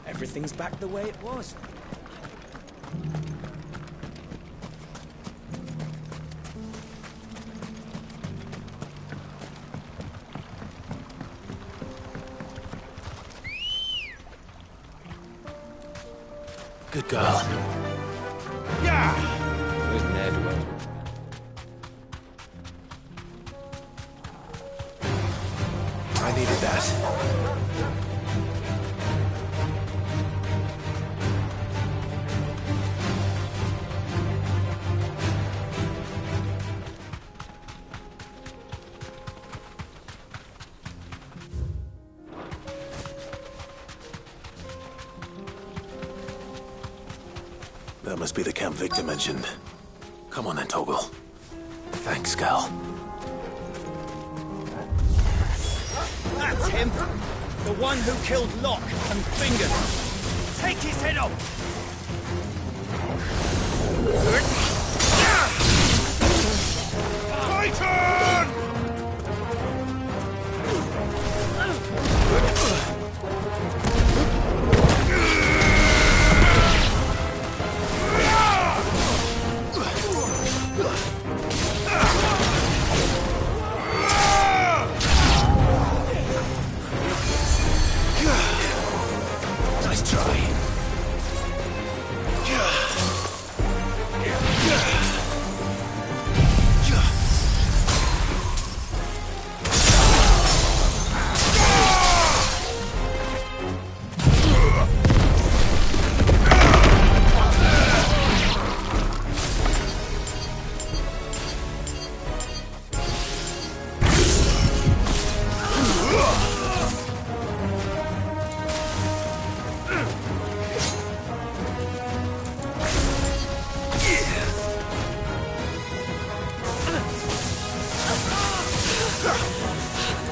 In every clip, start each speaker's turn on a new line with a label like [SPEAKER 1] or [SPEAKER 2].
[SPEAKER 1] Everything's back the way it was.
[SPEAKER 2] Good girl.
[SPEAKER 1] Yeah! Where's Ned?
[SPEAKER 2] I needed that. That must be the camp Victor mentioned. Come on then, Toggle. Thanks, Cal.
[SPEAKER 1] That's him! The one who killed Locke and fingered him! Take his head off! Titan!
[SPEAKER 2] Nice try.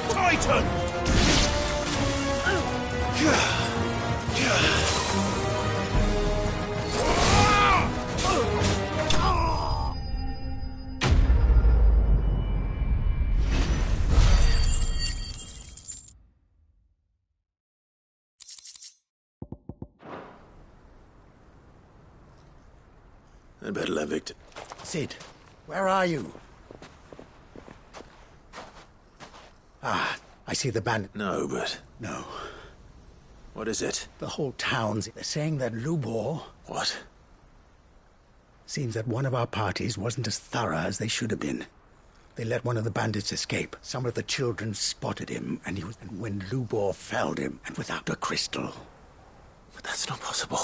[SPEAKER 1] Titan!
[SPEAKER 2] I'd better let Victor.
[SPEAKER 3] Sid, where are you? Ah, I see the bandit.
[SPEAKER 2] No, but...
[SPEAKER 3] No.
[SPEAKER 2] What is it?
[SPEAKER 3] The whole town's... They're saying that Lubor...
[SPEAKER 2] What?
[SPEAKER 3] Seems that one of our parties wasn't as thorough as they should have been. They let one of the bandits escape. Some of the children spotted him, and when Lubor felled him, and without a crystal.
[SPEAKER 2] But that's not possible.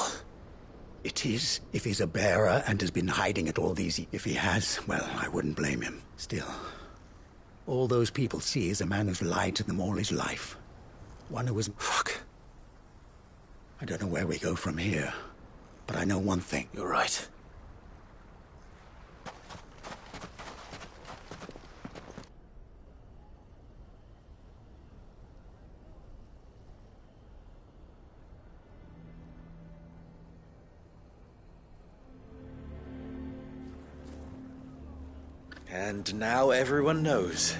[SPEAKER 3] It is, if he's a bearer and has been hiding it all these... If he has, well, I wouldn't blame him. Still, all those people see is a man who's lied to them all his life. One who was...
[SPEAKER 2] Fuck.
[SPEAKER 3] I don't know where we go from here, but I know one thing.
[SPEAKER 2] You're right.
[SPEAKER 1] And now everyone knows.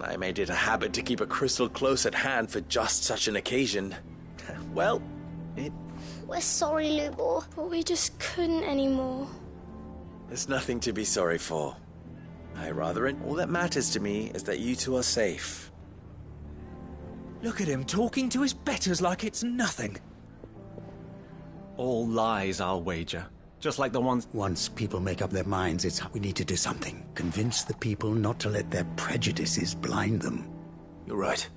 [SPEAKER 1] I made it a habit to keep a crystal close at hand for just such an occasion. Well,
[SPEAKER 4] We're sorry, Lubor, but we just couldn't anymore.
[SPEAKER 1] there's nothing to be sorry for. All that matters to me is that you two are safe.
[SPEAKER 5] Look at him talking to his betters like it's nothing. All lies, I'll wager. Just like the ones...
[SPEAKER 3] Once people make up their minds, we need to do something. Convince the people not to let their prejudices blind them.
[SPEAKER 2] You're right.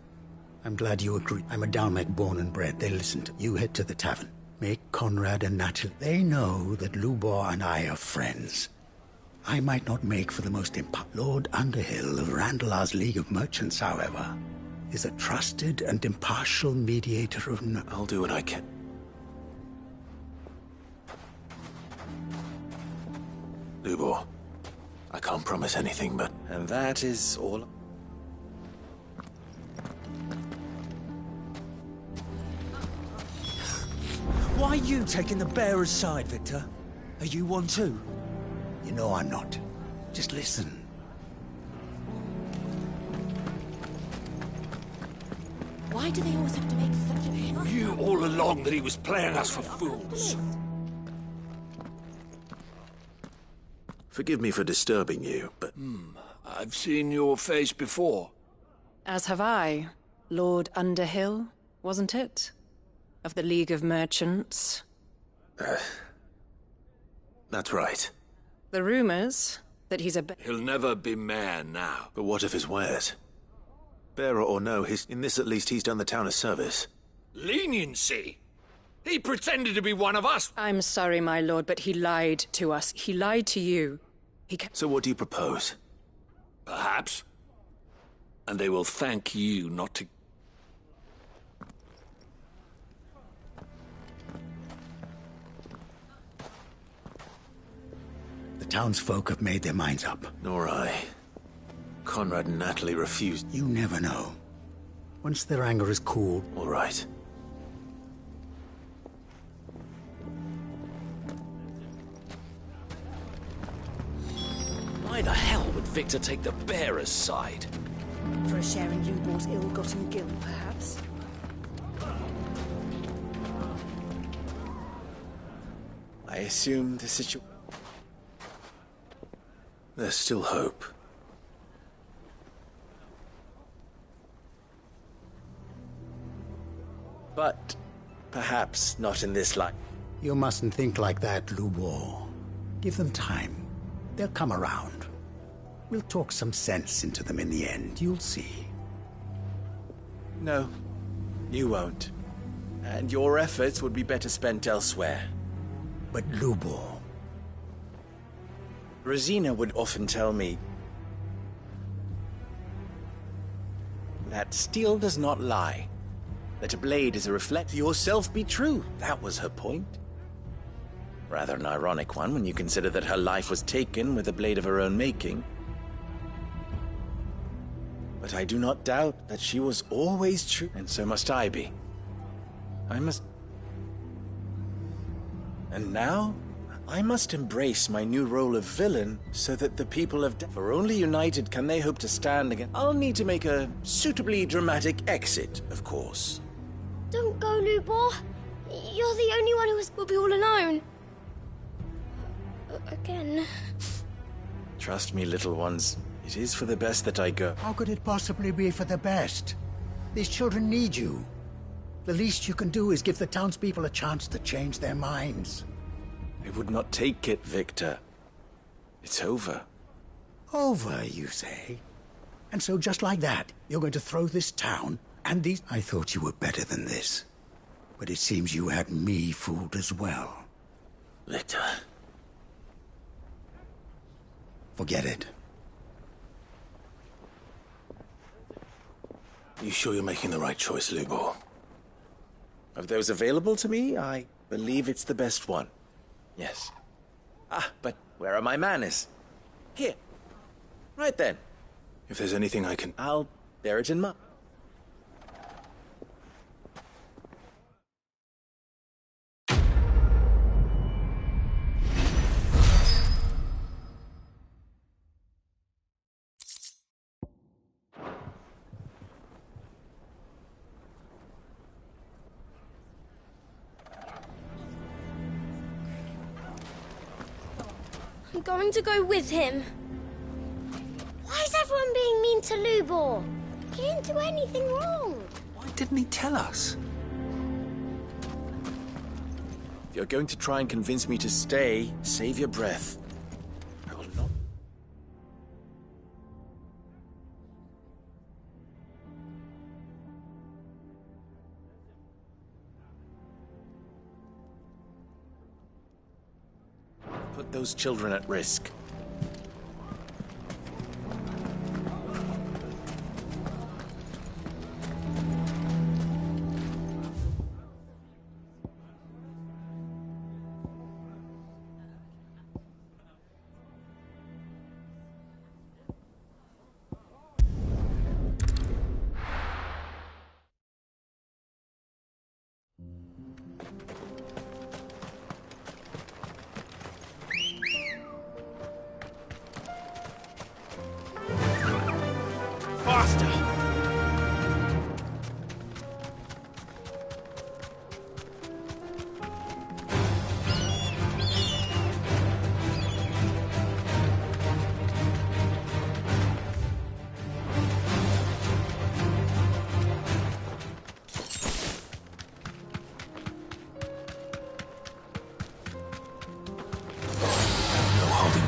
[SPEAKER 3] I'm glad you agree. I'm a Dalmec born and bred. They listen to you. Head to the tavern. Make Conrad and Natalie. They know that Lubor and I are friends. I might not make for the most Lord Underhill of Randalar's League of Merchants, however, is a trusted and impartial mediator of...
[SPEAKER 2] I'll do what I can. Lubor, I can't promise anything, but
[SPEAKER 1] And that is all.
[SPEAKER 5] Why are you taking the bearer's side, Victor? Are you one too?
[SPEAKER 3] You know I'm not. Just listen.
[SPEAKER 6] Why do they always have to make such a fuss?
[SPEAKER 7] Knew all along that he was playing us for fools.
[SPEAKER 2] forgive me for disturbing you, but...
[SPEAKER 7] I've seen your face before.
[SPEAKER 6] As have I. Lord Underhill, wasn't it? Of the League of Merchants.
[SPEAKER 2] That's right.
[SPEAKER 6] The rumors that he's a...
[SPEAKER 7] He'll never be mayor now.
[SPEAKER 2] But what of his wares? Bearer or no, in this at least he's done the town a service.
[SPEAKER 7] Leniency? He pretended to be one of us.
[SPEAKER 6] I'm sorry, my lord, but he lied to us. He lied to you.
[SPEAKER 2] So what do you propose?
[SPEAKER 7] Perhaps. And they will thank you not to...
[SPEAKER 3] The townsfolk have made their minds up.
[SPEAKER 2] Nor I. Conrad and Natalie refused.
[SPEAKER 3] You never know. Once their anger is cooled...
[SPEAKER 2] All right.
[SPEAKER 8] Why the hell would Victor take the bearer's side?
[SPEAKER 9] For a share in Lubor's ill-gotten guilt, perhaps?
[SPEAKER 1] I assume the situation...
[SPEAKER 2] There's still hope.
[SPEAKER 1] But perhaps not in this life.
[SPEAKER 3] You mustn't think like that, Lubor. Give them time. They'll come around. We'll talk some sense into them in the end, you'll see.
[SPEAKER 1] No, you won't. And your efforts would be better spent elsewhere.
[SPEAKER 3] But Lubor...
[SPEAKER 1] Rosina would often tell me that steel does not lie. That a blade is a reflection. Yourself be true. That was her point. Rather an ironic one when you consider that her life was taken with a blade of her own making. But I do not doubt that she was always true, and so must I be. I must... And now, I must embrace my new role of villain so that the people of for only united can they hope to stand again. I'll need to make a suitably dramatic exit, of course.
[SPEAKER 4] Don't go, Lubor. You're the only one who will be all alone. Again.
[SPEAKER 1] Trust me, little ones. It is for the best that I go.
[SPEAKER 3] How could it possibly be for the best? These children need you. The least you can do is give the townspeople a chance to change their minds.
[SPEAKER 1] I would not take it, Victor. It's over.
[SPEAKER 3] Over, you say? And so just like that, you're going to throw this town and these... I thought you were better than this. But it seems you had me fooled as well.
[SPEAKER 2] Victor.
[SPEAKER 3] Forget it.
[SPEAKER 2] You sure you're making the right choice, Lubor?
[SPEAKER 1] Of those available to me, I believe it's the best one. Yes. Ah, but where are my manners? Here. Right then.
[SPEAKER 2] If there's anything I can...
[SPEAKER 1] I'll bear it in mind.
[SPEAKER 4] I'm going to go with him. Why is everyone being mean to Lubor? He didn't do anything wrong.
[SPEAKER 5] Why didn't he tell us?
[SPEAKER 1] If you're going to try and convince me to stay, save your breath. I will not. Put those children at risk.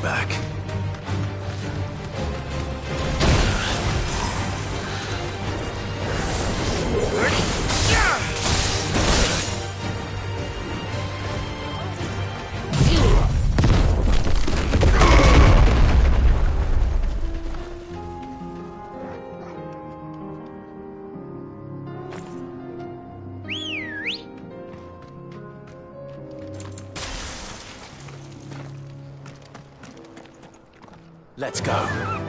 [SPEAKER 2] back. Let's go.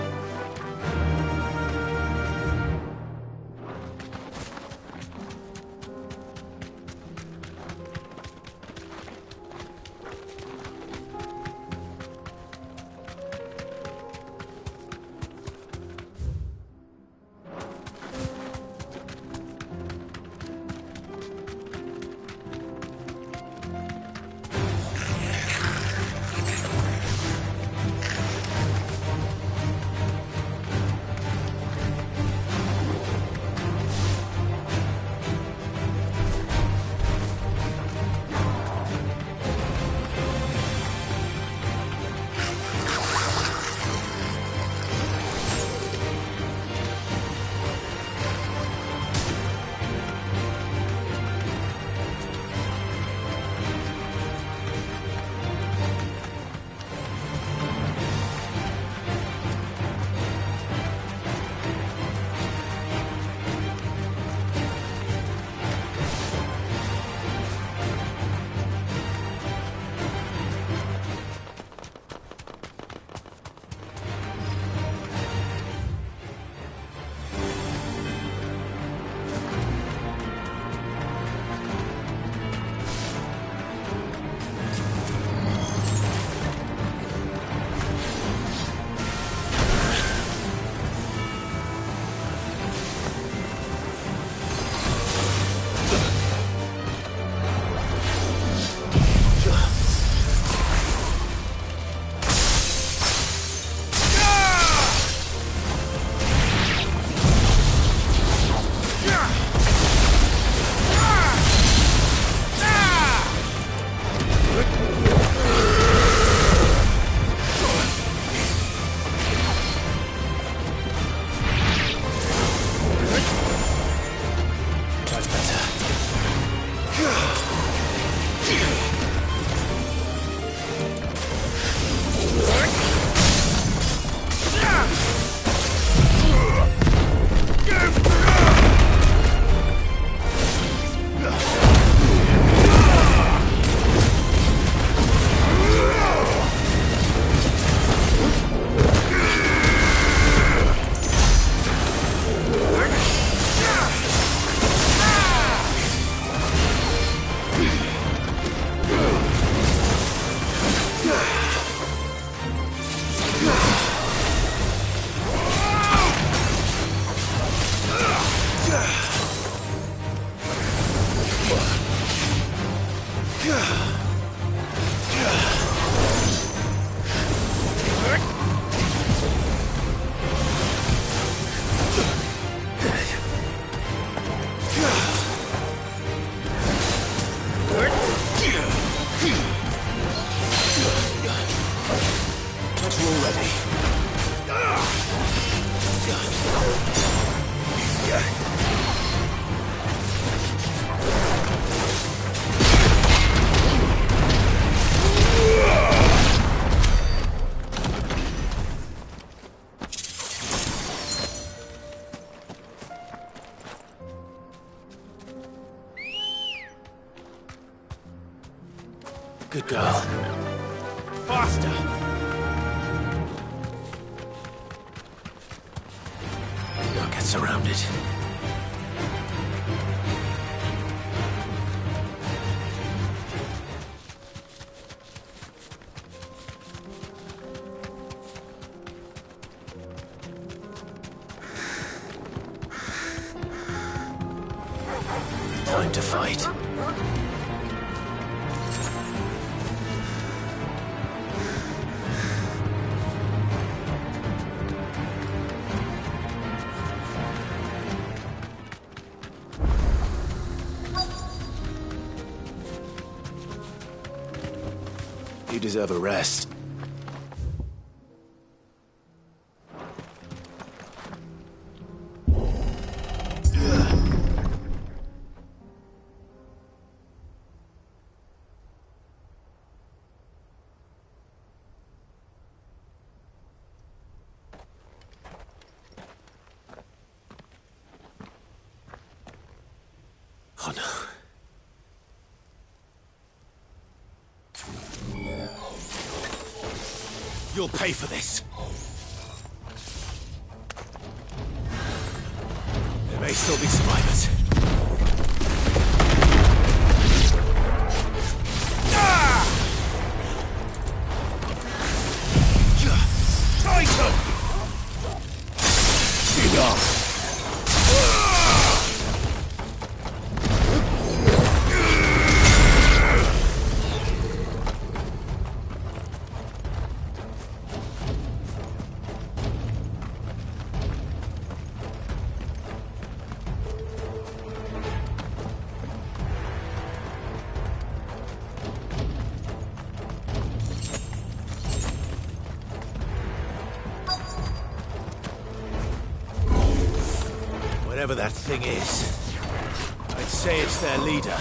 [SPEAKER 2] Good girl. Faster! Don't get surrounded. Time to fight. You deserve a rest. Oh no. You'll pay for this. There may still be survivors. Titan! Enough! Whatever that thing is, I'd say it's their leader.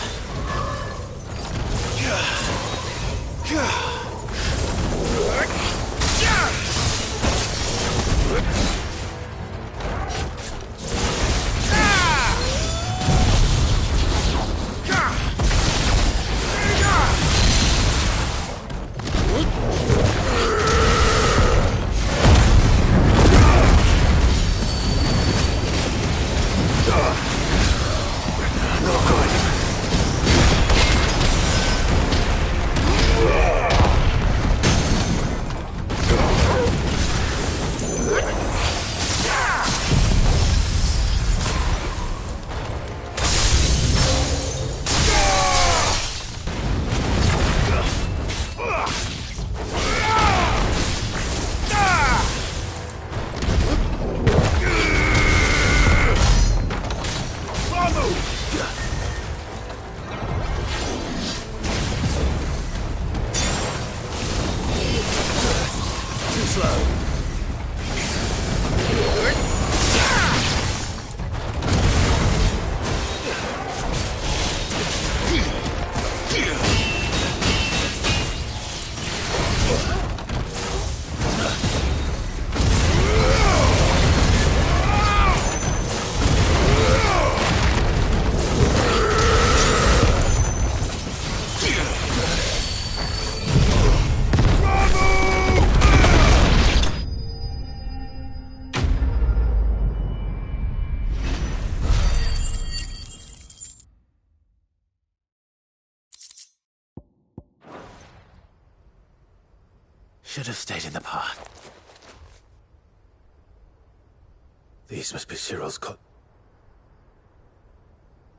[SPEAKER 2] Should have stayed in the path. These must be Cyril's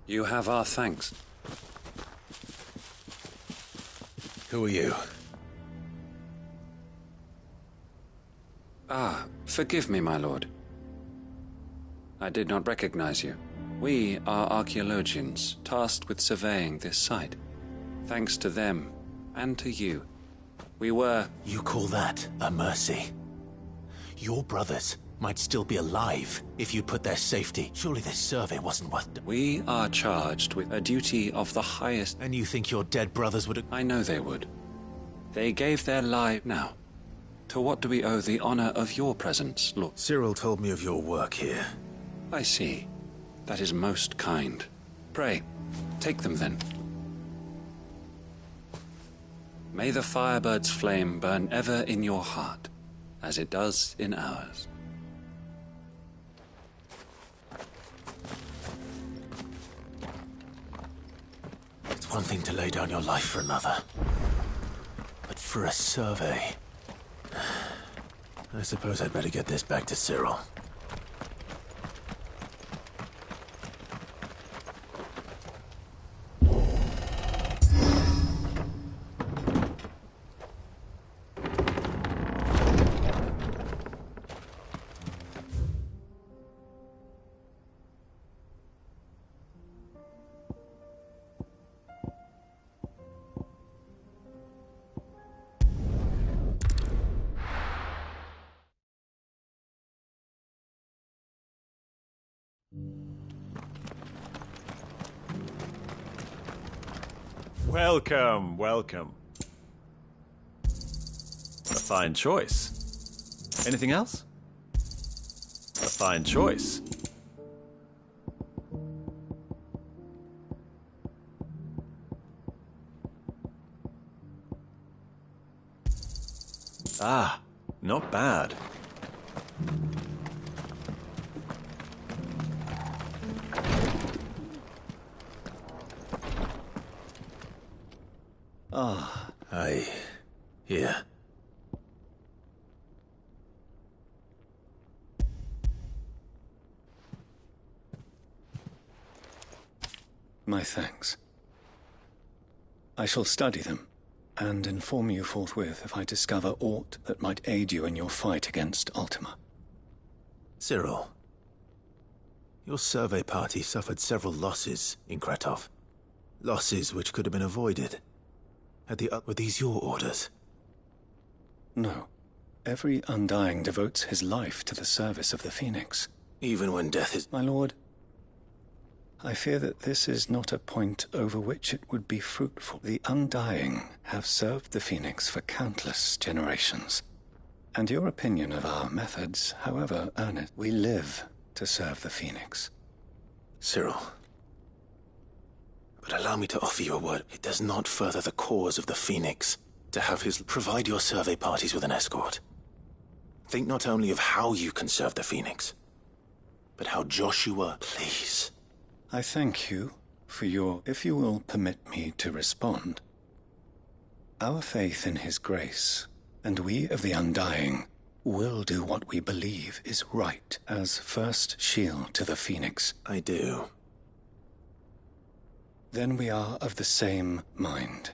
[SPEAKER 10] You have our thanks.
[SPEAKER 2] Who are you?
[SPEAKER 10] Ah, forgive me, my lord. I did not recognize you. We are archaeologians, tasked with surveying this site. Thanks to them, and to you, we were...
[SPEAKER 2] You call that a mercy? Your brothers might still be alive if you put their safety. Surely this survey wasn't worth...
[SPEAKER 10] We are charged with a duty of the highest...
[SPEAKER 2] And you think your dead brothers would...
[SPEAKER 10] I know they would. They gave their life now. To what do we owe the honor of your presence, Lord?
[SPEAKER 2] Cyril told me of your work here.
[SPEAKER 10] I see. That is most kind. Pray, take them then. May the Firebird's flame burn ever in your heart, as it does in ours.
[SPEAKER 2] It's one thing to lay down your life for another. But for a survey... I suppose I'd better get this back to Cyril.
[SPEAKER 11] Welcome, welcome. A fine choice. Anything else? A fine choice. Ah, not bad.
[SPEAKER 2] Here.
[SPEAKER 12] My thanks. I shall study them, and inform you forthwith if I discover aught that might aid you in your fight against Ultima.
[SPEAKER 2] Cyril, your survey party suffered several losses in Kretov. Losses which could have been avoided. Were these your orders?
[SPEAKER 12] No. Every Undying devotes his life to the service of the Phoenix.
[SPEAKER 2] Even when death is...
[SPEAKER 12] My lord, I fear that this is not a point over which it would be fruitful. The Undying have served the Phoenix for countless generations. And your opinion of our methods, however earnest, we live to serve the Phoenix.
[SPEAKER 2] Cyril, but allow me to offer you a word. It does not further the cause of the Phoenix to have provide your survey parties with an escort. Think not only of how you can serve the Phoenix, but how Joshua, please.
[SPEAKER 12] I thank you for your... If you will permit me to respond. Our faith in his grace, and we of the Undying, will do what we believe is right as first shield to the Phoenix.
[SPEAKER 2] I do.
[SPEAKER 12] Then we are of the same mind.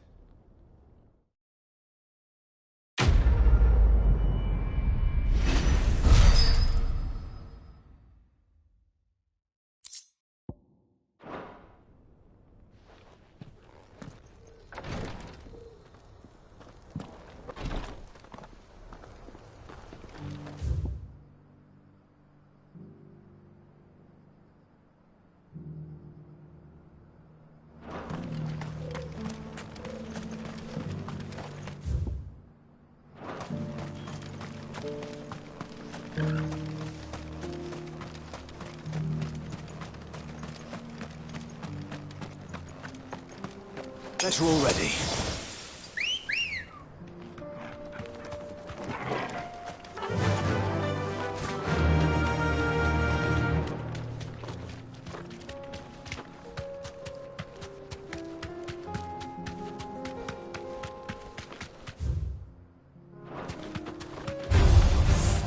[SPEAKER 2] Guess we're all ready.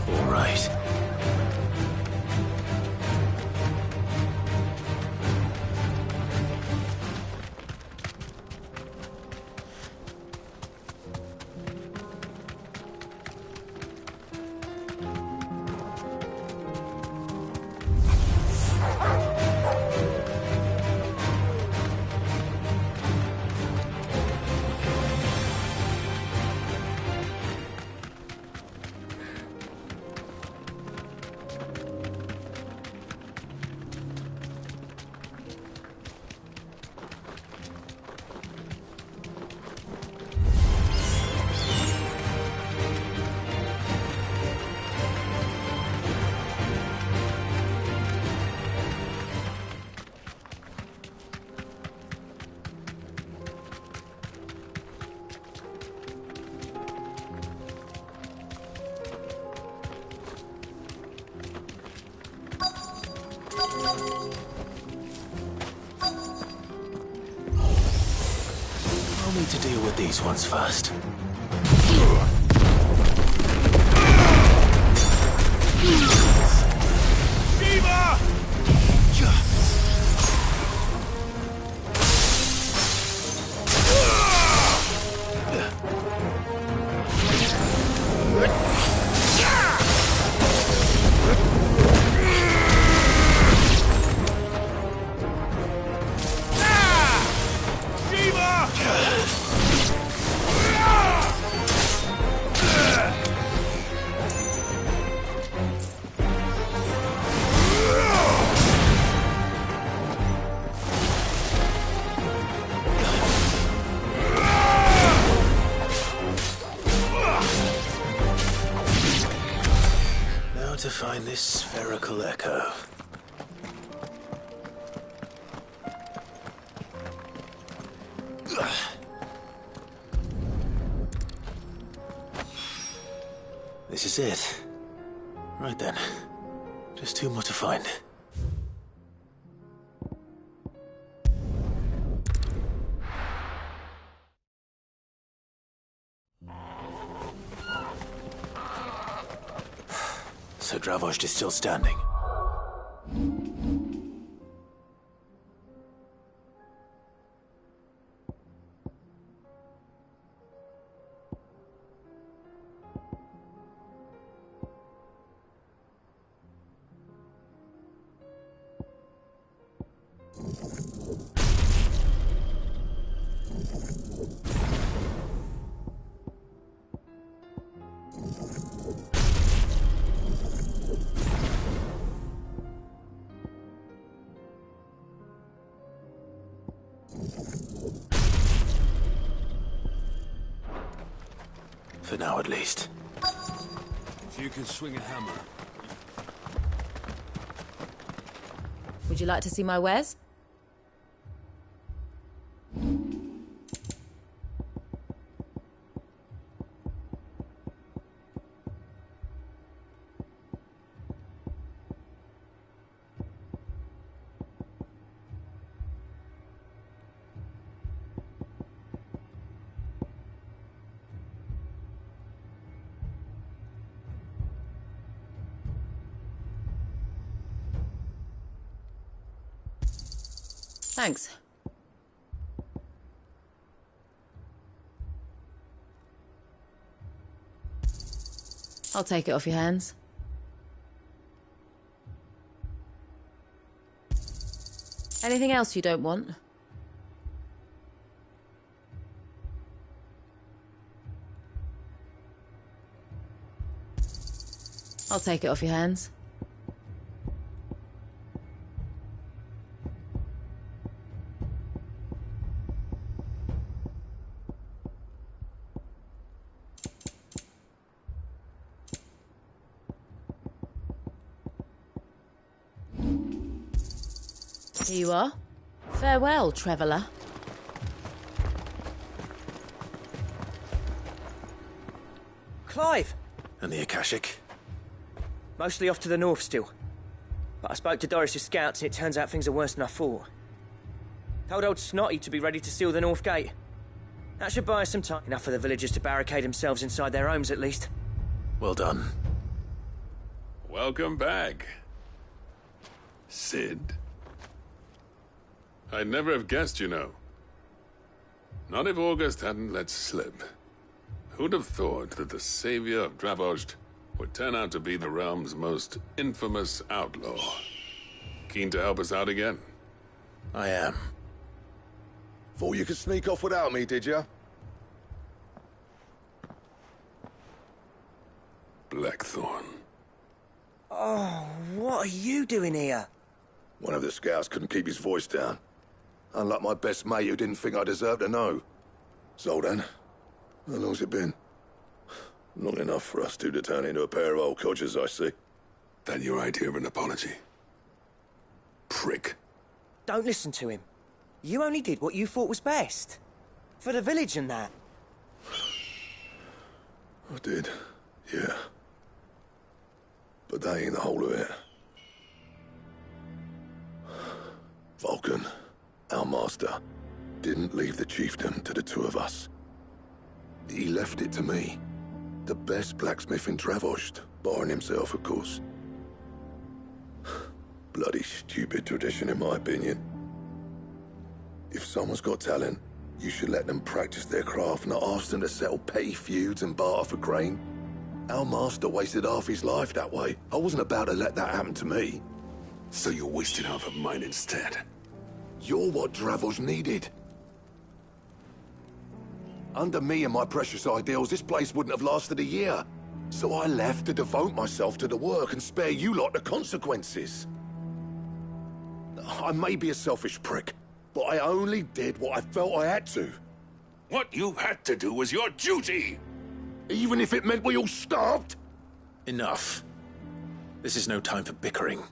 [SPEAKER 2] All right. I'll need to deal with these ones first.
[SPEAKER 13] Shiva!
[SPEAKER 2] Now to find this spherical echo. This is it. Right then. Just two more to find. So Dravost is still standing. For now, at least.
[SPEAKER 7] If you can swing a hammer.
[SPEAKER 13] Would you like to see my wares? Thanks. I'll take it off your hands. Anything else you don't want? I'll take it off your hands. Here you are. Farewell, traveller.
[SPEAKER 14] Clive!
[SPEAKER 2] And the Akashic?
[SPEAKER 14] Mostly off to the north still. But I spoke to Doris's scouts and it turns out things are worse than I thought. Told old Snotty to be ready to seal the north gate. That should buy us some time. Enough for the villagers to barricade themselves inside their homes at least.
[SPEAKER 2] Well done.
[SPEAKER 15] Welcome back, Sid. I'd never have guessed, you know. Not if August hadn't let slip. Who'd have thought that the savior of Dravost would turn out to be the realm's most infamous outlaw? Keen to help us out again?
[SPEAKER 2] I am.
[SPEAKER 16] Thought you could sneak off without me, did you?
[SPEAKER 15] Blackthorn.
[SPEAKER 14] Oh, what are you doing here?
[SPEAKER 16] One of the scouts couldn't keep his voice down. Unlike my best mate who didn't think I deserved to know. So then, how long's it been? Long enough for us two to turn into a pair of old codgers, I see.
[SPEAKER 15] That your idea of an apology? Prick.
[SPEAKER 14] Don't listen to him. You only did what you thought was best. For the village and that.
[SPEAKER 16] I did, yeah. But that ain't the whole of it. Vulcan, our master, didn't leave the chiefdom to the two of us. He left it to me. The best blacksmith in Dravost, barring himself, of course. Bloody stupid tradition, in my opinion. If someone's got talent, you should let them practice their craft, not ask them to settle petty feuds and barter for grain. Our master wasted half his life that way. I wasn't about to let that happen to me.
[SPEAKER 15] So you wasted half of mine instead?
[SPEAKER 16] You're what Dravost needed. Under me and my precious ideals, this place wouldn't have lasted a year. So I left to devote myself to the work and spare you lot the consequences. I may be a selfish prick, but I only did what I felt I had to.
[SPEAKER 15] What you had to do was your duty!
[SPEAKER 16] Even if it meant we all starved?
[SPEAKER 2] Enough. This is no time for bickering.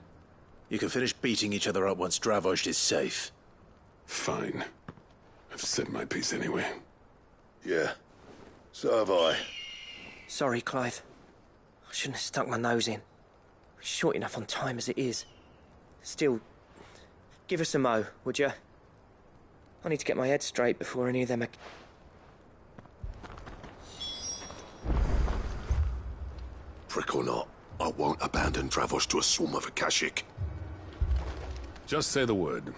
[SPEAKER 2] You can finish beating each other up once Dravost is safe.
[SPEAKER 15] Fine. I've said my piece anyway.
[SPEAKER 16] Yeah. So have I.
[SPEAKER 14] Sorry, Clive. I shouldn't have stuck my nose in. We're short enough on time as it is. Still, give us a mo, would you? I need to get my head straight before any of them are...
[SPEAKER 16] Prick or not, I won't abandon Dravosh to a swarm of Akashic.
[SPEAKER 15] Just say the word.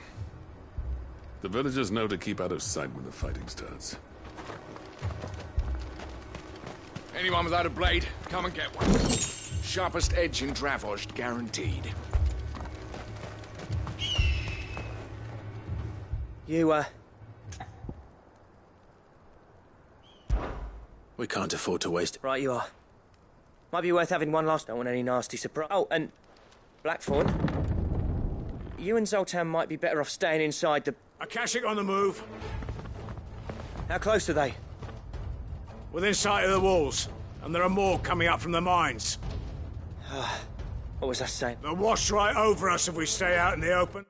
[SPEAKER 15] The villagers know to keep out of sight when the fighting starts.
[SPEAKER 17] Anyone without a blade, come and get one. Sharpest edge in Dravosh, guaranteed.
[SPEAKER 14] You,
[SPEAKER 2] We can't afford to waste...
[SPEAKER 14] Right you are. Might be worth having one last... Don't want any nasty surprise. Oh, and... Blackthorn. You and Zoltan might be better off staying inside the...
[SPEAKER 18] Akashic on the move.
[SPEAKER 14] How close are they?
[SPEAKER 18] Within sight of the walls. And there are more coming up from the mines.
[SPEAKER 14] What was I saying?
[SPEAKER 18] They'll wash right over us if we stay out in the open.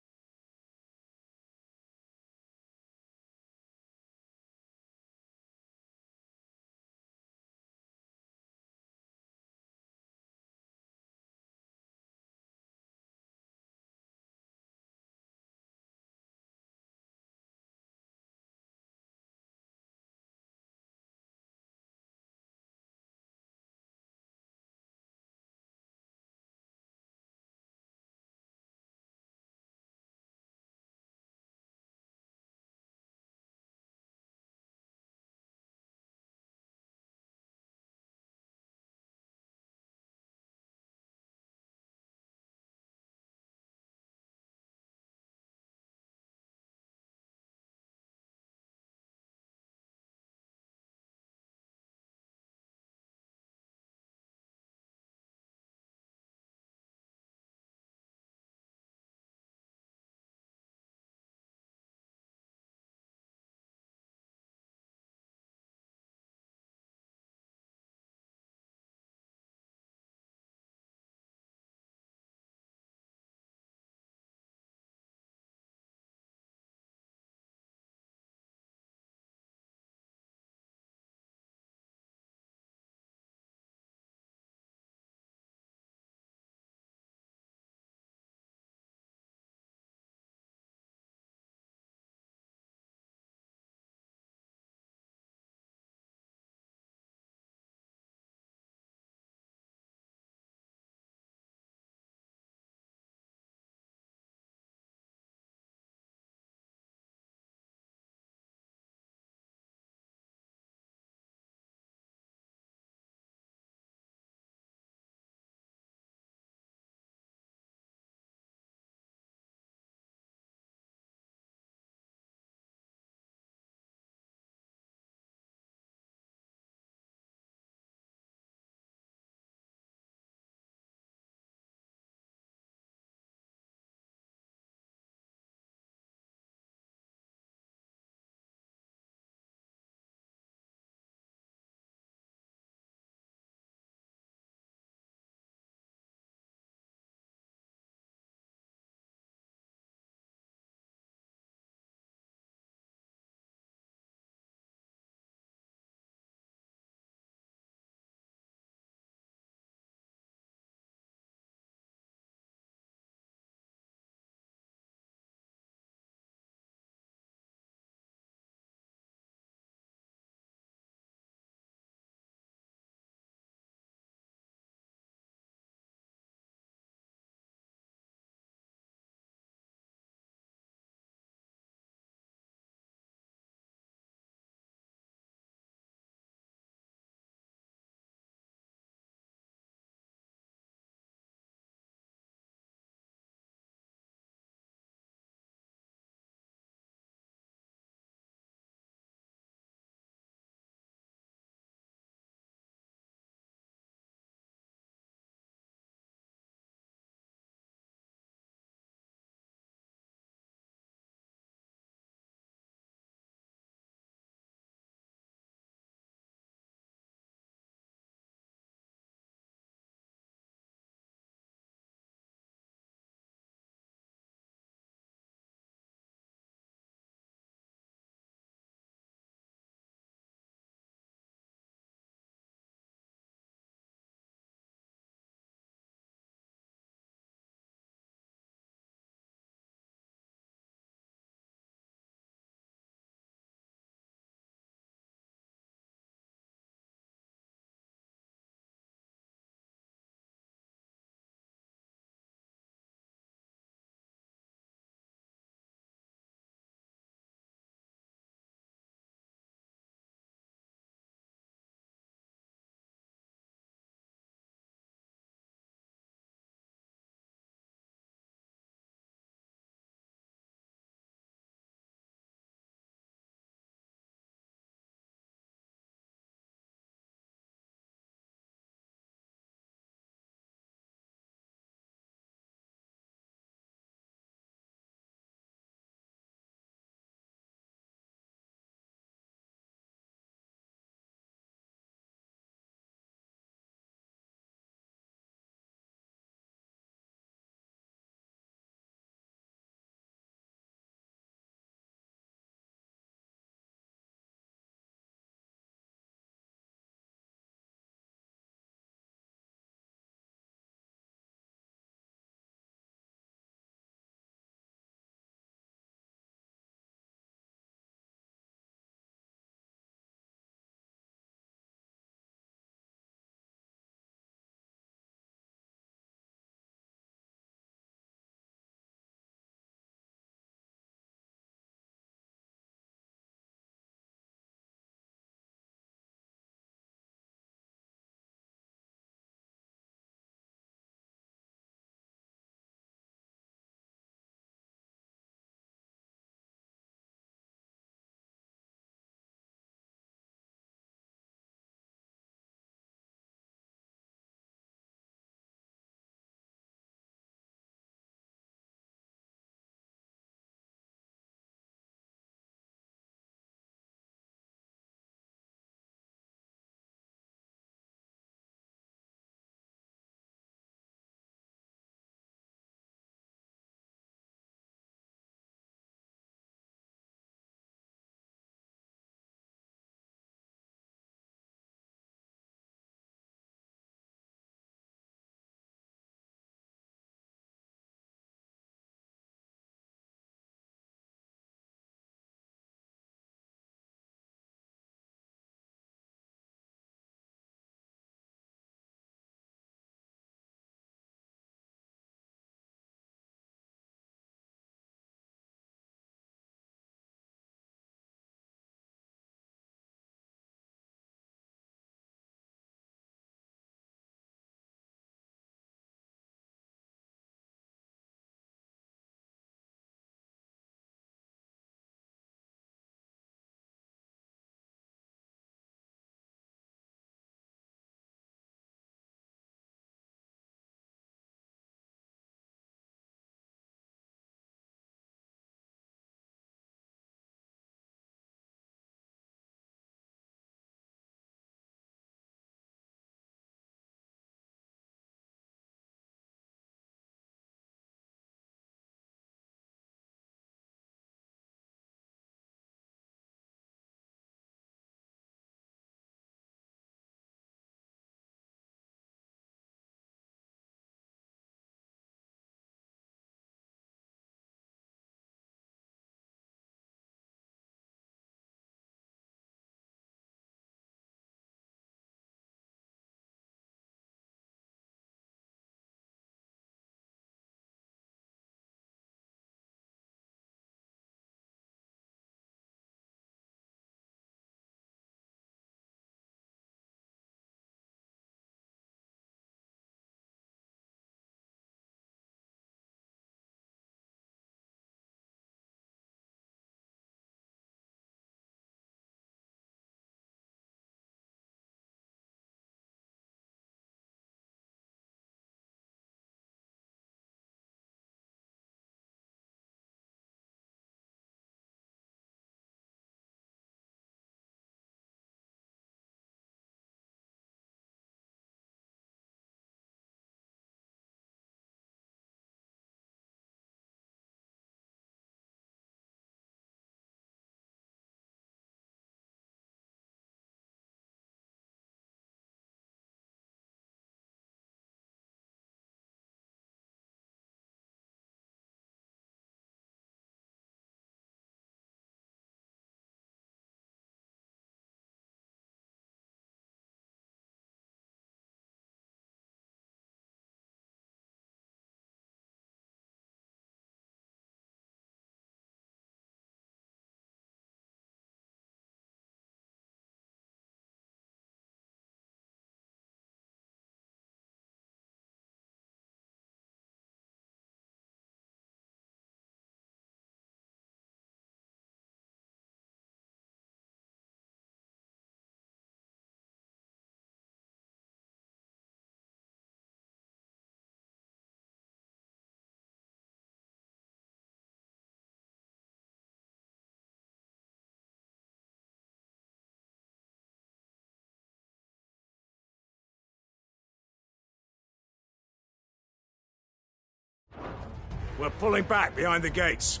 [SPEAKER 18] We're pulling back behind the gates.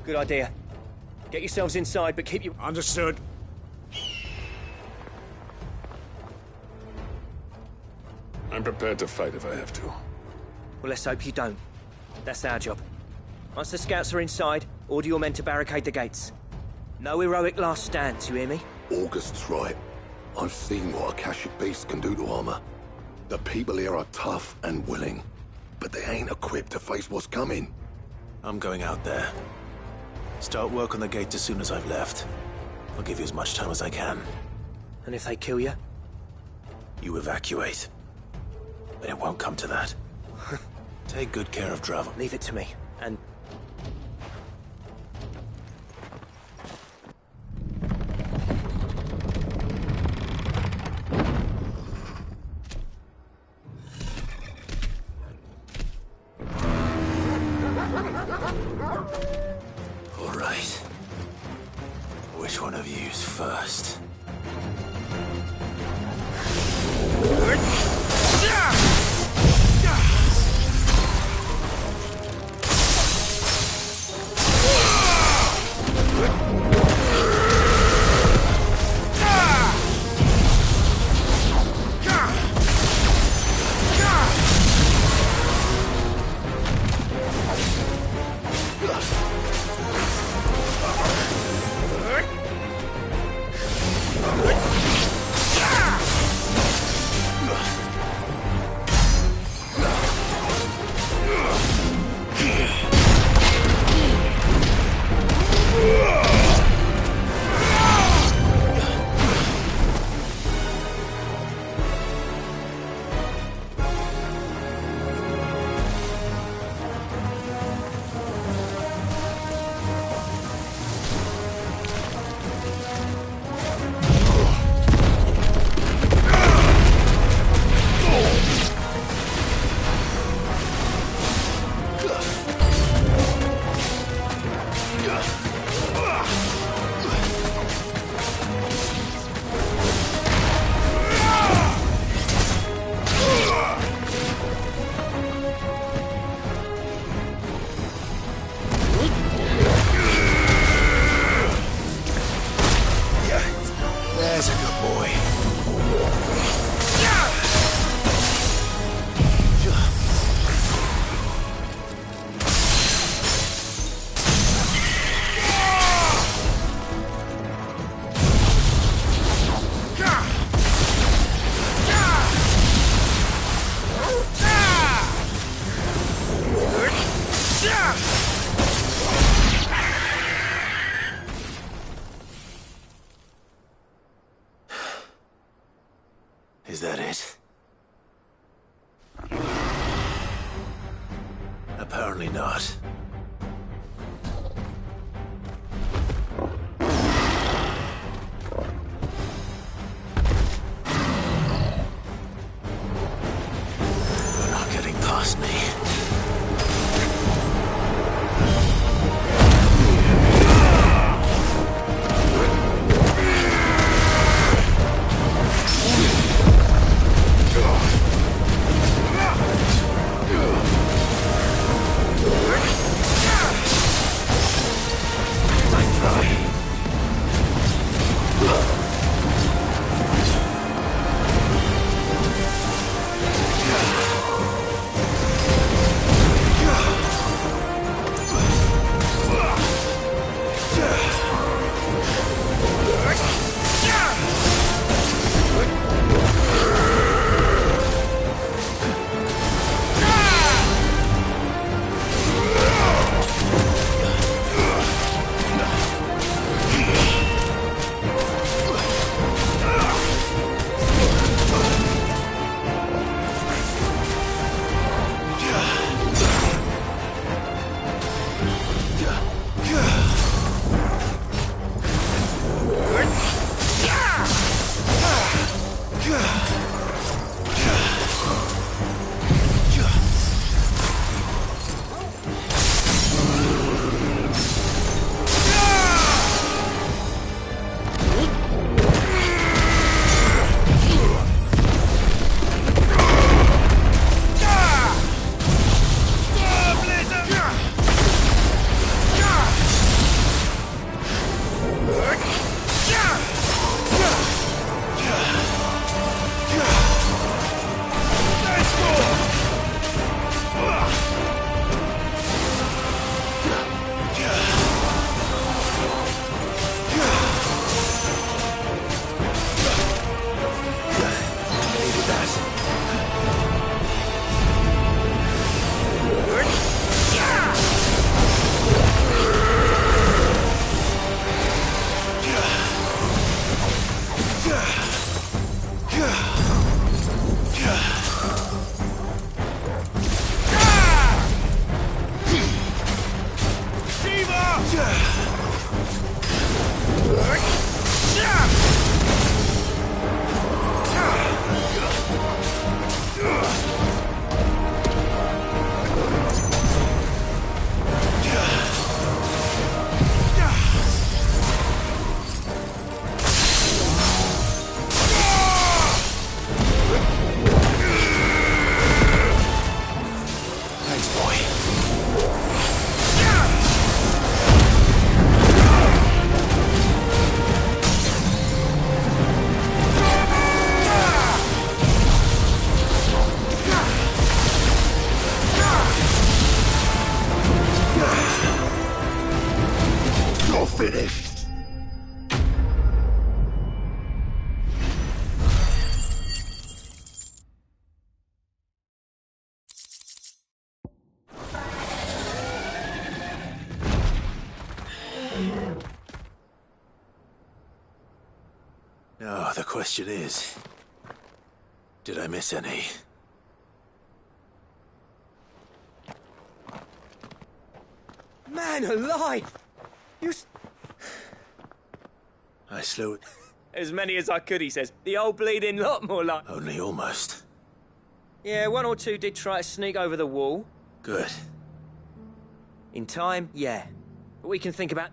[SPEAKER 14] Good idea. Get yourselves inside, but keep you...
[SPEAKER 18] Understood.
[SPEAKER 15] I'm prepared to fight if I have to.
[SPEAKER 14] Well, let's hope you don't. That's our job. Once the scouts are inside, order your men to barricade the gates. No heroic last stands, you hear me?
[SPEAKER 16] August's right. I've seen what Akashic beasts can do to armor. The people here are tough and willing, but they ain't equipped to face what's coming.
[SPEAKER 2] I'm going out there. Start work on the gate as soon as I've left. I'll give you as much time as I can.
[SPEAKER 14] And if they kill you?
[SPEAKER 2] You evacuate. But it won't come to that. Take good care of Dravo.
[SPEAKER 14] Leave it to me, and...
[SPEAKER 2] All right. Which one of you's first? There's a good boy. Is that it? Apparently not. You're not getting past me. question is, did I miss any?
[SPEAKER 14] Man alive!
[SPEAKER 2] I slew it.
[SPEAKER 14] As many as I could, he says. The old bleeding lot, more like.
[SPEAKER 2] Only almost.
[SPEAKER 14] Yeah, one or two did try to sneak over the wall.
[SPEAKER 2] Good.
[SPEAKER 14] In time, yeah. But we can think about...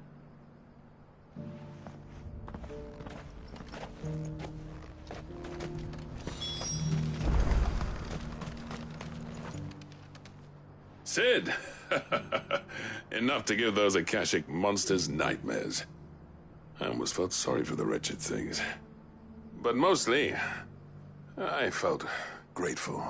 [SPEAKER 15] Sid! Enough to give those Akashic monsters nightmares. I almost felt sorry for the wretched things. But mostly, I felt grateful.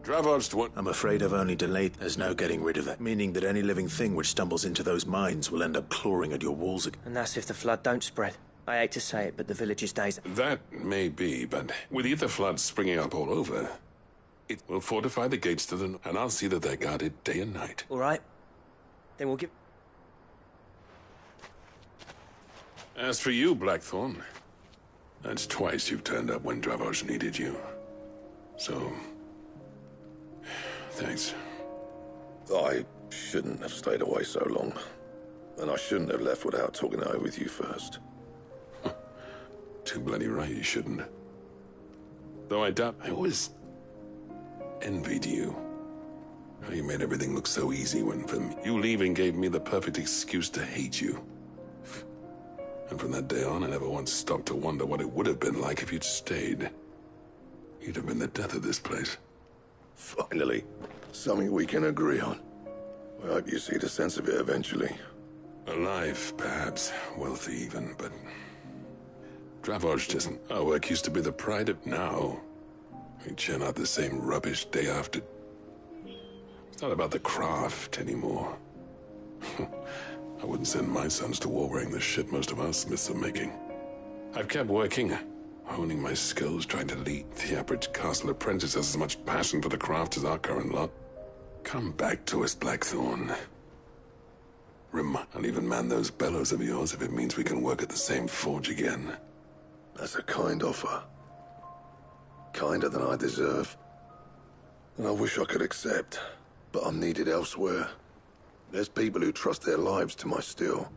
[SPEAKER 15] Dravoged what?
[SPEAKER 2] I'm afraid I've only delayed. There's no getting rid of that, meaning that any living thing which stumbles into those mines will end up clawing at your walls again.
[SPEAKER 14] And that's if the flood don't spread. I hate to say it, but the village's days...
[SPEAKER 15] That may be, but with ether floods springing up all over, it will fortify the gates to the north, and I'll see that they're guarded day and night.
[SPEAKER 14] All right. Then we'll give...
[SPEAKER 15] As for you, Blackthorn, that's twice you've turned up when Dravoj needed you. So, thanks.
[SPEAKER 16] I shouldn't have stayed away so long. And I shouldn't have left without talking it over with you first.
[SPEAKER 15] Too bloody right you shouldn't. Though I doubt I always envied you. How you made everything look so easy when for me, you leaving gave me the perfect excuse to hate you. And from that day on, I never once stopped to wonder what it would have been like if you'd stayed. You'd have been the death of this place.
[SPEAKER 16] Finally, something we can agree on. I hope you see the sense of it eventually.
[SPEAKER 15] Alive, perhaps. Wealthy even, but... Dravoj isn't. Our work used to be the pride of now. We churn out the same rubbish day after. It's not about the craft anymore. I wouldn't send my sons to war wearing the shit most of our smiths are making. I've kept working, honing my skills, trying to lead. The average castle apprentice has as much passion for the craft as our current lot. Come back to us, Blackthorn. I'll even man those bellows of yours if it means we can work at the same forge again.
[SPEAKER 16] That's a kind offer. Kinder than I deserve. And I wish I could accept, but I'm needed elsewhere. There's people who trust their lives to my steel.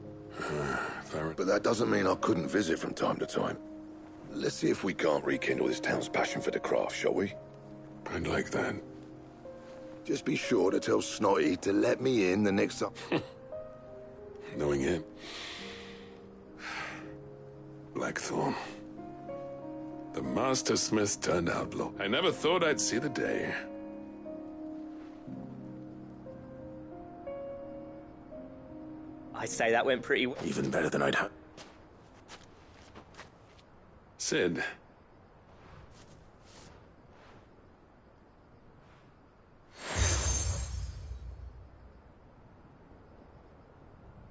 [SPEAKER 16] But that doesn't mean I couldn't visit from time to time. Let's see if we can't rekindle this town's passion for the craft, shall we?
[SPEAKER 15] I'd like that.
[SPEAKER 16] Just be sure to tell Snotty to let me in the next time.
[SPEAKER 15] Knowing him. Blackthorn. The Master Smith turned outlaw. I never thought I'd see the day.
[SPEAKER 14] I'd say that went pretty well.
[SPEAKER 2] Even better than I'd hoped.
[SPEAKER 15] Sid.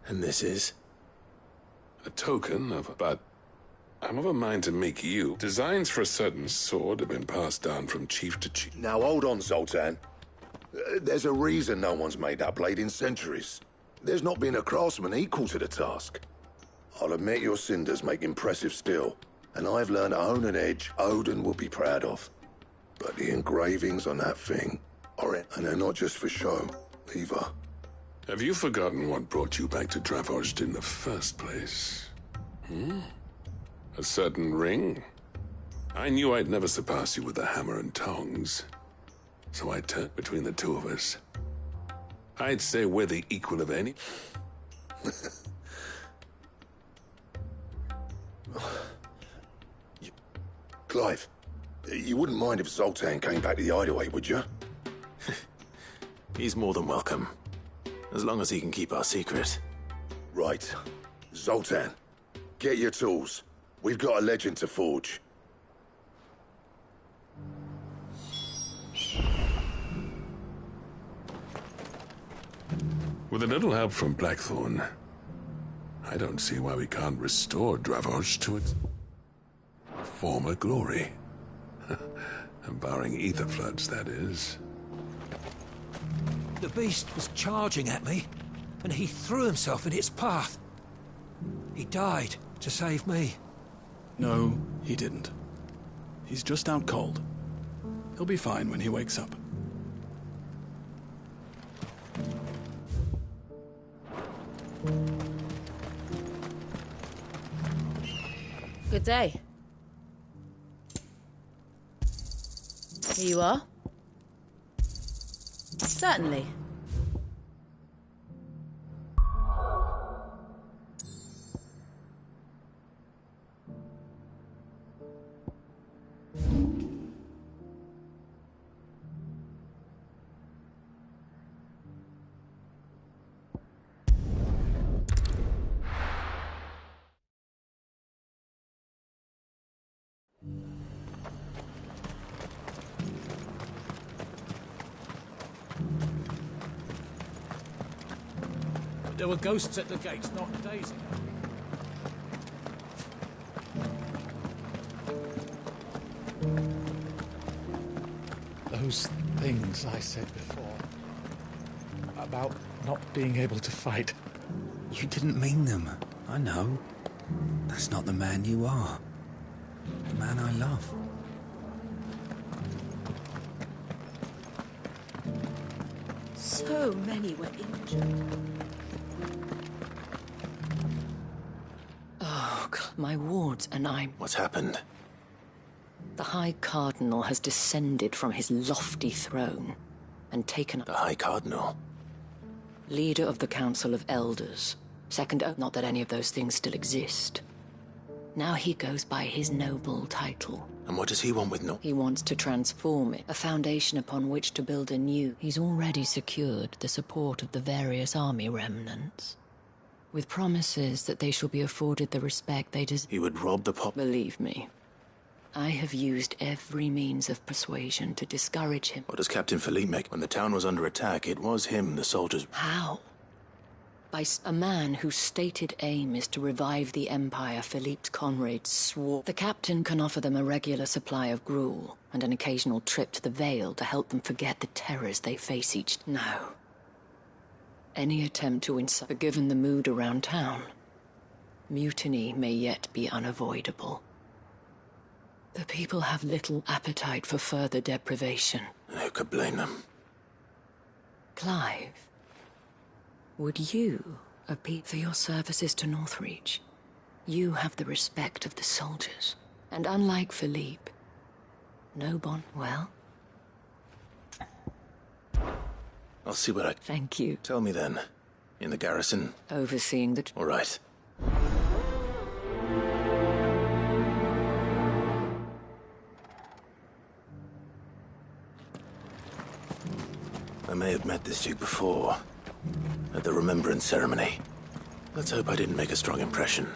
[SPEAKER 2] And this is?
[SPEAKER 15] A token of... But I'm of a mind to make you. Designs for a certain sword have been passed down from chief to chief.
[SPEAKER 16] Now hold on, Zoltan. There's a reason no one's made that blade in centuries. There's not been a craftsman equal to the task. I'll admit your cinders make impressive steel, and I've learned to own an edge Odin will be proud of. But the engravings on that thing are it, and they're not just for show, either.
[SPEAKER 15] Have you forgotten what brought you back to Dravoj in the first place? A certain ring? I knew I'd never surpass you with the hammer and tongs. So I turned between the two of us. I'd say we're the equal of any.
[SPEAKER 16] Clive, you wouldn't mind if Zoltan came back to the hideaway, would you?
[SPEAKER 2] He's more than welcome. As long as he can keep our secret.
[SPEAKER 16] Right. Zoltan, get your tools. We've got a legend to forge.
[SPEAKER 15] With a little help from Blackthorn, I don't see why we can't restore Dravoj to its former glory. Barring ether floods, that is.
[SPEAKER 5] The beast was charging at me, and he threw himself in its path. He died to save me.
[SPEAKER 11] No,
[SPEAKER 19] He didn't. He's just out cold. He'll be fine when he wakes up.
[SPEAKER 13] Good day. Here you are. Certainly.
[SPEAKER 18] There were ghosts at the gates not days ago.
[SPEAKER 20] Those things I said before about not being able to fight.
[SPEAKER 3] You didn't mean them. I know. That's not the man you are. The man I love.
[SPEAKER 9] So many were injured.
[SPEAKER 6] Oh, my wards and I...
[SPEAKER 2] What's happened?
[SPEAKER 6] The High Cardinal has descended from his lofty throne and taken...
[SPEAKER 2] The High Cardinal?
[SPEAKER 6] Leader of the Council of Elders. Second... Not that any of those things still exist. Now he goes by his noble title.
[SPEAKER 2] And what does he want with no...
[SPEAKER 6] He wants to transform it, a foundation upon which to build anew. He's already secured the support of the various army remnants, with promises that they shall be afforded the respect they deserve.
[SPEAKER 2] He would rob the
[SPEAKER 6] Believe me, I have used every means of persuasion to discourage him.
[SPEAKER 2] What does Captain Philippe make? When the town was under attack, it was him, the soldiers...
[SPEAKER 6] How? By a man whose stated aim is to revive the Empire Philippe's comrades swore. The captain can offer them a regular supply of gruel and an occasional trip to the Vale to help them forget the terrors they face each... No. Any attempt to incite... Given the mood around town, mutiny may yet be unavoidable. The people have little appetite for further deprivation.
[SPEAKER 2] And who could blame them?
[SPEAKER 6] Clive, would you appeal for your services to Northreach? You have the respect of the soldiers. And unlike Philippe, no bond... Well?
[SPEAKER 2] I'll see what I...
[SPEAKER 6] Thank you.
[SPEAKER 2] Tell me then. In the garrison?
[SPEAKER 6] Overseeing the...
[SPEAKER 2] All right. I may have met this Duke before, at the Remembrance Ceremony. Let's hope I didn't make a strong impression.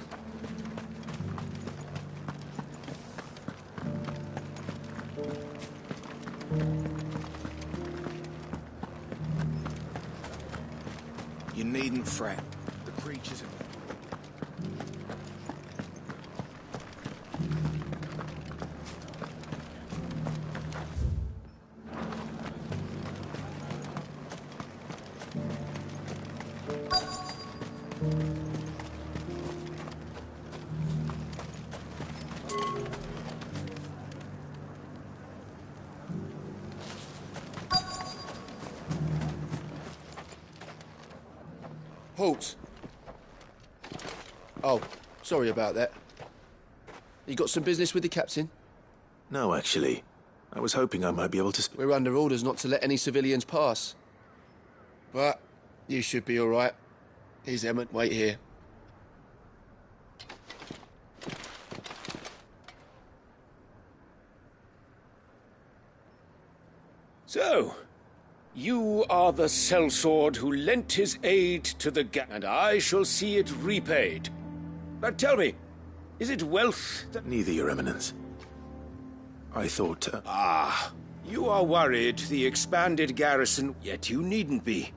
[SPEAKER 17] You needn't fret. The creatures are...
[SPEAKER 21] Halt! Oh, sorry about that. You got some business with the captain?
[SPEAKER 2] No, actually. I was hoping I might be able to...
[SPEAKER 21] We're under orders not to let any civilians pass. But you should be all right. Here's Emmett. Wait here.
[SPEAKER 17] So, you are the sellsword who lent his aid to the and I shall see it repaid. But tell me, is it wealth that...
[SPEAKER 2] Neither, Your Eminence. I thought...
[SPEAKER 17] You are worried the expanded garrison, yet you needn't be.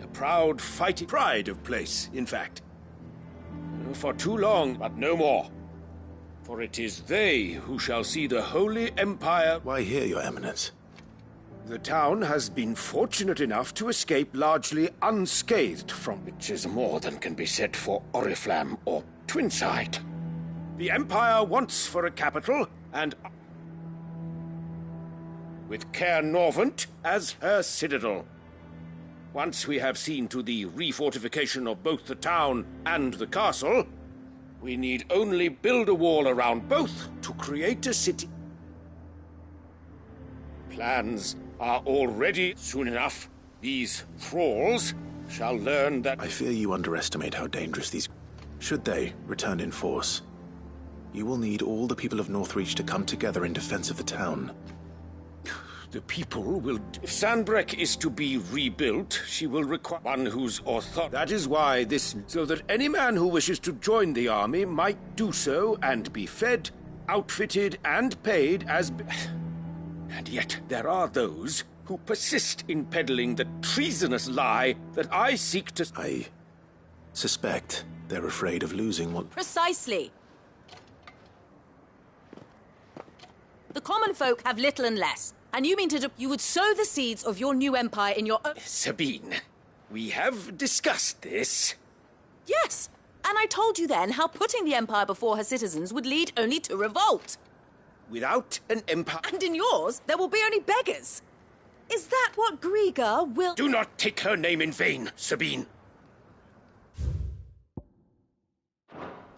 [SPEAKER 17] A proud fighting pride of place, in fact. For too long, but no more. For it is they who shall see the Holy Empire...
[SPEAKER 2] Why here, Your Eminence?
[SPEAKER 17] The town has been fortunate enough to escape largely unscathed from... Which is more than can be said for Oriflamme or Twinside. The Empire wants for a capital, and with Caer Norvent as her citadel. Once we have seen to the refortification of both the town and the castle, we need only build a wall around both to create a city. Plans are already. Soon enough, these thralls shall learn that...
[SPEAKER 2] I fear you underestimate how dangerous these... Should they return in force, you will need all the people of Northreach to come together in defense of the town.
[SPEAKER 17] The people will... If Sandbreck is to be rebuilt, she will require one whose authority... That is why this... So that any man who wishes to join the army might do so and be fed, outfitted, and paid as... And yet there are those who persist in peddling the treasonous lie that I seek to...
[SPEAKER 2] I suspect they're afraid of losing what...
[SPEAKER 13] Precisely. The common folk have little and less. And you mean you would sow the seeds of your new empire in your own...
[SPEAKER 17] Sabine, we have discussed this.
[SPEAKER 13] Yes, and I told you then how putting the empire before her citizens would lead only to revolt.
[SPEAKER 17] Without an empire...
[SPEAKER 13] And in yours, there will be only beggars. Is that what Griga will...
[SPEAKER 17] Do not take her name in vain, Sabine.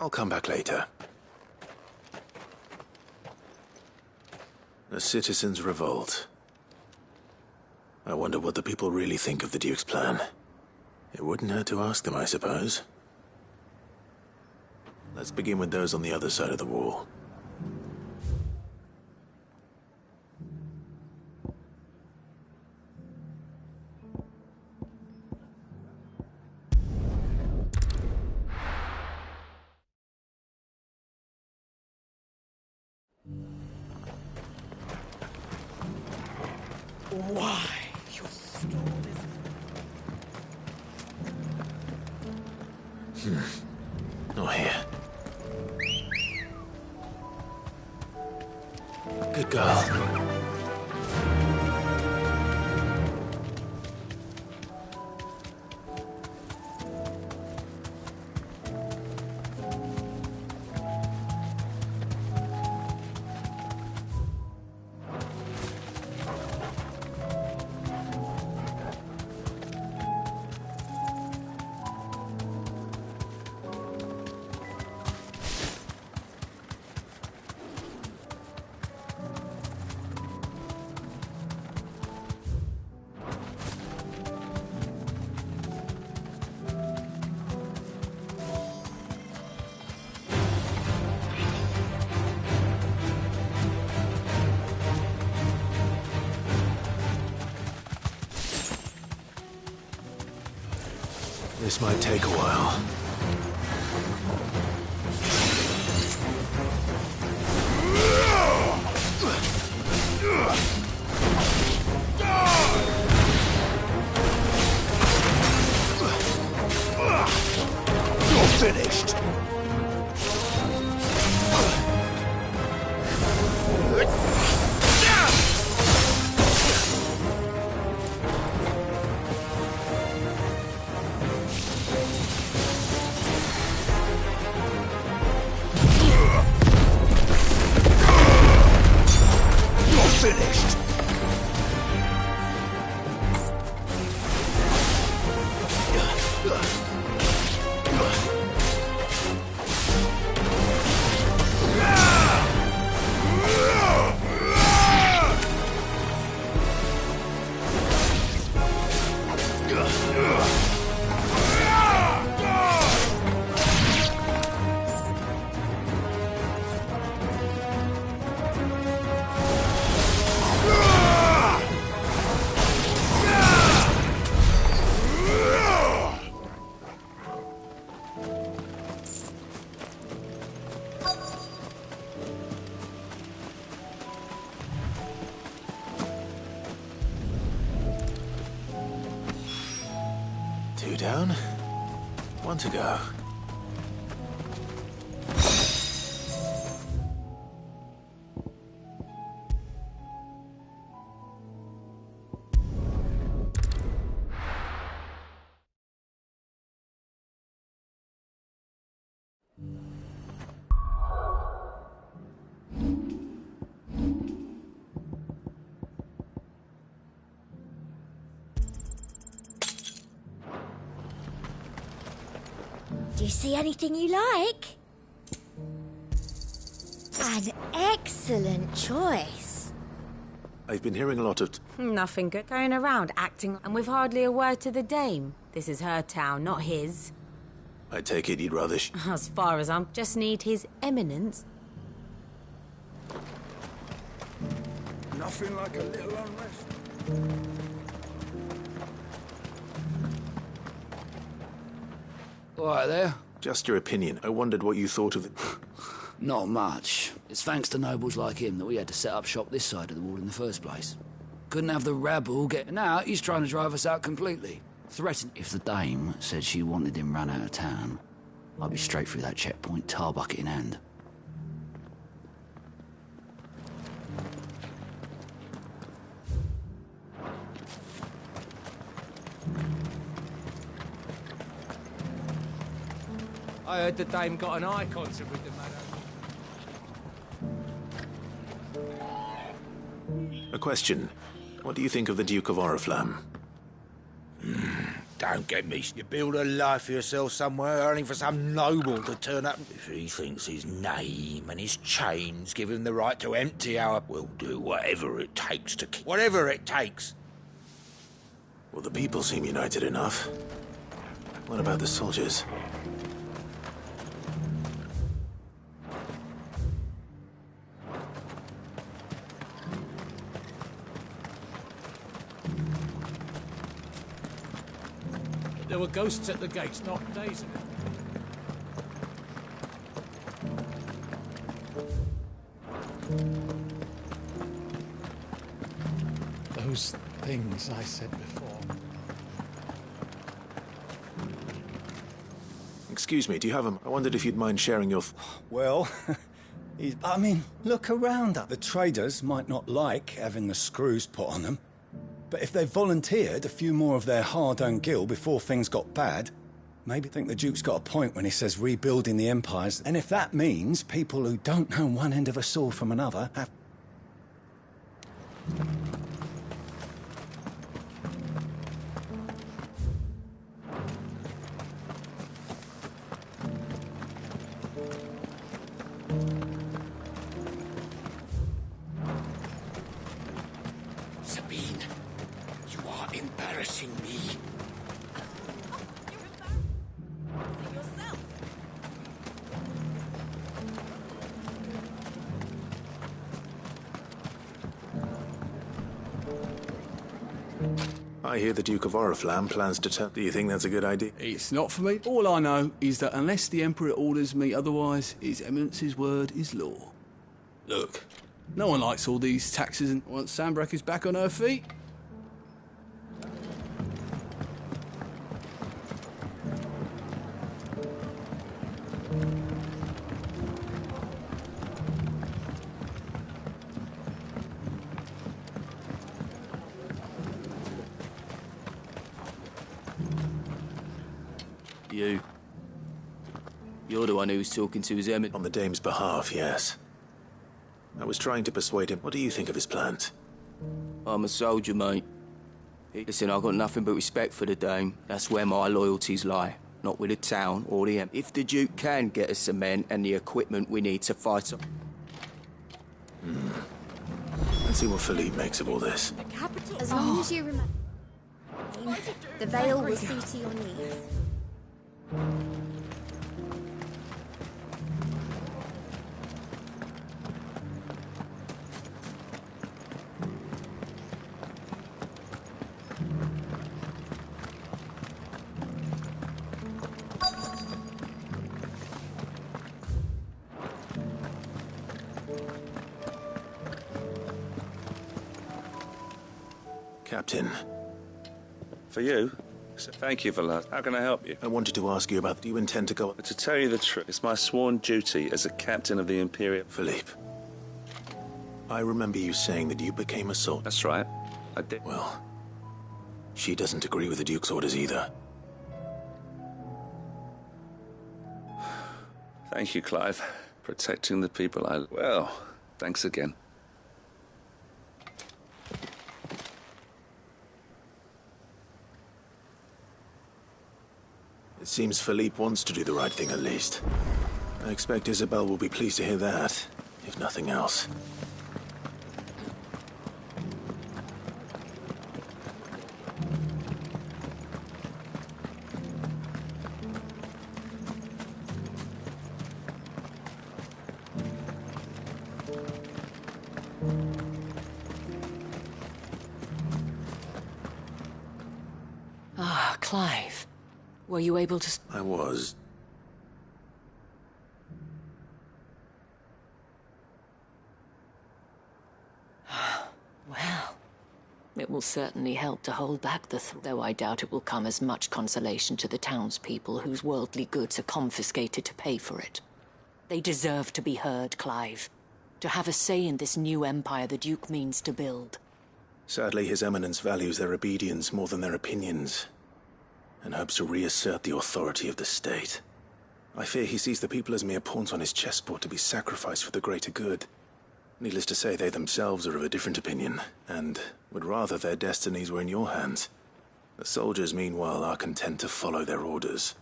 [SPEAKER 2] I'll come back later. A citizens' revolt. I wonder what the people really think of the Duke's plan. It wouldn't hurt to ask them, I suppose. Let's begin with those on the other side of the wall.
[SPEAKER 18] Why? Your stone is...
[SPEAKER 2] Not here. Good girl. This might take a while.
[SPEAKER 18] You're finished! Finished.
[SPEAKER 2] Two down, one to go.
[SPEAKER 4] Do you see anything you like? An excellent choice.
[SPEAKER 2] I've been hearing a lot of...
[SPEAKER 8] Nothing good. Going around acting, and with hardly a word to the dame. This is her town, not his.
[SPEAKER 2] I take it you'd rather...
[SPEAKER 8] As far as I'm... Just need his eminence.
[SPEAKER 17] Nothing like a little unrest.
[SPEAKER 22] All right there.
[SPEAKER 2] Just your opinion. I wondered what you thought of it.
[SPEAKER 22] Not much. It's thanks to nobles like him that we had to set up shop this side of the wall in the first place. Couldn't have the rabble getting out. He's trying to drive us out completely. Threatened. If the dame said she wanted him run out of town, I'd be straight through that checkpoint, tar bucket in hand.
[SPEAKER 5] I heard the dame got an eye concert with the man.
[SPEAKER 2] A question. What do you think of the Duke of Oriflamme?
[SPEAKER 17] Don't get me. You build a life for yourself somewhere, only for some noble to turn up. If he thinks his name and his chains give him the right to empty our... We'll do whatever it takes to keep... Whatever it takes.
[SPEAKER 2] Well, the people seem united enough. What about the soldiers?
[SPEAKER 5] There were ghosts at the gates not days ago.
[SPEAKER 20] Those things I said before.
[SPEAKER 2] Excuse me, do you have them? I wondered if you'd mind sharing your...
[SPEAKER 12] Well, I mean, look around. The traders might not like having the screws put on them. But if they volunteered a few more of their hard-earned gil before things got bad, maybe think the Duke's got a point when he says rebuilding the empires. And if that means people who don't know one end of a sword from another have...
[SPEAKER 17] Embarrassing me.
[SPEAKER 2] I hear the Duke of Oriflamme plans to turn... Do you think that's a good idea?
[SPEAKER 19] It's not for me. All I know is that unless the Emperor orders me otherwise, His Eminence's word is law. Look, no one likes all these taxes, and once Sandbreak is back on her feet...
[SPEAKER 14] You're the one who's talking to his eminence.
[SPEAKER 2] On the dame's behalf, yes. I was trying to persuade him. What do you think of his plans?
[SPEAKER 14] I'm a soldier, mate. Listen, I've got nothing but respect for the dame. That's where my loyalties lie. Not with the town or the Emperor. If the Duke can get us the men and the equipment we need to fight...
[SPEAKER 2] Let's see what Philippe makes of all this.
[SPEAKER 4] The capital. As long as you remember, the veil will see to your needs.
[SPEAKER 2] Captain.
[SPEAKER 10] For you? Thank you for that. How can I help you?
[SPEAKER 2] I wanted to ask you about... Do you intend to go...
[SPEAKER 10] But to tell you the truth, it's my sworn duty as a captain of the Imperial...
[SPEAKER 2] Philippe. I remember you saying that you became a soldier.
[SPEAKER 10] That's right. I did.
[SPEAKER 2] Well, she doesn't agree with the Duke's orders either.
[SPEAKER 10] Thank you, Clive. Protecting the people I... Well, thanks again.
[SPEAKER 2] It seems Philippe wants to do the right thing at least. I expect Isabel will be pleased to hear that, if nothing else.
[SPEAKER 6] Ah, Clive. Were you able to...
[SPEAKER 2] I was.
[SPEAKER 6] Well, it will certainly help to hold back the though I doubt it will come as much consolation to the townspeople whose worldly goods are confiscated to pay for it. They deserve to be heard, Clive. To have a say in this new empire the Duke means to build.
[SPEAKER 2] Sadly, His Eminence values their obedience more than their opinions, and hopes to reassert the authority of the state. I fear he sees the people as mere pawns on his chessboard to be sacrificed for the greater good. Needless to say, they themselves are of a different opinion, and would rather their destinies were in your hands. The soldiers, meanwhile, are content to follow their orders.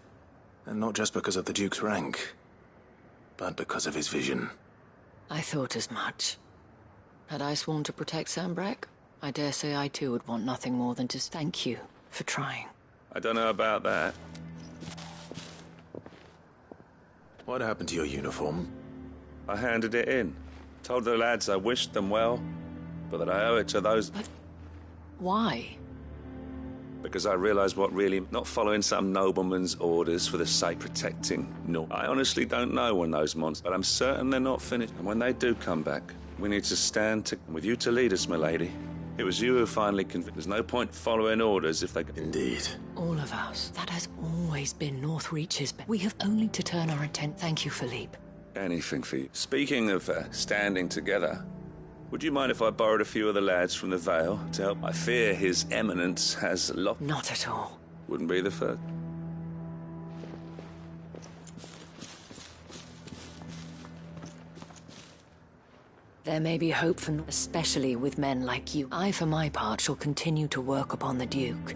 [SPEAKER 2] And not just because of the Duke's rank, but because of his vision.
[SPEAKER 6] I thought as much. Had I sworn to protect Sambrack, I dare say I too would want nothing more than to thank you for trying.
[SPEAKER 1] I don't know about that.
[SPEAKER 2] What happened to your uniform?
[SPEAKER 1] I handed it in. Told the lads I wished them well, but that I owe it to those...
[SPEAKER 6] But why?
[SPEAKER 1] Because I realised what really... Not following some nobleman's orders for the sake of protecting. No. I honestly don't know when those monsters... But I'm certain they're not finished. And when they do come back, we need to stand with you to lead us, milady. It was you who finally convinced. There's no point following orders if they...
[SPEAKER 2] Indeed.
[SPEAKER 6] All of us. That has always been Northreach's... We have only to turn our intent... Thank you, Philippe.
[SPEAKER 1] Anything for you. Speaking of standing together, would you mind if I borrowed a few of the lads from the Vale to help? I fear His Eminence has locked...
[SPEAKER 6] Not at all.
[SPEAKER 1] Wouldn't be the first.
[SPEAKER 6] There may be hope for... especially with men like you. I, for my part, shall continue to work upon the Duke.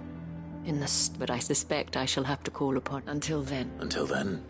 [SPEAKER 6] But I suspect I shall have to call upon... Until then...
[SPEAKER 2] Until then?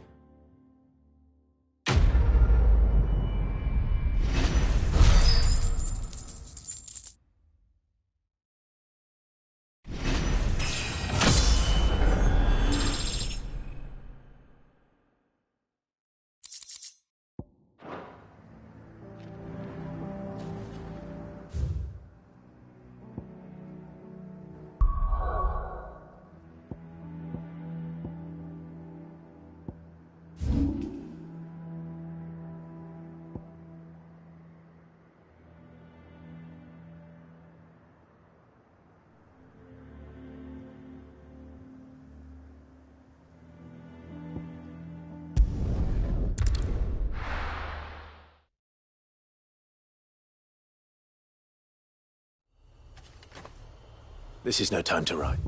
[SPEAKER 2] This is no time to write.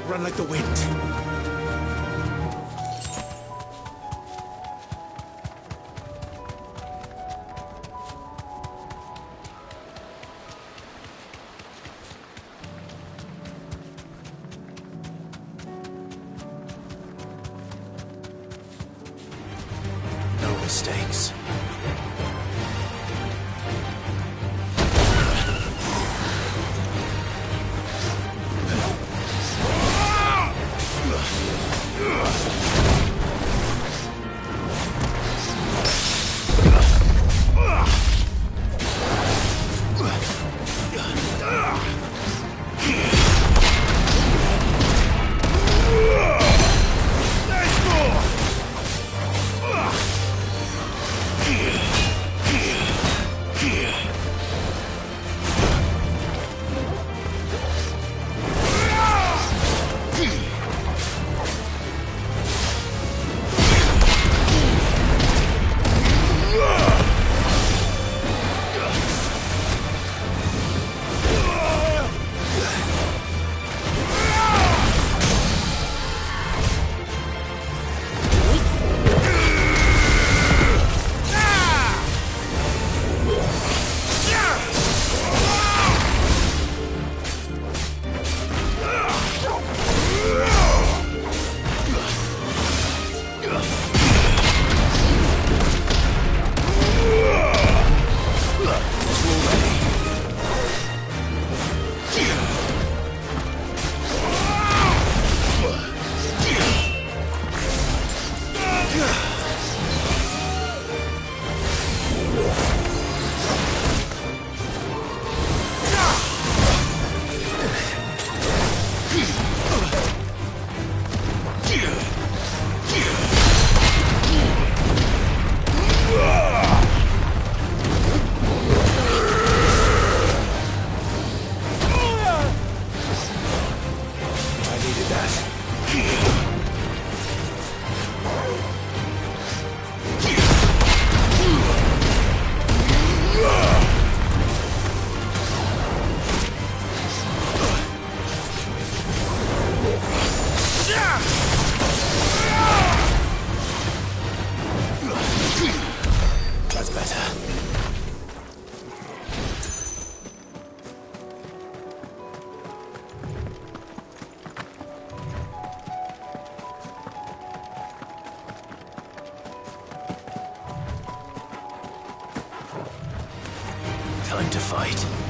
[SPEAKER 2] Run like the wind. No mistakes. going to fight.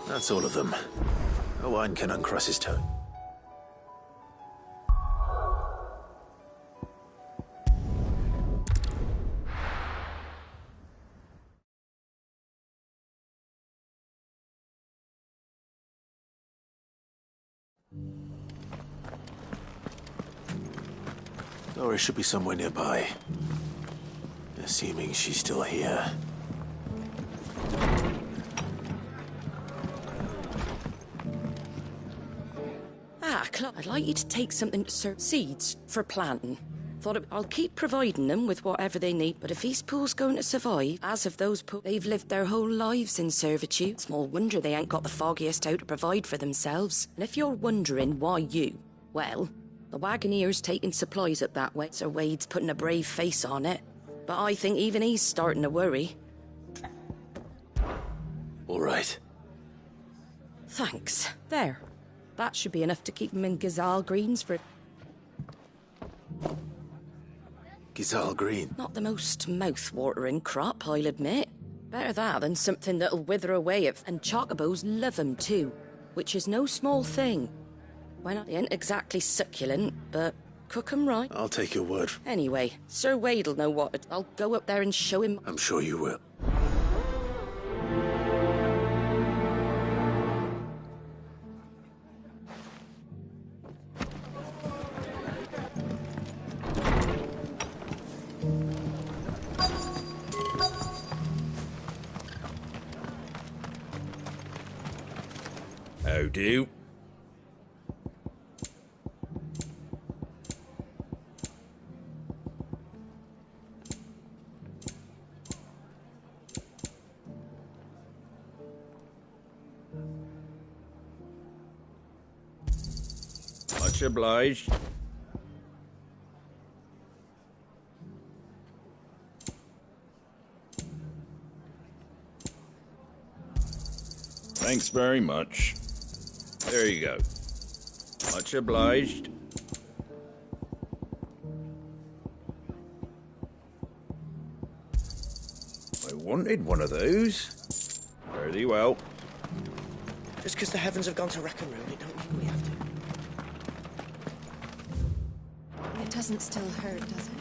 [SPEAKER 2] That's all of them. Owain can uncross his toe. Doris should be somewhere nearby. Assuming she's still here.
[SPEAKER 7] Clark, I'd like you to take something to seeds for planting. I'll keep providing them with whatever they need, but if these pools going to survive, as of those pools, they've lived their whole lives in servitude. Small wonder they ain't got the foggiest how to provide for themselves. And if you're wondering why you, well, the Wagoneer's taking supplies up that way, Sir Wade's putting a brave face on it. But I think even he's starting to worry.
[SPEAKER 2] All right.
[SPEAKER 7] Thanks. There. That should be enough to keep him in Gazal Greens for...
[SPEAKER 2] Gazal Green?
[SPEAKER 7] Not the most mouth-watering crop, I'll admit. Better that than something that'll wither away if... And chocobos love 'em too, which is no small thing. Why not? They ain't exactly succulent, but cook 'em right.
[SPEAKER 2] I'll take your word.
[SPEAKER 7] Anyway, Sir Wade'll know what... I'll go up there and show him...
[SPEAKER 2] I'm sure you will.
[SPEAKER 16] How do? Much obliged. Thanks very much. There you go. Much obliged. I wanted one of those. Fare thee well.
[SPEAKER 14] Just because the heavens have gone to rack and ruin, it don't mean we have to.
[SPEAKER 23] It doesn't still hurt, does it?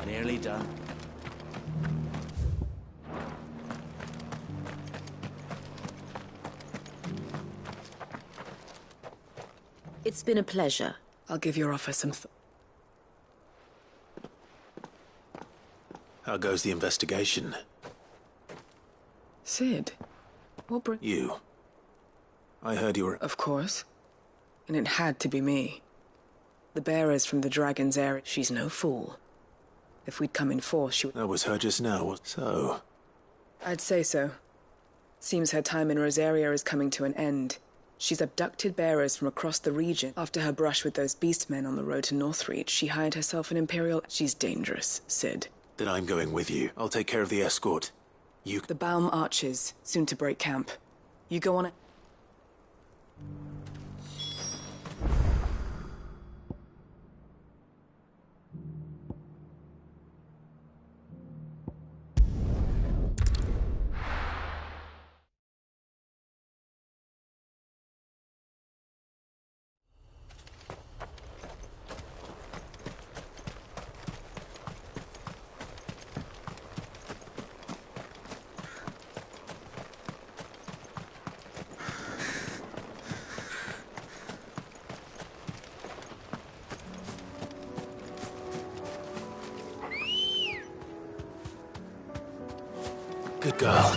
[SPEAKER 14] Nearly done.
[SPEAKER 6] It's been a pleasure. I'll give your offer some
[SPEAKER 2] How goes the investigation?
[SPEAKER 6] Sid, what
[SPEAKER 2] You. I heard you were...
[SPEAKER 6] Of course. And it had to be me.
[SPEAKER 3] The bearers from the Dragon's area. She's no fool. If we'd come in force, she would...
[SPEAKER 2] That was her just now, so...
[SPEAKER 3] I'd say so. Seems her time in Rosaria is coming to an end. She's abducted bearers from across the region. After her brush with those beastmen on the road to Northreach, she hired herself an Imperial... She's dangerous, Sid.
[SPEAKER 2] Then I'm going with you. I'll take care of the escort. You...
[SPEAKER 3] The Baum archers, soon to break camp. You go on it.
[SPEAKER 2] Good girl.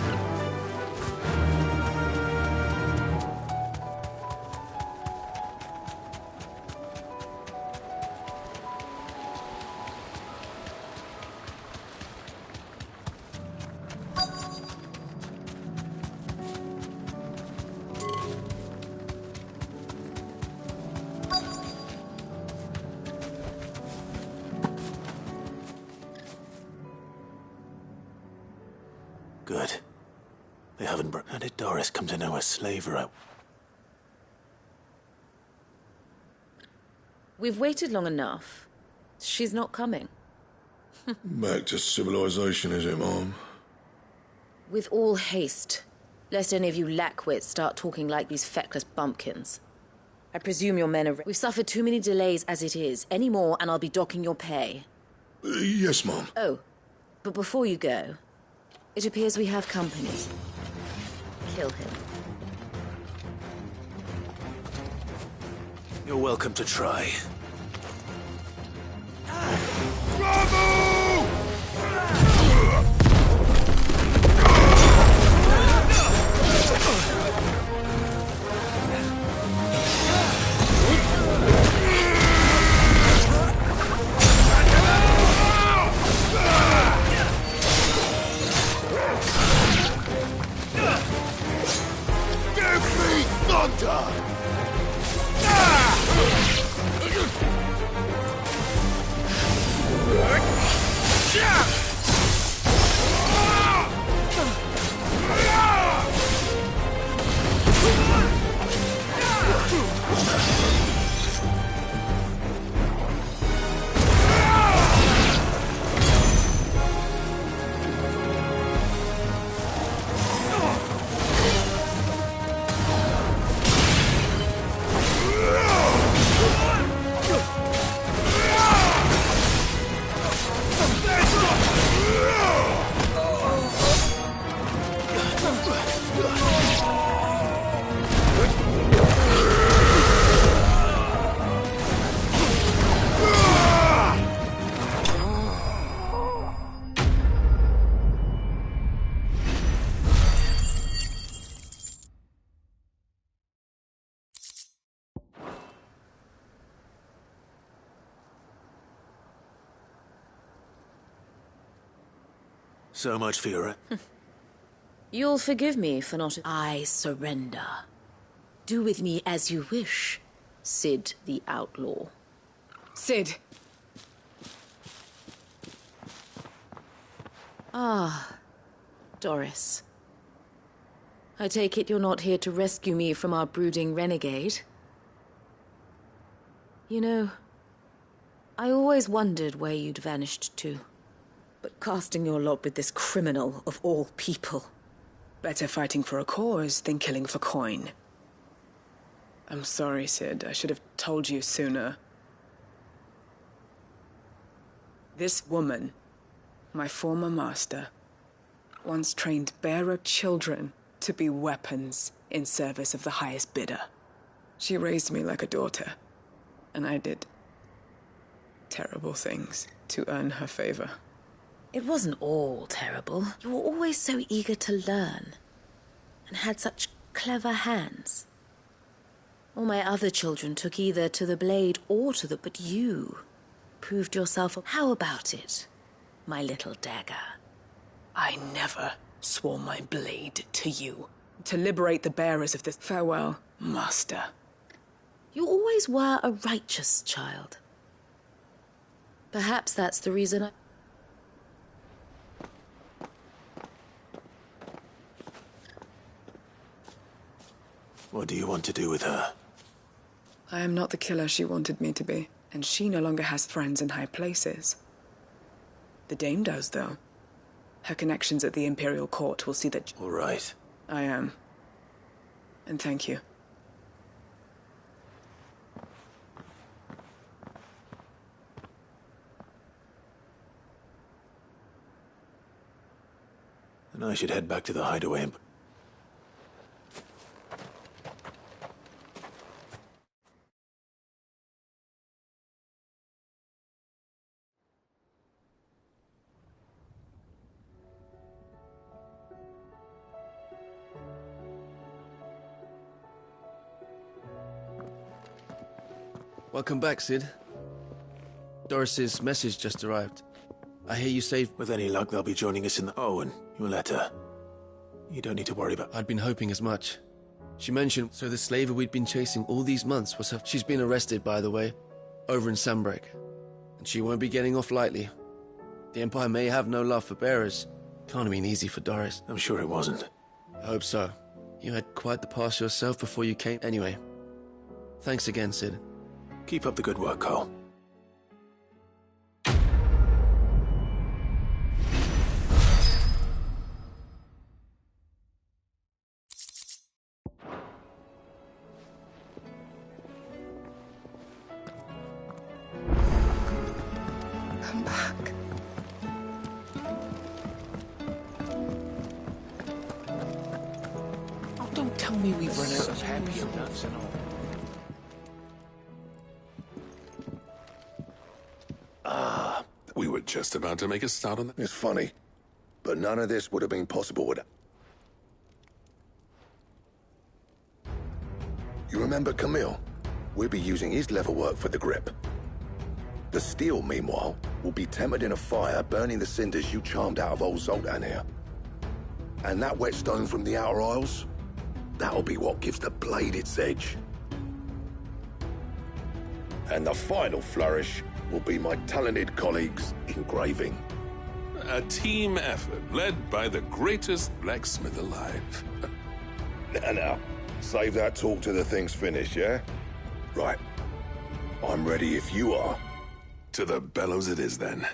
[SPEAKER 2] Good. They haven't How did Doris come to know a slaver?
[SPEAKER 7] We've waited long enough. She's not coming.
[SPEAKER 11] Back to civilization, is it, Mom?
[SPEAKER 7] With all haste, lest any of you lackwits start talking like these feckless bumpkins. I presume your men are... We've suffered too many delays as it is. Any more, and I'll be docking your pay.
[SPEAKER 11] Yes, Mom.
[SPEAKER 7] Oh, but before you go, it appears we have company. Kill him.
[SPEAKER 2] You're welcome to try. So much for your...
[SPEAKER 7] You'll forgive me for not... I surrender. Do with me as you wish, Sid the Outlaw.
[SPEAKER 3] Sid!
[SPEAKER 7] Ah, Doris. I take it you're not here to rescue me from our brooding renegade? You know, I always wondered where you'd vanished to. But casting your lot with this criminal of all people...
[SPEAKER 3] Better fighting for a cause than killing for coin. I'm sorry, Sid. I should have told you sooner. This woman, my former master, once trained bearer children to be weapons in service of the highest bidder. She raised me like a daughter, and I did terrible things to earn her favor.
[SPEAKER 7] It wasn't all terrible. You were always so eager to learn, and had such clever hands. All my other children took either to the blade or to the... But you proved yourself... How about it, my little dagger?
[SPEAKER 3] I never swore my blade to you. To liberate the bearers of this... Farewell, Master.
[SPEAKER 7] You always were a righteous child. Perhaps that's the reason I...
[SPEAKER 2] What do you want to do with her?
[SPEAKER 3] I am not the killer she wanted me to be, and she no longer has friends in high places. The Dame does, though. Her connections at the Imperial Court will see that...
[SPEAKER 2] All right.
[SPEAKER 3] I am. And thank you.
[SPEAKER 2] And I should head back to the hideaway and...
[SPEAKER 9] Welcome back, Sid. Doris's message just arrived. I hear you saved...
[SPEAKER 2] With any luck, they'll be joining us in the... Oh, and your letter. You don't need to worry about...
[SPEAKER 9] I'd been hoping as much. She mentioned, so the slaver we'd been chasing all these months was her... She's been arrested, by the way, over in Sanbreque. And she won't be getting off lightly. The Empire may have no love for bearers. Can't have been easy for Doris.
[SPEAKER 2] I'm sure it wasn't.
[SPEAKER 9] I hope so. You had quite the past yourself before you came... Anyway, thanks again, Sid.
[SPEAKER 2] Keep up the good work, Cole.
[SPEAKER 3] Come back.
[SPEAKER 9] Oh, don't tell me we've run out of happy nuts and all.
[SPEAKER 11] We were just about to make a start on that. It's funny, but none of this would have been possible without... You remember Camille? We'll be using his leather work for the grip. The steel, meanwhile, will be tempered in a fire, burning the cinders you charmed out of old Zoltan here. And that whetstone from the Outer Isles, that'll be what gives the blade its edge. And the final flourish will be my talented colleagues' engraving.
[SPEAKER 15] A team effort led by the greatest blacksmith alive.
[SPEAKER 11] Now, save that talk till the thing's finished, yeah? Right. I'm ready if you are.
[SPEAKER 15] To the bellows it is, then.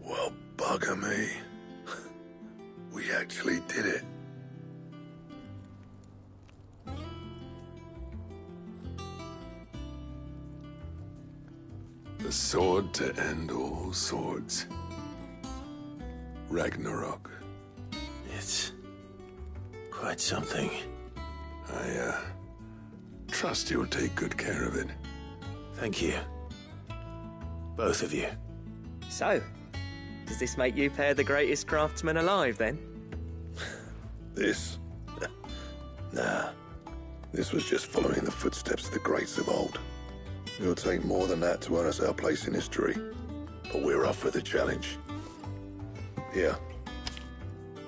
[SPEAKER 11] Well, bugger me. We actually did it.
[SPEAKER 15] The sword to end all swords. Ragnarok.
[SPEAKER 2] It's quite something.
[SPEAKER 15] I trust you'll take good care of it.
[SPEAKER 2] Thank you. Both of you.
[SPEAKER 14] So, does this make you pair the greatest craftsman alive, then?
[SPEAKER 11] This? Nah. This was just following the footsteps of the greats of old. It'll take more than that to earn us our place in history. But we're up for the challenge. Here.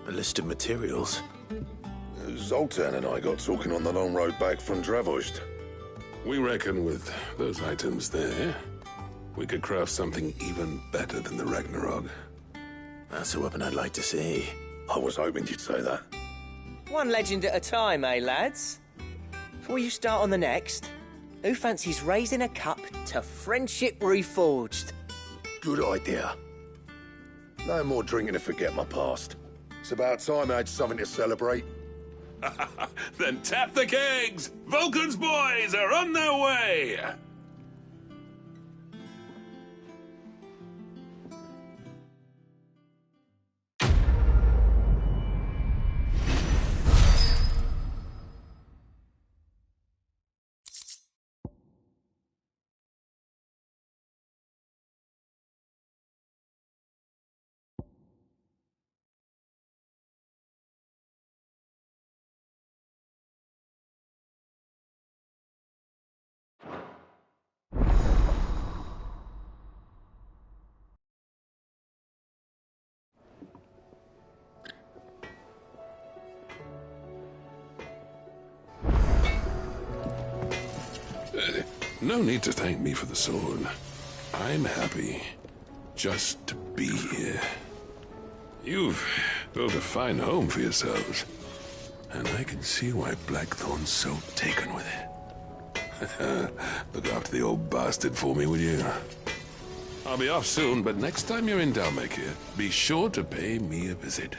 [SPEAKER 2] A list of materials.
[SPEAKER 11] Zoltan and I got talking on the long road back from Dravost.
[SPEAKER 15] We reckon with those items there, we could craft something even better than the Ragnarok.
[SPEAKER 2] That's a weapon I'd like to see.
[SPEAKER 11] I was hoping you'd say that.
[SPEAKER 14] One legend at a time, eh, lads? Before you start on the next, who fancies raising a cup to friendship reforged?
[SPEAKER 11] Good idea. No more drinking to forget my past. It's about time I had something to celebrate.
[SPEAKER 15] Then tap the kegs! Vulcan's boys are on their way! No need to thank me for the sword. I'm happy just to be here. You've built a fine home for yourselves, and I can see why Blackthorn's so taken with it. Look after the old bastard for me, will you? I'll be off soon, but next time you're in Dalmekir, be sure to pay me a visit.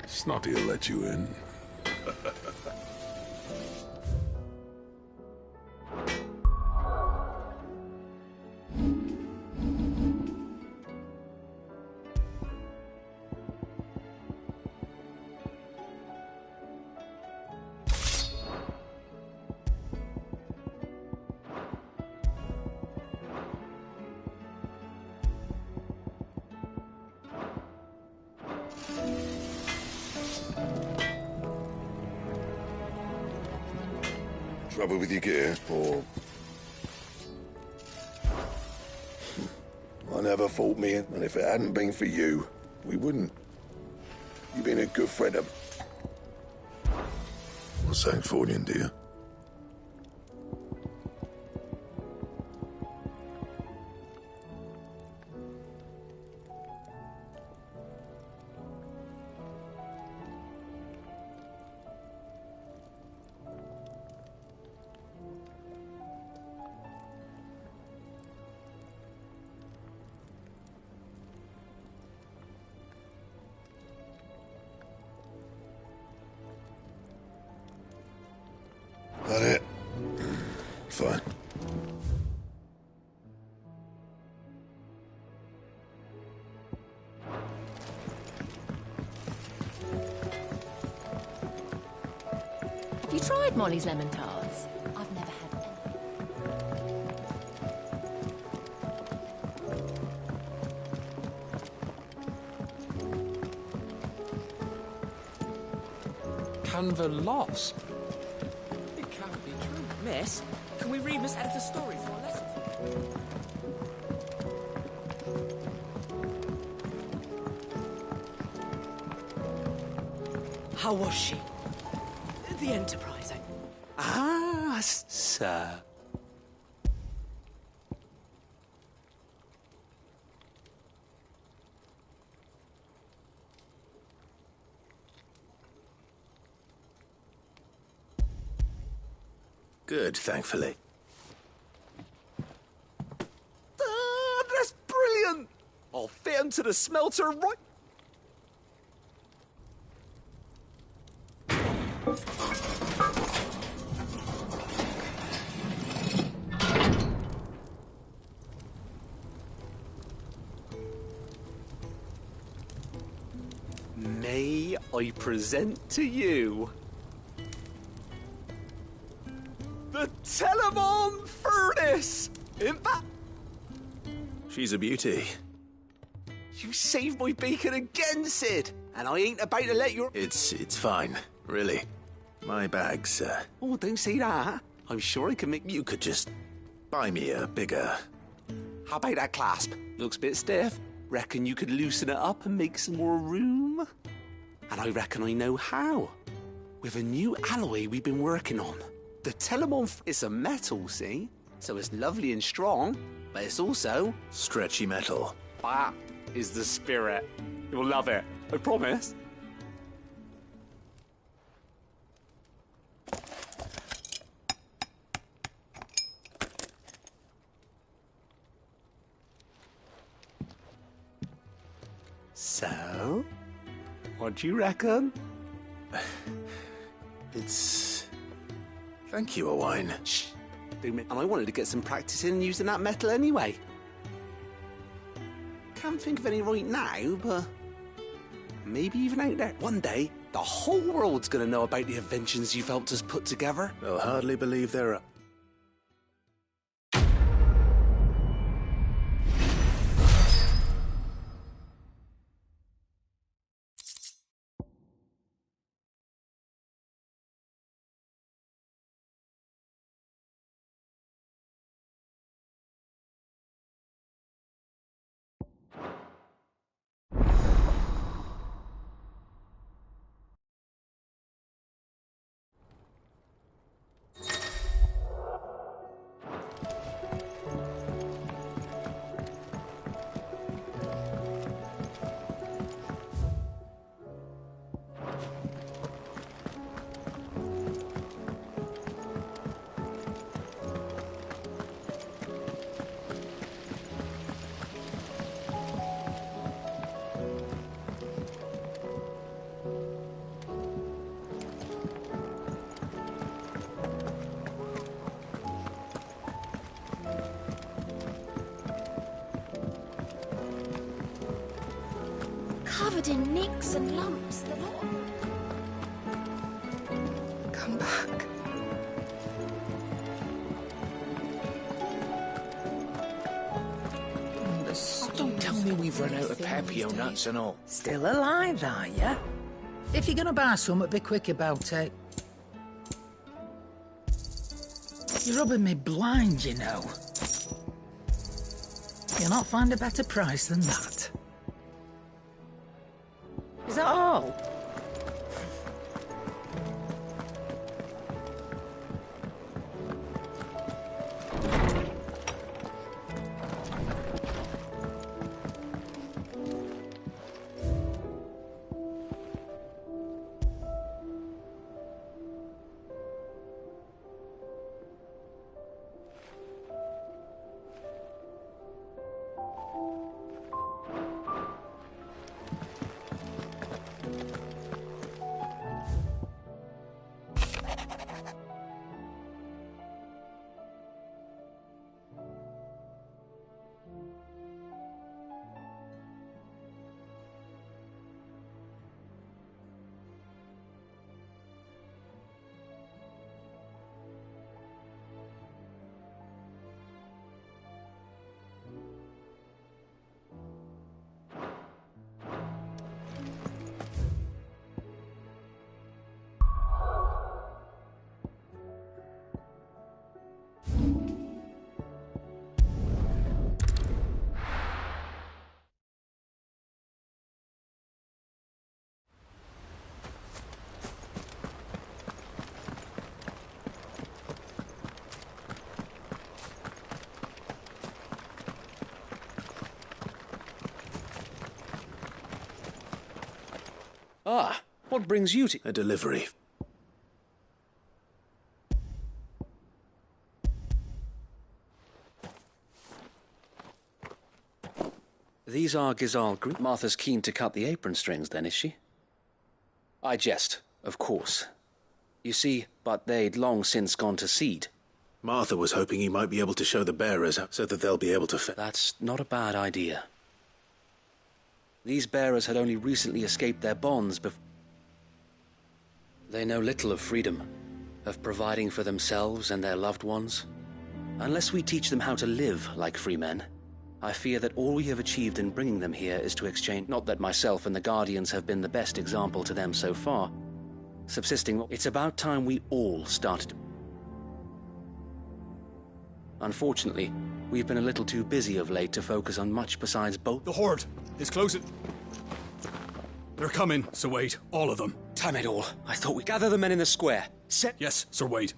[SPEAKER 15] Snotty will let you in. Trouble with your gear, or... I never fought me, and if it hadn't been for you, we wouldn't. You've been a good friend of... What's that for you, dear? That it? Fine.
[SPEAKER 6] Have you tried Molly's lemon tarts? I've never had any.
[SPEAKER 5] Canva lost. It can't be true. Miss, can we read Miss Editor's story for our lesson?
[SPEAKER 13] How was she? The Enterprise.
[SPEAKER 5] Ah, sir.
[SPEAKER 2] Good, thankfully.
[SPEAKER 5] That's brilliant! I'll fit him to the smelter right... May I present to you the Telemon Furnace! In fact,
[SPEAKER 2] She's a beauty.
[SPEAKER 5] you saved my beacon again, Sid, and I ain't about to let you...
[SPEAKER 2] It's fine, really. My bag's,
[SPEAKER 5] Oh, don't say that. I'm sure I can make...
[SPEAKER 2] You could just buy me a bigger...
[SPEAKER 5] How about that clasp? Looks a bit stiff. Reckon you could loosen it up and make some more room? And I reckon I know how. With a new alloy we've been working on. The Telemon is a metal, see? So it's lovely and strong, but it's also...
[SPEAKER 2] stretchy metal.
[SPEAKER 5] That is the spirit. You'll love it. I promise. So, what do you reckon?
[SPEAKER 2] It's... Thank you, Owain.
[SPEAKER 5] Shh. And I wanted to get some practice in using that metal anyway. Can't think of any right now, but maybe even out there. One day, the whole world's gonna know about the inventions you've helped us put together.
[SPEAKER 2] They'll hardly believe they're up.
[SPEAKER 4] covered in nicks and lumps, the lot of them.
[SPEAKER 3] Come back.
[SPEAKER 2] Don't tell me we've run out of Papio nuts and all.
[SPEAKER 8] Still alive, are ya? If you're gonna buy some, be quick about it. You're rubbing me blind, you know. You'll not find a better price than that.
[SPEAKER 13] Is that all?
[SPEAKER 5] Ah, what brings you to...
[SPEAKER 2] A delivery.
[SPEAKER 5] These are Gizal group. Martha's keen to cut the apron strings then, is she? I jest, of course. You see, but they'd long since gone to seed.
[SPEAKER 2] Martha was hoping he might be able to show the bearers so that they'll be able to...
[SPEAKER 5] That's not a bad idea. These bearers had only recently escaped their bonds before. They know little of freedom, of providing for themselves and their loved ones. Unless we teach them how to live like free men, I fear that all we have achieved in bringing them here is to exchange. Not that myself and the Guardians have been the best example to them so far. Subsisting, it's about time we all started. Unfortunately, we've been a little too busy of late to focus on much besides both.
[SPEAKER 19] The Horde is closing. They're coming, Sir Wade. All of them.
[SPEAKER 5] Damn it all. I thought we'd gather the men in the square. Set.
[SPEAKER 19] Yes, Sir Wade.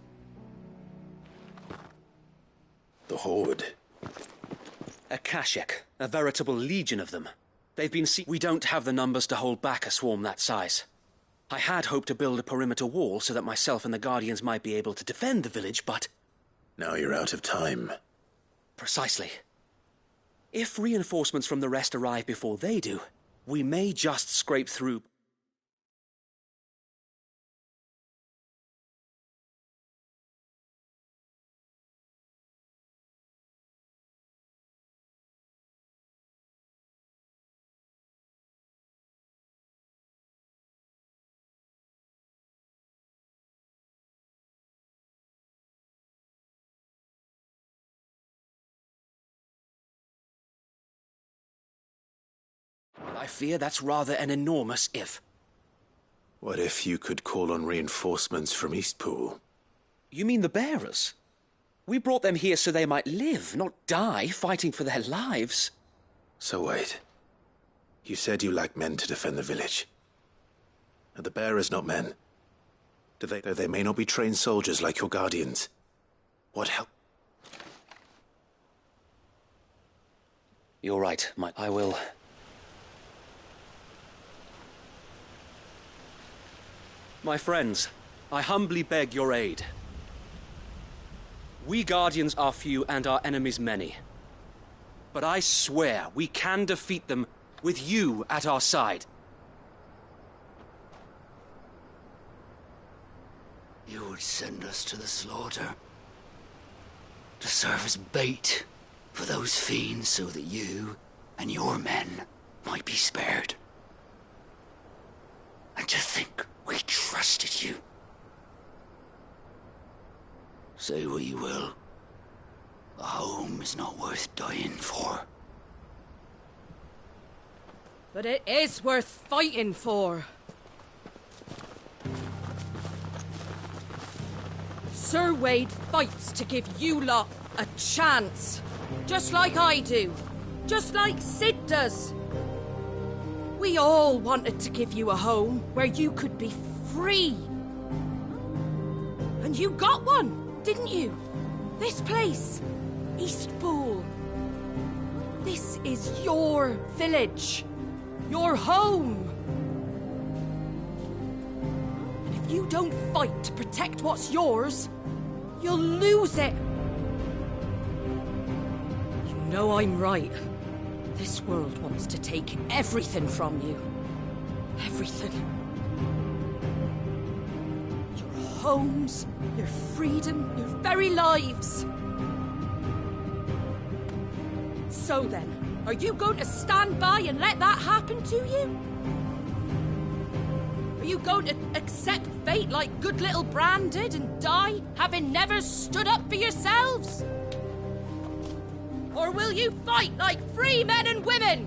[SPEAKER 2] The Horde.
[SPEAKER 5] A Kashek. A veritable legion of them. They've been we don't have the numbers to hold back a swarm that size. I had hoped to build a perimeter wall so that myself and the Guardians might be able to defend the village, but...
[SPEAKER 2] Now you're out of time.
[SPEAKER 5] Precisely. If reinforcements from the rest arrive before they do, we may just scrape through. I fear that's rather an enormous if.
[SPEAKER 2] What if you could call on reinforcements from Eastpool?
[SPEAKER 5] You mean the bearers? We brought them here so they might live, not die fighting for their lives.
[SPEAKER 2] So wait. You said you lack men to defend the village. Are the bearers not men? They may not be trained soldiers like your Guardians. What help?
[SPEAKER 5] You're right, I will... My friends, I humbly beg your aid. We Guardians are few and our enemies many. But I swear we can defeat them with you at our side.
[SPEAKER 22] You would send us to the slaughter. To serve as bait for those fiends so that you and your men might be spared. And to think we trusted you. Say what you will. A home is not worth dying for.
[SPEAKER 7] But it is worth fighting for. Sir Wade fights to give you lot a chance. Just like I do. Just like Sid does. We all wanted to give you a home where you could be free. And you got one, didn't you? This place, Eastpool. This is your village. Your home. And if you don't fight to protect what's yours, you'll lose it. You know I'm right. This world wants to take everything from you. Everything. Your homes, your freedom, your very lives. So then, are you going to stand by and let that happen to you? Are you going to accept fate like good little Bran did and die, having never stood up for yourselves? Or will you fight like free men and women?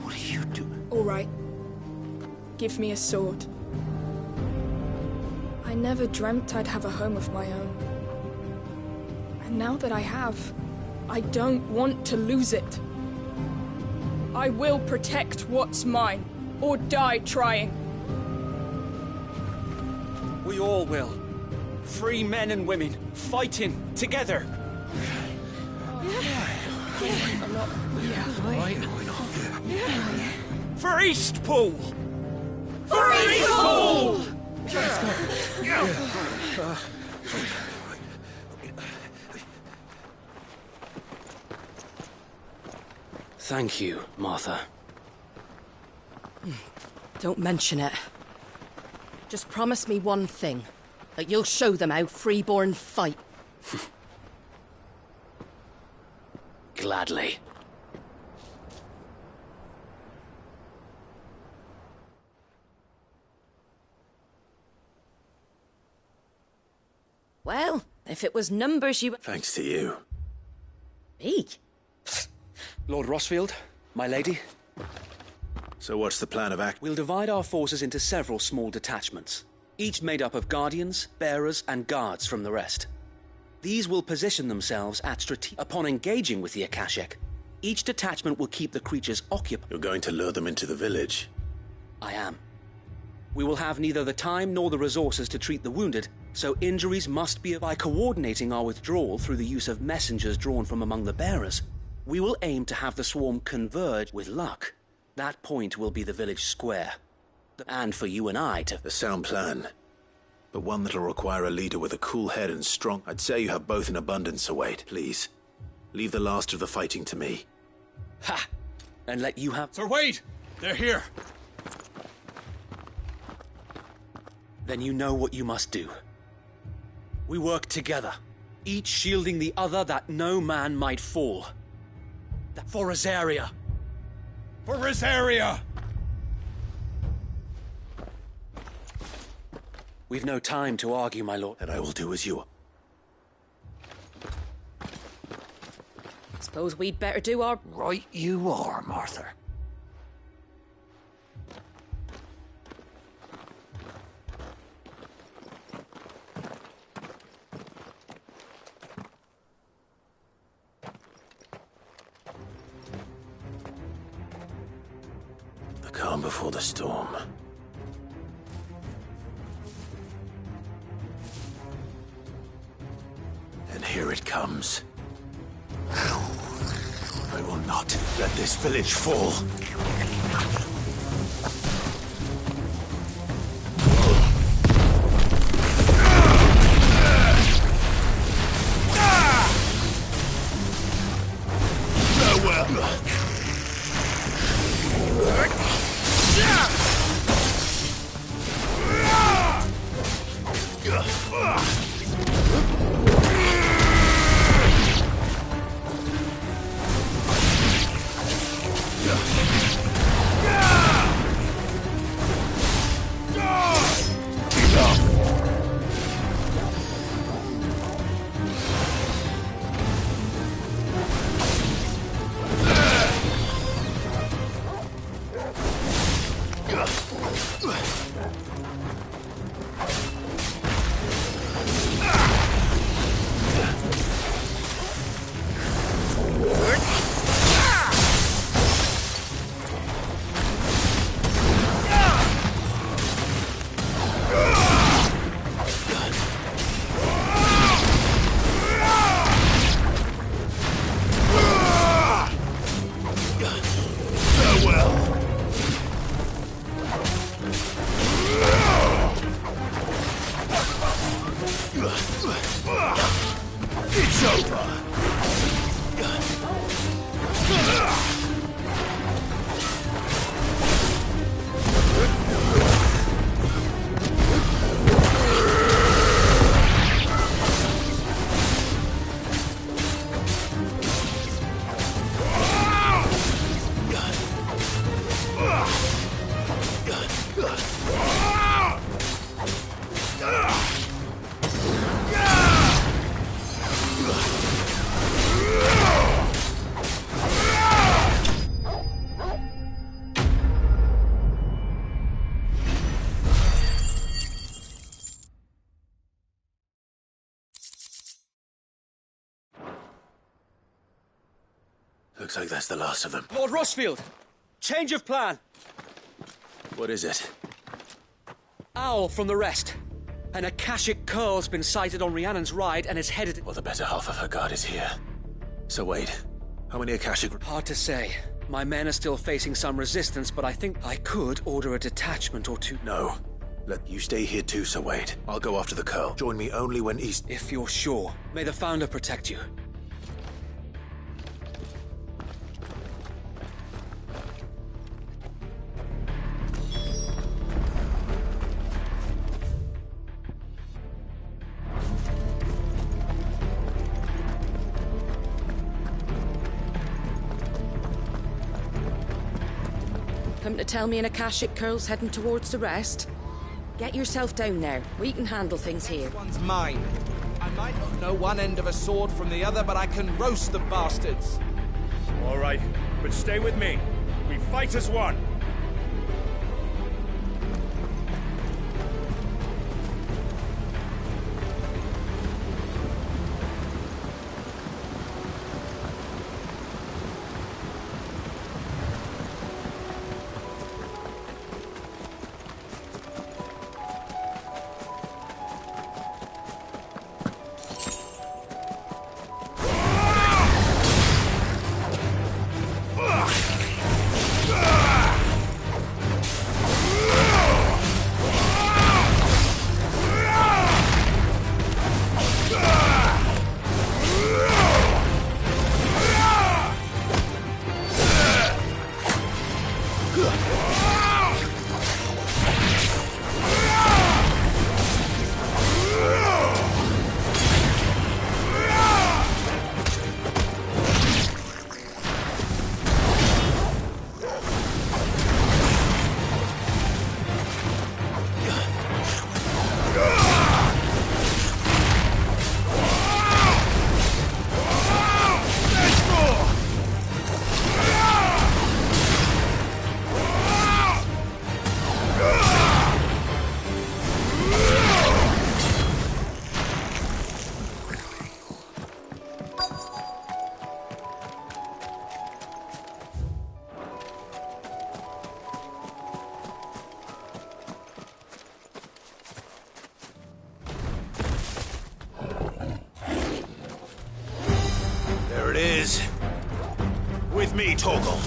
[SPEAKER 22] What are you doing?
[SPEAKER 3] All right. Give me a sword. I never dreamt I'd have a home of my own. And now that I have, I don't want to lose it. I will protect what's mine, or die trying.
[SPEAKER 18] We all will. Free men and women, fighting together. For Eastpool! For Eastpool!
[SPEAKER 5] Thank you, Martha.
[SPEAKER 7] Don't mention it. Just promise me one thing. That you'll show them how freeborn fight.
[SPEAKER 5] Gladly.
[SPEAKER 7] Well, if it was numbers you...
[SPEAKER 2] Thanks to you.
[SPEAKER 7] Me?
[SPEAKER 5] Lord Rossfield, my lady.
[SPEAKER 2] So what's the plan of action?
[SPEAKER 5] We'll divide our forces into several small detachments, each made up of guardians, bearers, and guards from the rest. These will position themselves at upon engaging with the Akashic. Each detachment will keep the creatures occupied.
[SPEAKER 2] You're going to lure them into the village?
[SPEAKER 5] I am. We will have neither the time nor the resources to treat the wounded, so injuries must be by coordinating our withdrawal through the use of messengers drawn from among the bearers. We will aim to have the swarm converge with luck. That point will be the village square. And for you and I to...
[SPEAKER 2] A sound plan. But one that'll require a leader with a cool head and strong... I'd say you have both in abundance, Wade. Please, leave the last of the fighting to me.
[SPEAKER 5] Ha! And let you have...
[SPEAKER 18] Sir Wade! They're here!
[SPEAKER 5] Then you know what you must do. We work together, each shielding the other that no man might fall. For Rosaria!
[SPEAKER 18] For Rosaria!
[SPEAKER 5] We've no time to argue, my lord.
[SPEAKER 2] And I will do as you...
[SPEAKER 7] Suppose we'd better do our...
[SPEAKER 22] Right you are, Martha.
[SPEAKER 2] The calm before the storm. And here it comes. I will not let this village fall. Farewell. well. It's over. Looks like that's the last of them.
[SPEAKER 18] Lord Rossfield! Change of plan!
[SPEAKER 2] What is it?
[SPEAKER 18] Owl from the rest. An Akashic Curl's been sighted on Rhiannon's ride and is headed...
[SPEAKER 2] Well, the better half of her guard is here. So wait, how many Akashic...
[SPEAKER 18] Hard to say. My men are still facing some resistance, but I think I could order a detachment or two.
[SPEAKER 2] No. Let you stay here too, Sir Wade. I'll go after the Curl. Join me only when East...
[SPEAKER 18] If you're sure. May the Founder protect you.
[SPEAKER 7] Come to tell me an Akashic Curl's heading towards the rest? Get yourself down there. We can handle things here.
[SPEAKER 12] This one's mine. I might not know one end of a sword from the other, but I can roast the bastards.
[SPEAKER 17] All right, but stay with me. We fight as one.
[SPEAKER 2] There it is. With me, Torgal.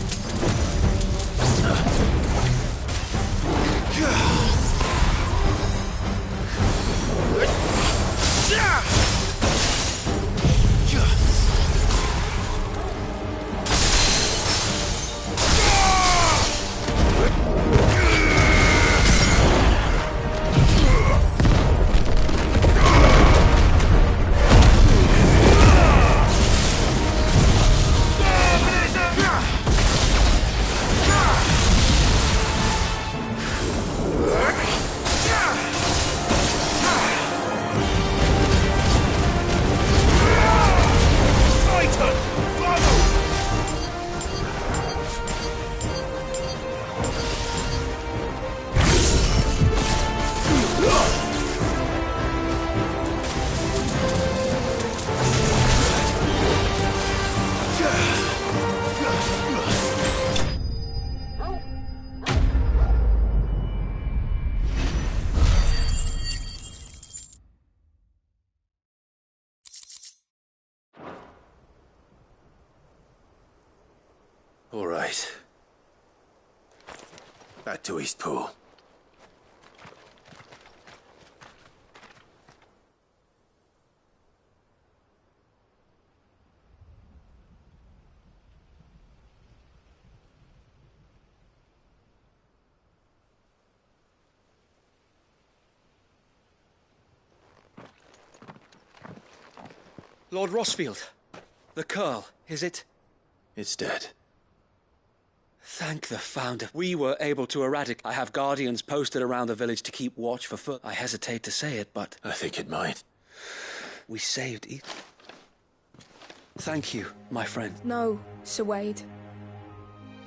[SPEAKER 2] Back to Eastpool.
[SPEAKER 18] Lord Rossfield. The Curl, is it?
[SPEAKER 2] It's dead.
[SPEAKER 18] Thank the Founder. We were able to eradicate. I have guardians posted around the village to keep watch for foot. I hesitate to say it, but...
[SPEAKER 2] I think it might.
[SPEAKER 18] We saved it. Thank you, my friend.
[SPEAKER 10] No, Sir Wade.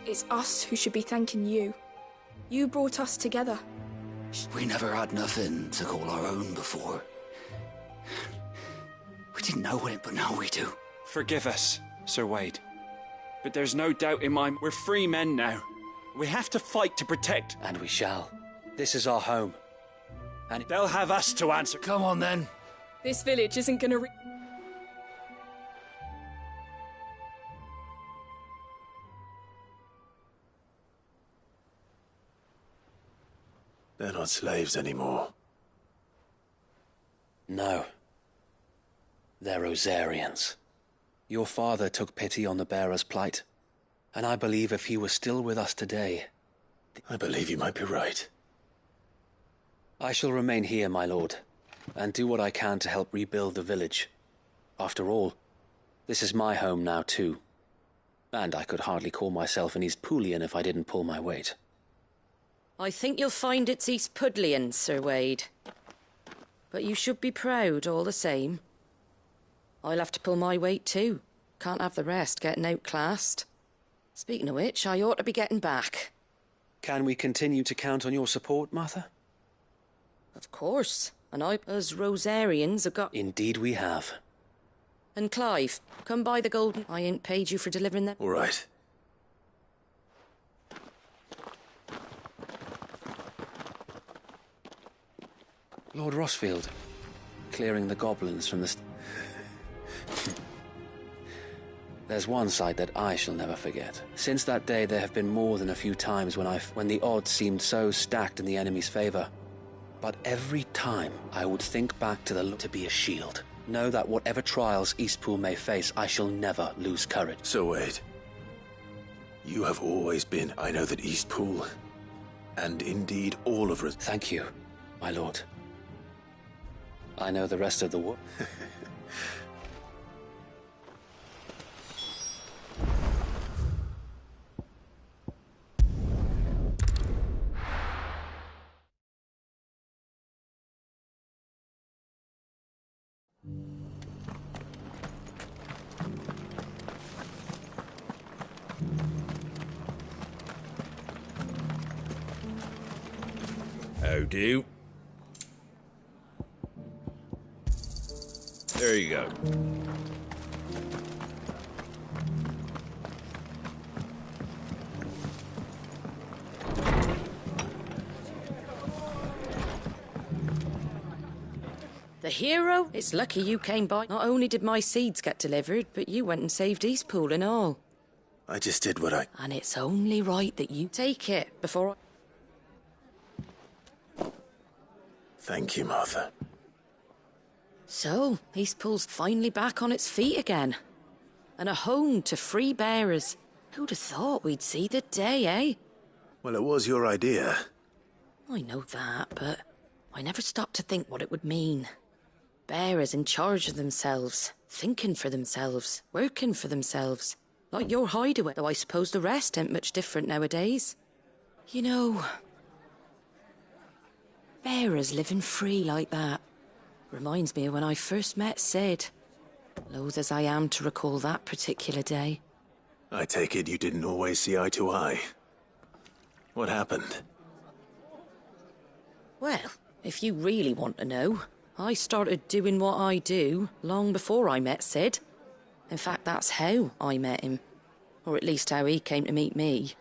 [SPEAKER 10] It's us who should be thanking you. You brought us together.
[SPEAKER 22] We never had nothing to call our own before. We didn't know it, but now we do.
[SPEAKER 18] Forgive us, Sir Wade. But there's no doubt in my... We're free men now. We have to fight to protect. And we shall. This is our home. And they'll have us to answer.
[SPEAKER 22] Come on, then.
[SPEAKER 10] This village isn't gonna
[SPEAKER 2] They're not slaves anymore.
[SPEAKER 18] No. They're Rosarians. Your father took pity on the bearer's plight, and I believe if he was still with us today...
[SPEAKER 2] I believe you might be right.
[SPEAKER 18] I shall remain here, my lord, and do what I can to help rebuild the village. After all, this is my home now too, and I could hardly call myself an Eastpoolian if I didn't pull my weight.
[SPEAKER 7] I think you'll find it's East Pudlian, Sir Wade. But you should be proud all the same. I'll have to pull my weight too. Can't have the rest getting outclassed. Speaking of which, I ought to be getting back.
[SPEAKER 18] Can we continue to count on your support, Martha?
[SPEAKER 7] Of course. And I, as Rosarians, have got...
[SPEAKER 18] Indeed we have.
[SPEAKER 7] And Clive, come by the golden... I ain't paid you for delivering them.
[SPEAKER 2] All right.
[SPEAKER 18] Lord Rossfield, clearing the goblins from the... There's one sight that I shall never forget. Since that day, there have been more than a few times when the odds seemed so stacked in the enemy's favor. But every time, I would think back to to be a shield. Know that whatever trials Eastpool may face, I shall never lose courage.
[SPEAKER 2] So Wade, you have always been... I know that Eastpool, and indeed all of us...
[SPEAKER 18] Thank you, my lord. I know the rest of the war.
[SPEAKER 16] How do? There you go.
[SPEAKER 7] The hero? It's lucky you came by. Not only did my seeds get delivered, but you went and saved Eastpool and all.
[SPEAKER 2] I just did what I...
[SPEAKER 7] And it's only right that you take it before I...
[SPEAKER 2] Thank you, Martha.
[SPEAKER 7] So, Eastpool's finally back on its feet again. And a home to free bearers. Who'd have thought we'd see the day, eh?
[SPEAKER 2] Well, it was your idea.
[SPEAKER 7] I know that, but I never stopped to think what it would mean. Bearers in charge of themselves, thinking for themselves, working for themselves. Like your hideaway, though I suppose the rest ain't much different nowadays. You know... bearers living free like that. Reminds me of when I first met Sid. Loath as I am to recall that particular day.
[SPEAKER 2] I take it you didn't always see eye to eye. What happened?
[SPEAKER 7] Well, if you really want to know, I started doing what I do long before I met Sid. In fact, that's how I met him. Or at least how he came to meet me.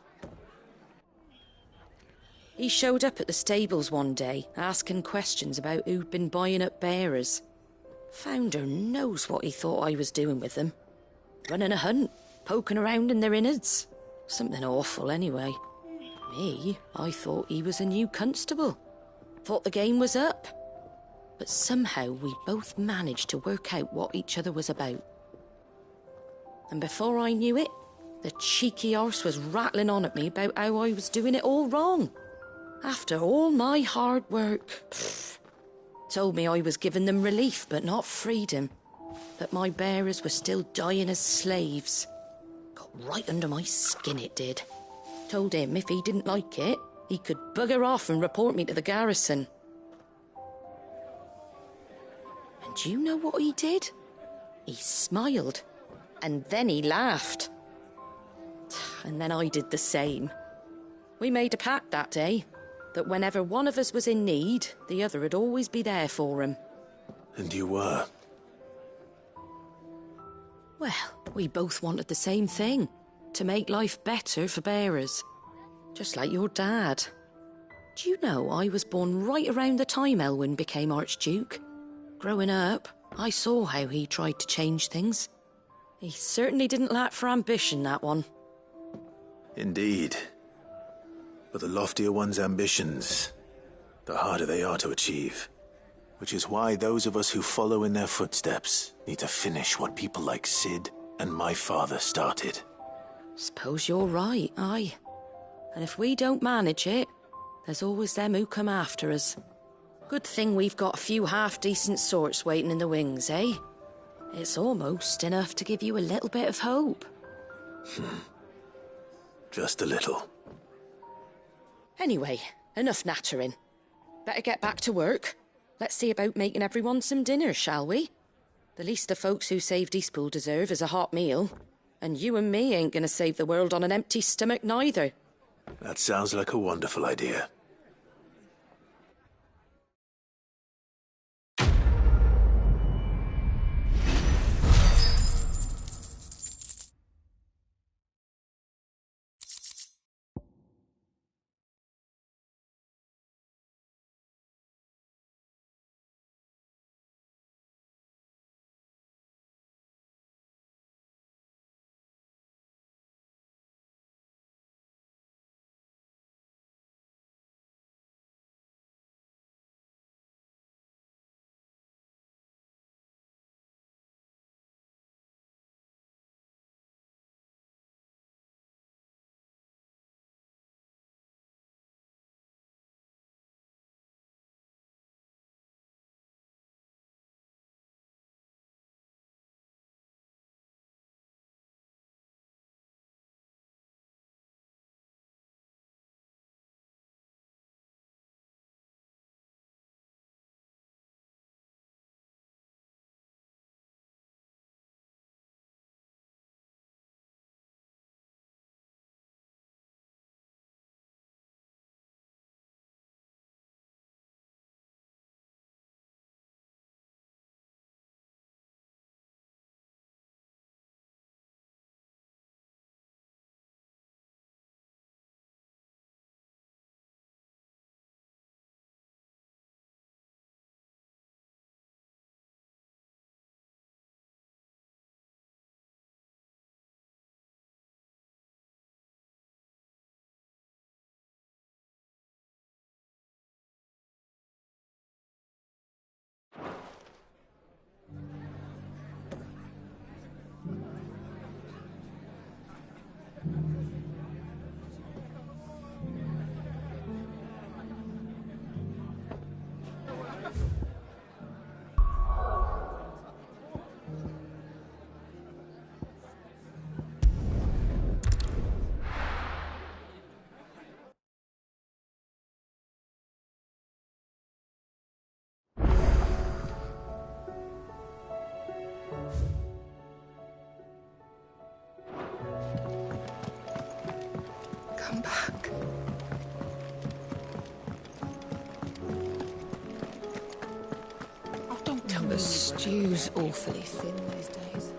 [SPEAKER 7] He showed up at the stables one day, asking questions about who'd been buying up bearers. Founder knows what he thought I was doing with them. Running a hunt, poking around in their innards. Something awful, anyway. Me? I thought he was a new constable. Thought the game was up. But somehow we both managed to work out what each other was about. And before I knew it, the cheeky arse was rattling on at me about how I was doing it all wrong. After all my hard work. Told me I was giving them relief, but not freedom. That my bearers were still dying as slaves. Got right under my skin, it did. Told him if he didn't like it, he could bugger off and report me to the garrison. And do you know what he did? He smiled. And then he laughed. And then I did the same. We made a pact that day, that whenever one of us was in need, the other would always be there for him.
[SPEAKER 2] And you were?
[SPEAKER 7] Well, we both wanted the same thing. To make life better for bearers. Just like your dad. Do you know I was born right around the time Elwyn became Archduke? Growing up, I saw how he tried to change things. He certainly didn't lack for ambition, that one.
[SPEAKER 2] Indeed. But the loftier one's ambitions, the harder they are to achieve. Which is why those of us who follow in their footsteps need to finish what people like Sid and my father started.
[SPEAKER 7] Suppose you're right, aye. And if we don't manage it, there's always them who come after us. Good thing we've got a few half-decent sorts waiting in the wings, eh? It's almost enough to give you a little bit of hope.
[SPEAKER 2] Just a little.
[SPEAKER 7] Anyway, enough nattering. Better get back to work. Let's see about making everyone some dinner, shall we? The least the folks who saved Eastpool deserve is a hot meal. And you and me ain't gonna save the world on an empty stomach neither.
[SPEAKER 2] That sounds like a wonderful idea.
[SPEAKER 3] Come back.
[SPEAKER 6] Oh, don't tell me. The stew's awfully thin these days.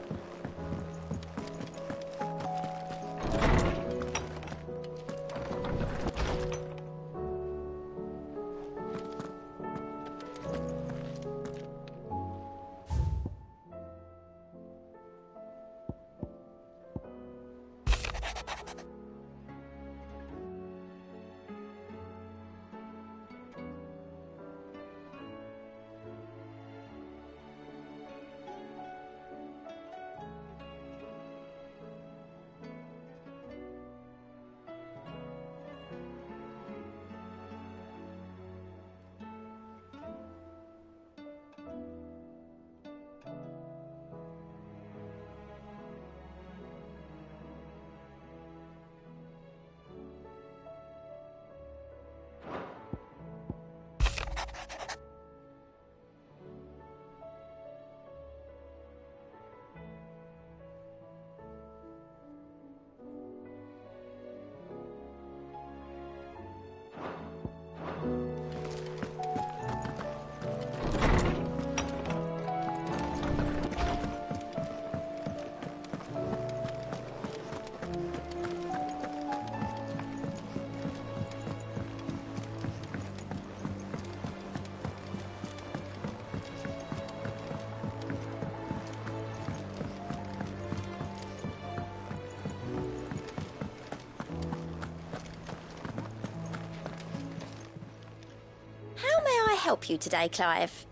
[SPEAKER 4] help you today, Clive?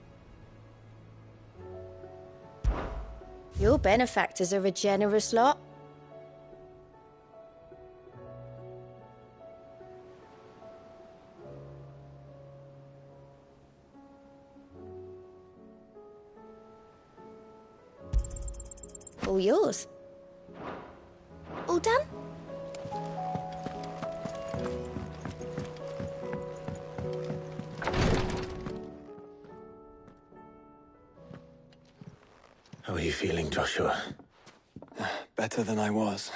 [SPEAKER 4] Your benefactors are a generous lot. All yours. All done?
[SPEAKER 2] How are you feeling, Joshua?
[SPEAKER 1] Better than I was.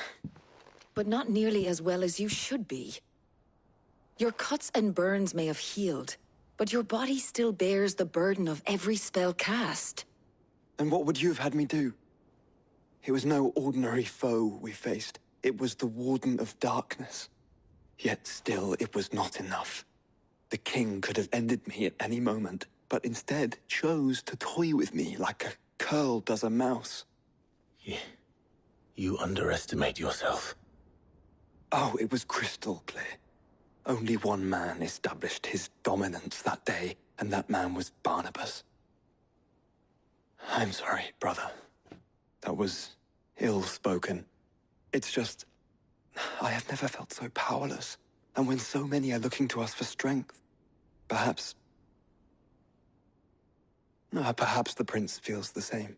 [SPEAKER 6] But not nearly as well as you should be. Your cuts and burns may have healed, but your body still bears the burden of every spell cast.
[SPEAKER 1] And what would you have had me do? It was no ordinary foe we faced. It was the Warden of Darkness. Yet still, it was not enough. The king could have ended me at any moment, but instead chose to toy with me like a curl does a mouse.
[SPEAKER 2] You underestimate yourself.
[SPEAKER 1] Oh, it was crystal clear. Only one man established his dominance that day, and that man was Barnabas. I'm sorry, brother. That was ill-spoken. It's just, I have never felt so powerless. And when so many are looking to us for strength, perhaps the prince feels the same.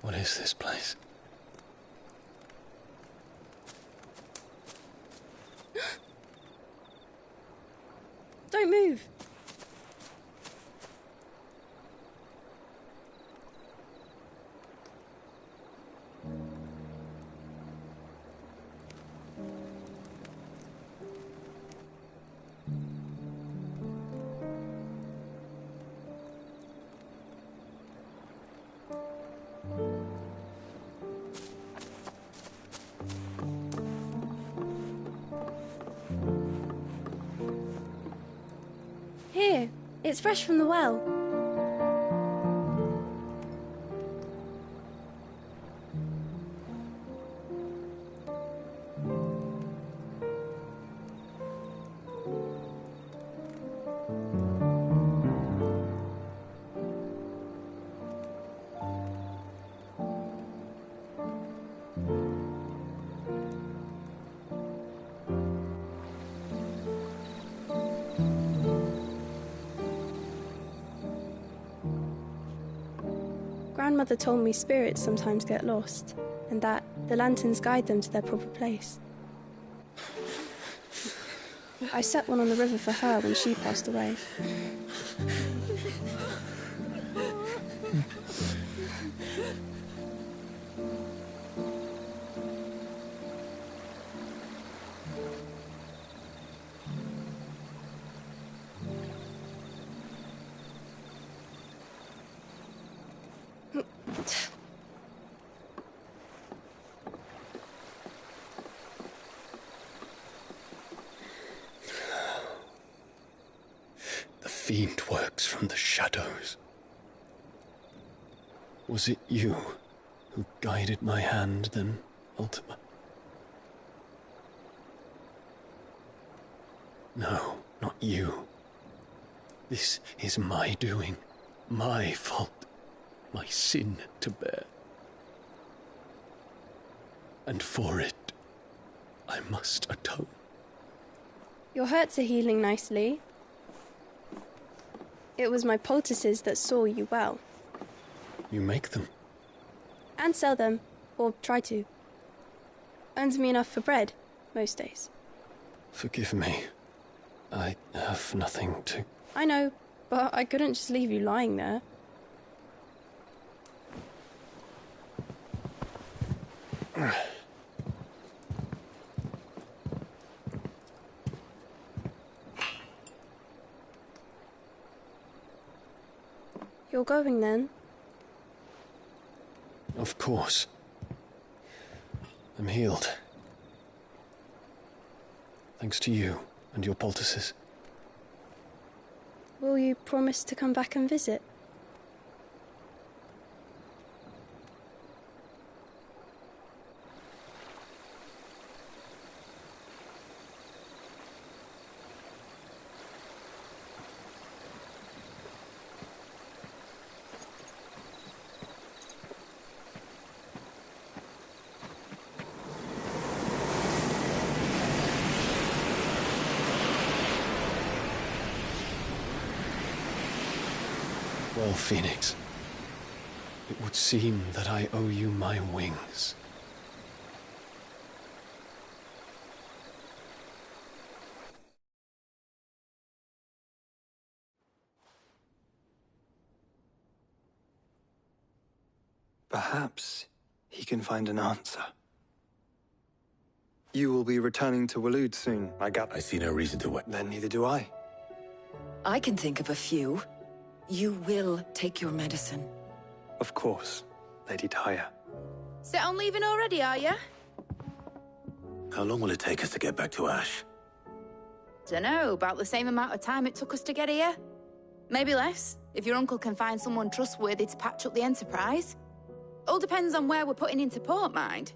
[SPEAKER 9] What is this place?
[SPEAKER 4] Don't move. Here, it's fresh from the well. Grandmother told me spirits sometimes get lost, and that the lanterns guide them to their proper place. I set one on the river for her when she passed away.
[SPEAKER 9] The fiend works from the shadows. Was it you who guided my hand then, Ultima? No, not you. This is my doing, my fault, my sin to bear. And for it, I must atone.
[SPEAKER 4] Your hurts are healing nicely.
[SPEAKER 20] It was my poultices that saw you well.
[SPEAKER 9] You make them?
[SPEAKER 20] And sell them, or try to. Earns me enough for bread, most days.
[SPEAKER 9] Forgive me. I have nothing to...
[SPEAKER 20] I know, but I couldn't just leave you lying there. You're going then?
[SPEAKER 9] Of course. I'm healed. Thanks to you and your poultices.
[SPEAKER 20] Will you promise to come back and visit?
[SPEAKER 9] Well, Phoenix, it would seem that I owe you my wings.
[SPEAKER 1] Perhaps he can find an answer. You will be returning to Waloed soon, I gather.
[SPEAKER 2] I see no reason to wait.
[SPEAKER 1] Then neither do I.
[SPEAKER 6] I can think of a few. You will take your medicine.
[SPEAKER 1] Of course, Lady Daya.
[SPEAKER 10] Set on leaving already, are you?
[SPEAKER 2] How long will it take us to get back to Ash?
[SPEAKER 10] Dunno, about the same amount of time it took us to get here. Maybe less, if your uncle can find someone trustworthy to patch up the Enterprise. All depends on where we're putting into port, mind.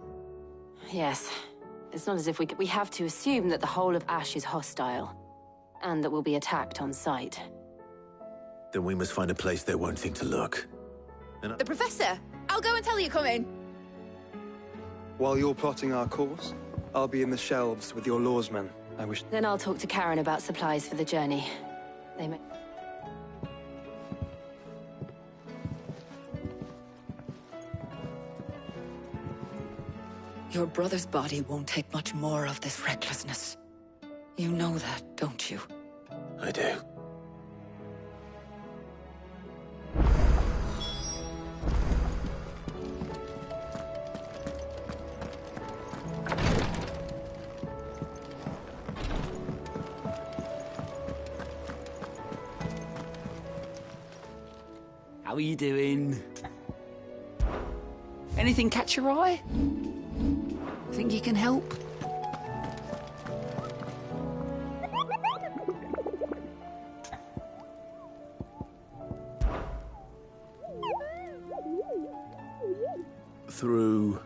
[SPEAKER 21] Yes. It's not as if we have to assume that the whole of Ash is hostile, and that we'll be attacked on sight.
[SPEAKER 2] Then we must find a place they won't think to look.
[SPEAKER 10] The Professor! I'll go and tell you come in.
[SPEAKER 1] While you're plotting our course, I'll be in the shelves with your lawsmen. I wish...
[SPEAKER 21] Then I'll talk to Karen about supplies for the journey. They may...
[SPEAKER 6] Your brother's body won't take much more of this recklessness. You know that, don't you?
[SPEAKER 2] I do.
[SPEAKER 12] How are you doing? Anything catch your eye? Think you can help?
[SPEAKER 2] Through...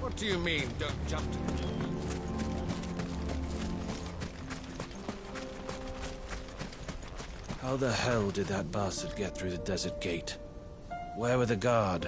[SPEAKER 12] What do you mean, don't jump to...
[SPEAKER 2] How the hell did that bastard get through the desert gate? Where were the guard?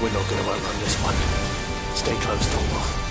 [SPEAKER 2] We're not going to outrun this one. Stay close, Thor.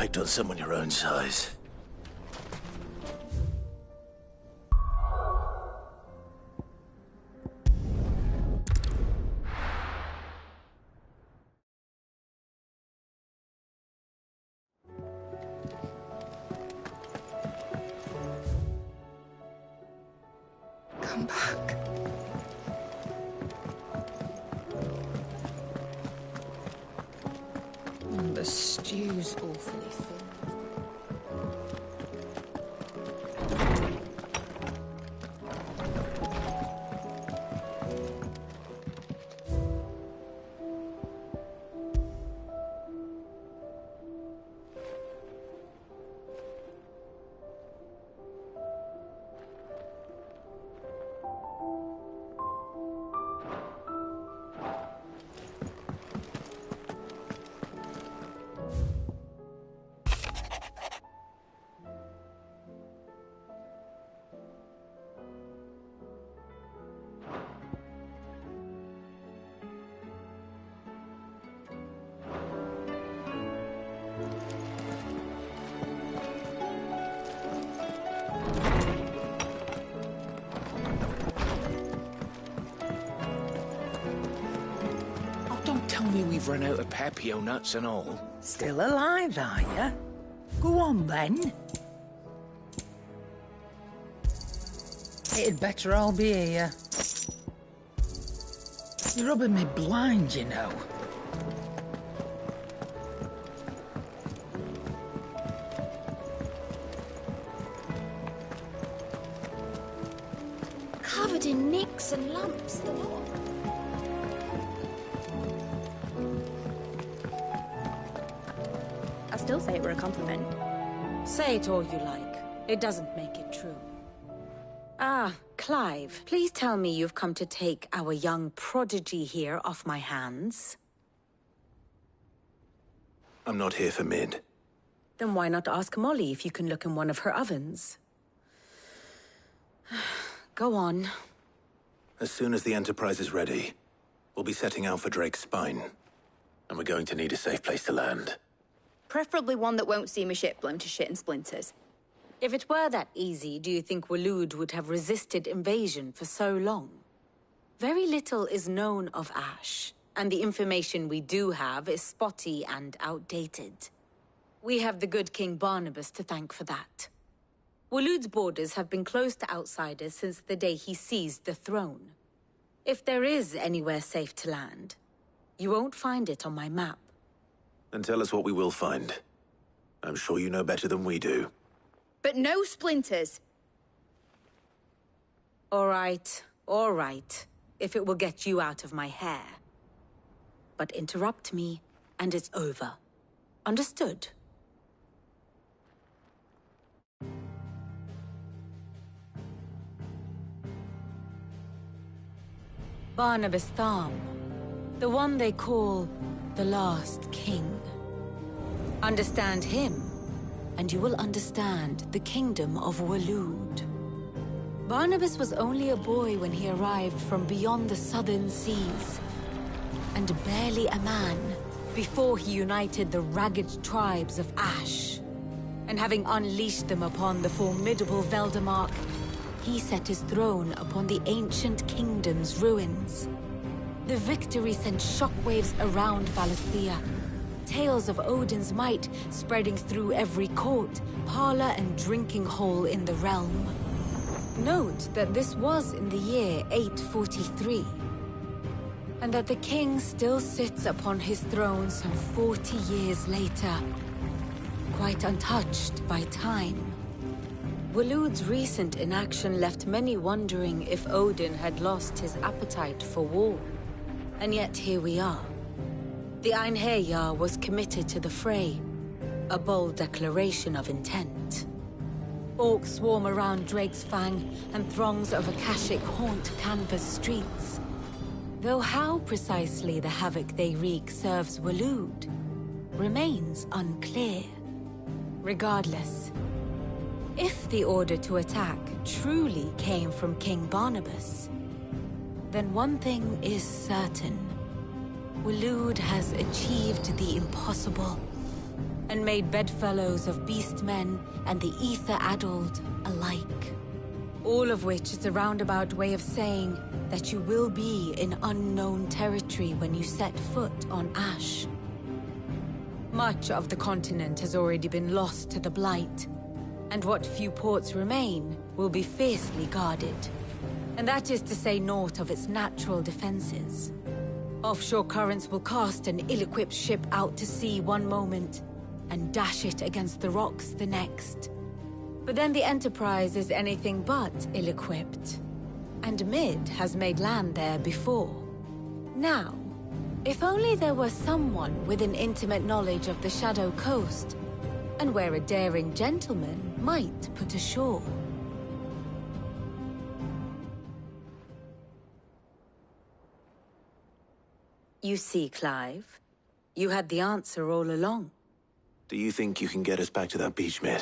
[SPEAKER 2] picked on someone your own size.
[SPEAKER 3] Come back.
[SPEAKER 7] The stew's awfully thin.
[SPEAKER 16] Tell me we've run out of Papio nuts and all.
[SPEAKER 8] Still alive, are ya? Go on, then. It'd better all be here. You're rubbing me blind, you know.
[SPEAKER 4] Covered in nicks and lumps, the lot.
[SPEAKER 11] I still say it were a compliment.
[SPEAKER 7] Say it all you like. It doesn't make it true. Ah, Clive, please tell me you've come to take our young prodigy here off my hands.
[SPEAKER 2] I'm not here for Mid.
[SPEAKER 7] Then why not ask Molly if you can look in one of her ovens? Go on.
[SPEAKER 2] As soon as the Enterprise is ready, we'll be setting out for Drake's Spine. And we're going to need a safe place to land.
[SPEAKER 10] Preferably one that won't see my ship blown to shit and splinters.
[SPEAKER 7] If it were that easy, do you think Waloed would have resisted invasion for so long? Very little is known of Ash, and the information we do have is spotty and outdated. We have the good King Barnabas to thank for that. Waloed's borders have been closed to outsiders since the day he seized the throne. If there is anywhere safe to land, you won't find it on my map.
[SPEAKER 2] Then tell us what we will find. I'm sure you know better than we do.
[SPEAKER 10] But no splinters.
[SPEAKER 7] All right, if it will get you out of my hair. But interrupt me, and it's over. Understood? Barnabas Tharm, the one they call the Last King. Understand him, and you will understand the kingdom of Waloed. Barnabas was only a boy when he arrived from beyond the southern seas, and barely a man before he united the ragged tribes of Ash. And having unleashed them upon the formidable Veldamark, he set his throne upon the ancient kingdom's ruins. The victory sent shockwaves around Valisthea. Tales of Odin's might spreading through every court, parlor, and drinking hole in the realm. Note that this was in the year 843, and that the king still sits upon his throne some 40 years later, quite untouched by time. Waloed's recent inaction left many wondering if Odin had lost his appetite for war. And yet here we are. The Einherjar was committed to the fray, a bold declaration of intent. Orcs swarm around Drake's Fang, and throngs of Akashic haunt Canvas streets. Though how precisely the havoc they wreak serves Waloed remains unclear. Regardless, if the order to attack truly came from King Barnabas, then one thing is certain. Waloed has achieved the impossible.
[SPEAKER 11] and made bedfellows of beastmen and the ether-addled alike. All of which is a roundabout way of saying that you will be in unknown territory when you set foot on Ash. Much of the continent has already been lost to the Blight, and what few ports remain will be fiercely guarded. And that is to say naught of its natural defenses. Offshore currents will cast an ill-equipped ship out to sea one moment, and dash it against the rocks the next. But then the Enterprise is anything but ill-equipped. And Mid has made land there before. Now, if only there were someone with an intimate knowledge of the Shadow Coast, and where a daring gentleman might put ashore. You see, Clive, you had the answer all along.
[SPEAKER 2] Do you think you can get us back to that beach, Mid?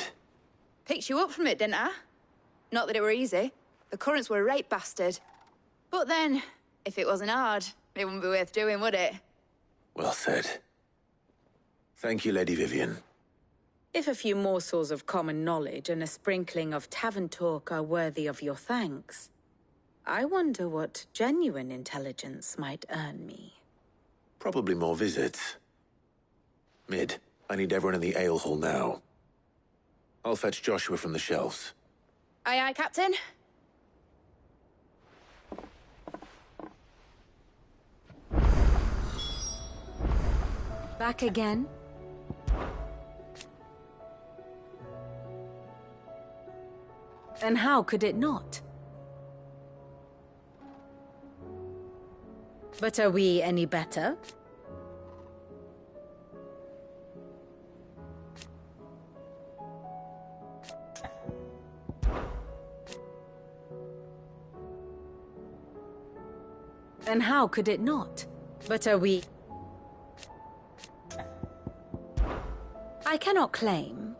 [SPEAKER 10] Picked you up from it, didn't I? Not that it were easy. The currents were a right bastard. But then, if it wasn't hard, it wouldn't be worth doing, would it?
[SPEAKER 2] Well said. Thank you, Lady Vivian.
[SPEAKER 11] If a few morsels of common knowledge and a sprinkling of tavern talk are worthy of your thanks, I wonder what genuine intelligence might earn me.
[SPEAKER 2] Probably more visits. Mid, I need everyone in the ale hall now. I'll fetch Joshua from the shelves.
[SPEAKER 10] Aye, aye, Captain.
[SPEAKER 11] Back again? And how could it not? But are we any better? And how could it not? But are we... I cannot claim.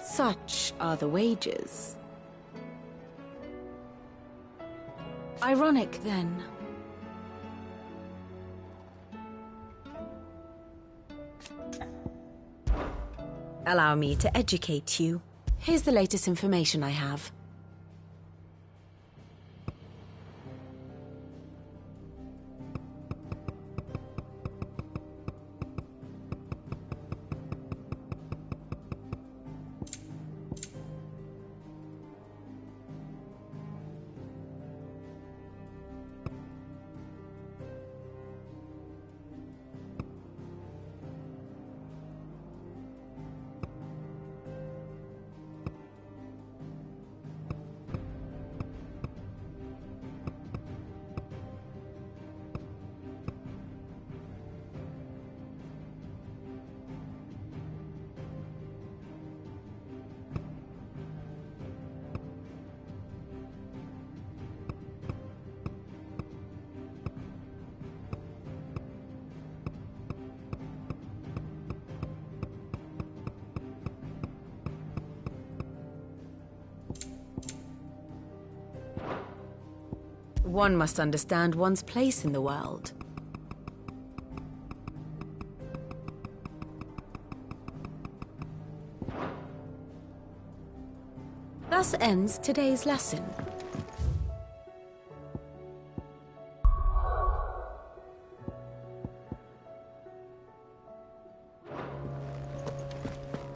[SPEAKER 11] Such are the wages. Ironic, then. Allow me to educate you. Here's the latest information I have. One must understand one's place in the world. Thus ends today's lesson.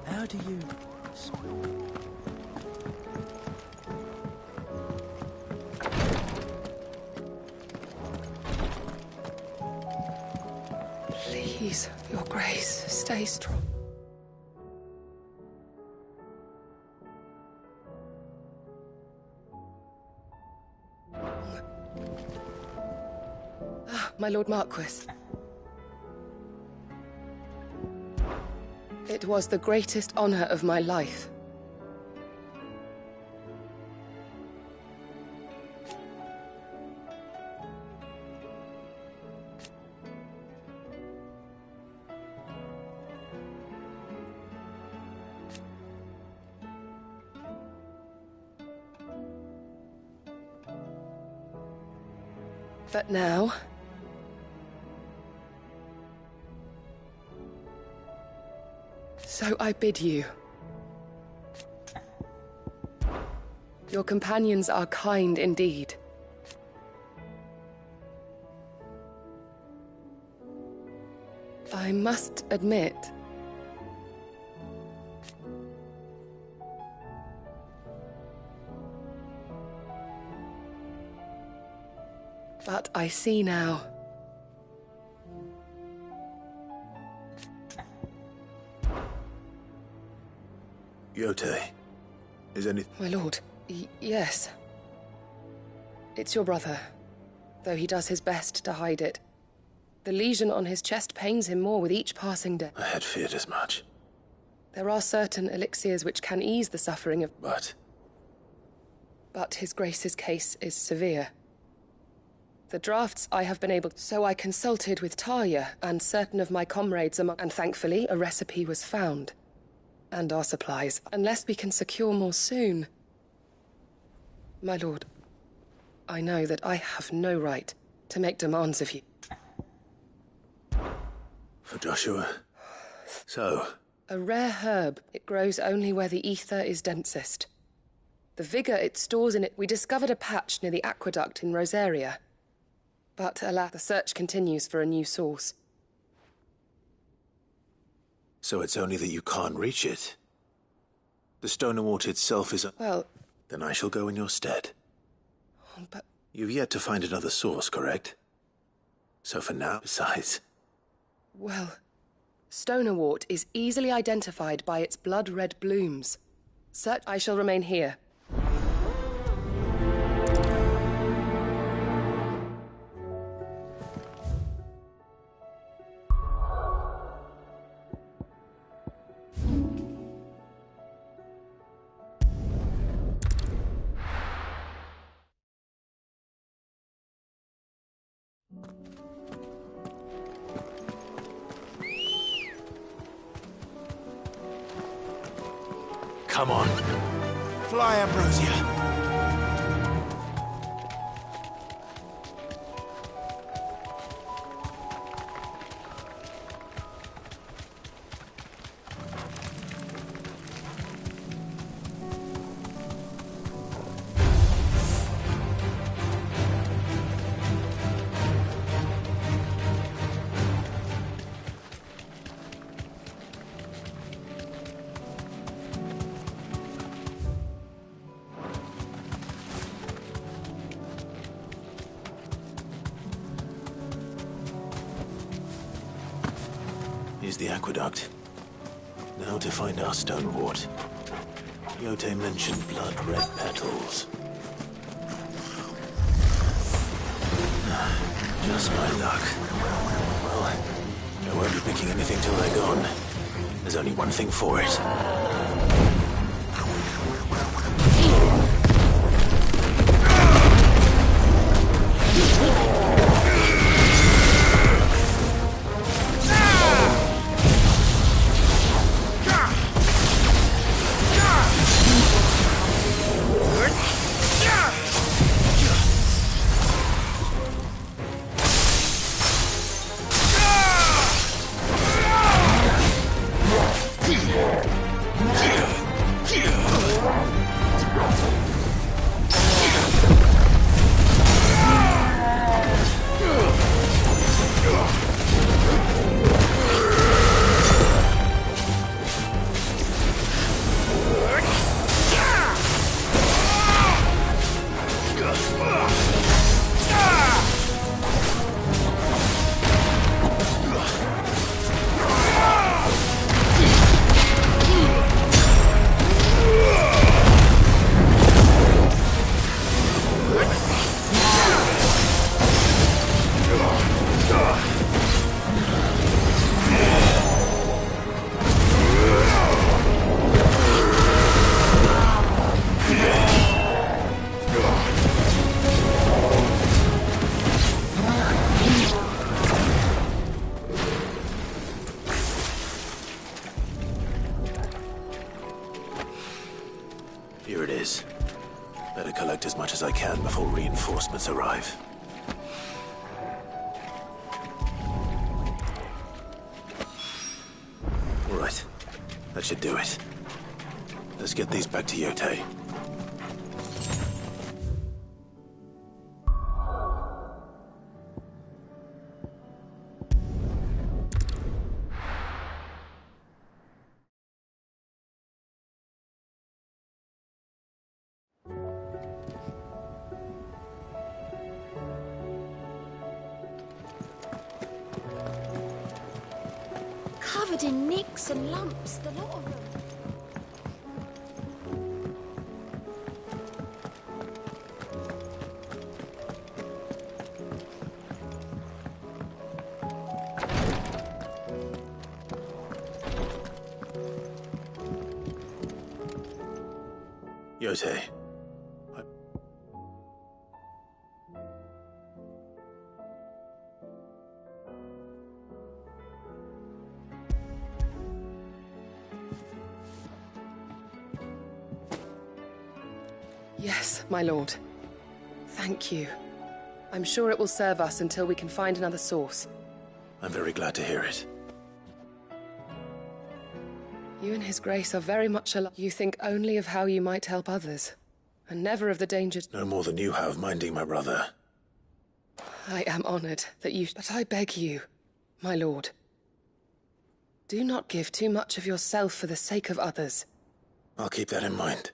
[SPEAKER 12] How do you...
[SPEAKER 14] Please, Your Grace, stay strong. My Lord Marquis. It was the greatest honor of my life. But now... So I bid you. Your companions are kind indeed. I must admit... But I see now.
[SPEAKER 2] Yote, is any...
[SPEAKER 14] My lord, yes. It's your brother, though he does his best to hide it. The lesion on his chest pains him more with each passing day.
[SPEAKER 2] I had feared as much.
[SPEAKER 14] There are certain elixirs which can ease the suffering of... But His Grace's case is severe. The drafts I have been able... So I consulted with Talia and certain of my comrades among... And thankfully, a recipe was found. And our supplies, unless we can secure more soon. My lord, I know that I have no right to make demands of you.
[SPEAKER 2] For Joshua. So...
[SPEAKER 14] A rare herb. It grows only where the ether is densest. The vigor it stores in it... We discovered a patch near the aqueduct in Rosaria. But alas, the search continues for a new source.
[SPEAKER 2] So it's only that you can't reach it? The Stonewort itself is a...
[SPEAKER 14] Well...
[SPEAKER 2] Then I shall go in your stead.
[SPEAKER 14] But...
[SPEAKER 2] You've yet to find another source, correct? So for now, besides...
[SPEAKER 14] Well... Stonewort is easily identified by its blood-red blooms. I shall remain here.
[SPEAKER 2] Come on.
[SPEAKER 12] Fly, Ambrosia.
[SPEAKER 2] Here's the aqueduct. Now to find our Stonewort. Yote mentioned blood-red petals. Just my luck. Well, I won't be picking anything till they're gone. There's only one thing for it. Here it is. Better collect as much as I can before reinforcements arrive. That should do it. Let's get these back to Yote.
[SPEAKER 4] Covered in nicks and lumps, the lot of them.
[SPEAKER 2] Yote.
[SPEAKER 14] Yes, my lord. Thank you. I'm sure it will serve us until we can find another source.
[SPEAKER 2] I'm very glad to hear it.
[SPEAKER 14] You and His Grace are very much alike. You think only of how you might help others, and never of the dangers.
[SPEAKER 2] No more than you have minding my brother.
[SPEAKER 14] I am honored that you... But I beg you, my lord, do not give too much of yourself for the sake of others.
[SPEAKER 2] I'll keep that in mind.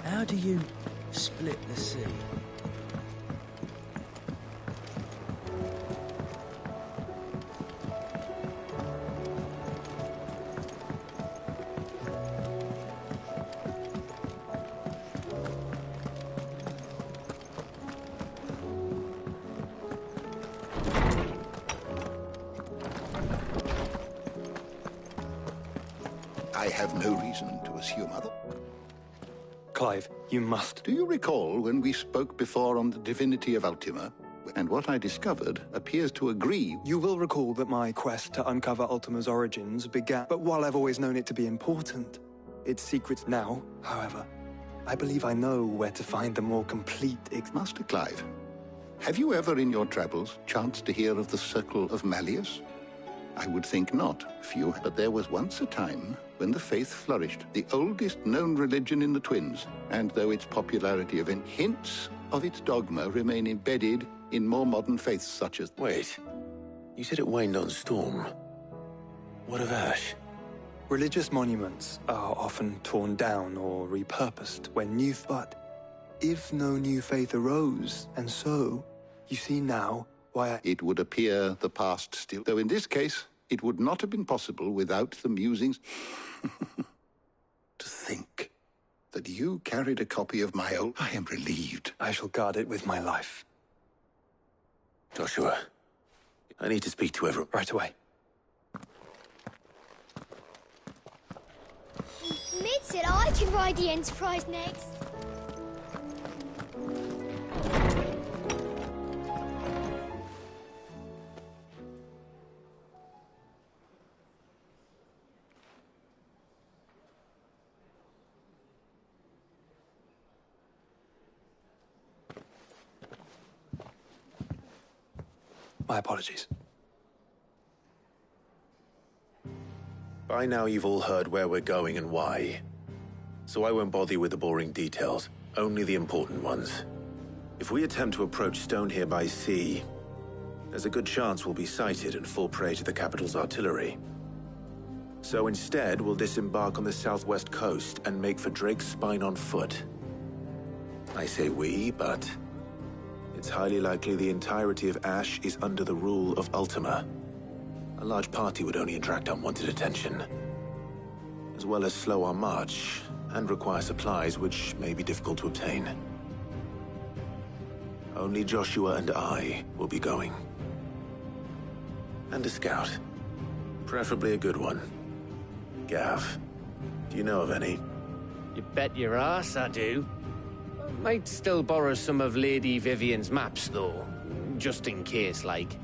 [SPEAKER 13] How do you split the sea?
[SPEAKER 15] I have no reason to assume other.
[SPEAKER 1] Clive, you must.
[SPEAKER 15] Do you recall when we spoke before on the divinity of Ultima? And what I discovered appears to agree.
[SPEAKER 1] You will recall that my quest to uncover Ultima's origins began, but while I've always known it to be important, its secrets now, however, I believe I know where to find the more complete...
[SPEAKER 15] Master Clive, have you ever in your travels chanced to hear of the Circle of Malleus? I would think not, few, but there was once a time when the faith flourished, the oldest known religion in the Twins, and though its popularity of hints of its dogma remain embedded in more modern faiths such as...
[SPEAKER 2] Wait, you said it waned on Storm. What of Ash?
[SPEAKER 1] Religious monuments are often torn down or repurposed when new... But if no new faith arose, and so, you see now why
[SPEAKER 15] It would appear the past still... Though in this case, it would not have been possible without the musings... To think that you carried a copy of my old... I am relieved.
[SPEAKER 1] I shall guard it with my life.
[SPEAKER 2] Joshua, I need to speak to everyone.
[SPEAKER 1] Right away.
[SPEAKER 4] Mid said I can ride the Enterprise next.
[SPEAKER 1] My apologies.
[SPEAKER 2] By now you've all heard where we're going and why, so I won't bother you with the boring details. Only the important ones. If we attempt to approach Stonehere by sea, there's a good chance we'll be sighted and fall prey to the capital's artillery. So instead, we'll disembark on the southwest coast and make for Drake's Spine on foot. I say we, but it's highly likely the entirety of Ash is under the rule of Ultima. A large party would only attract unwanted attention, as well as slow our march and require supplies which may be difficult to obtain. Only Joshua and I will be going. And a scout. Preferably a good one. Gav, do you know of any?
[SPEAKER 5] You bet your ass I do. Might still borrow some of Lady Vivian's maps, though. Just in case, like.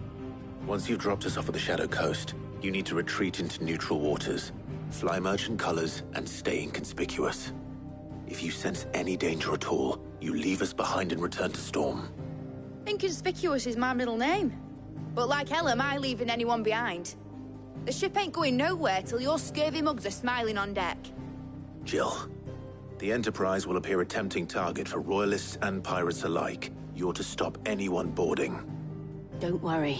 [SPEAKER 2] Once you've dropped us off at the Shadow Coast, you need to retreat into neutral waters, fly merchant colors, and stay inconspicuous. If you sense any danger at all, you leave us behind and return to Storm.
[SPEAKER 10] Inconspicuous is my middle name. But like hell am I leaving anyone behind. The ship ain't going nowhere till your scurvy mugs are smiling on deck.
[SPEAKER 2] Jill, the Enterprise will appear a tempting target for royalists and pirates alike. You're to stop anyone boarding.
[SPEAKER 21] Don't worry.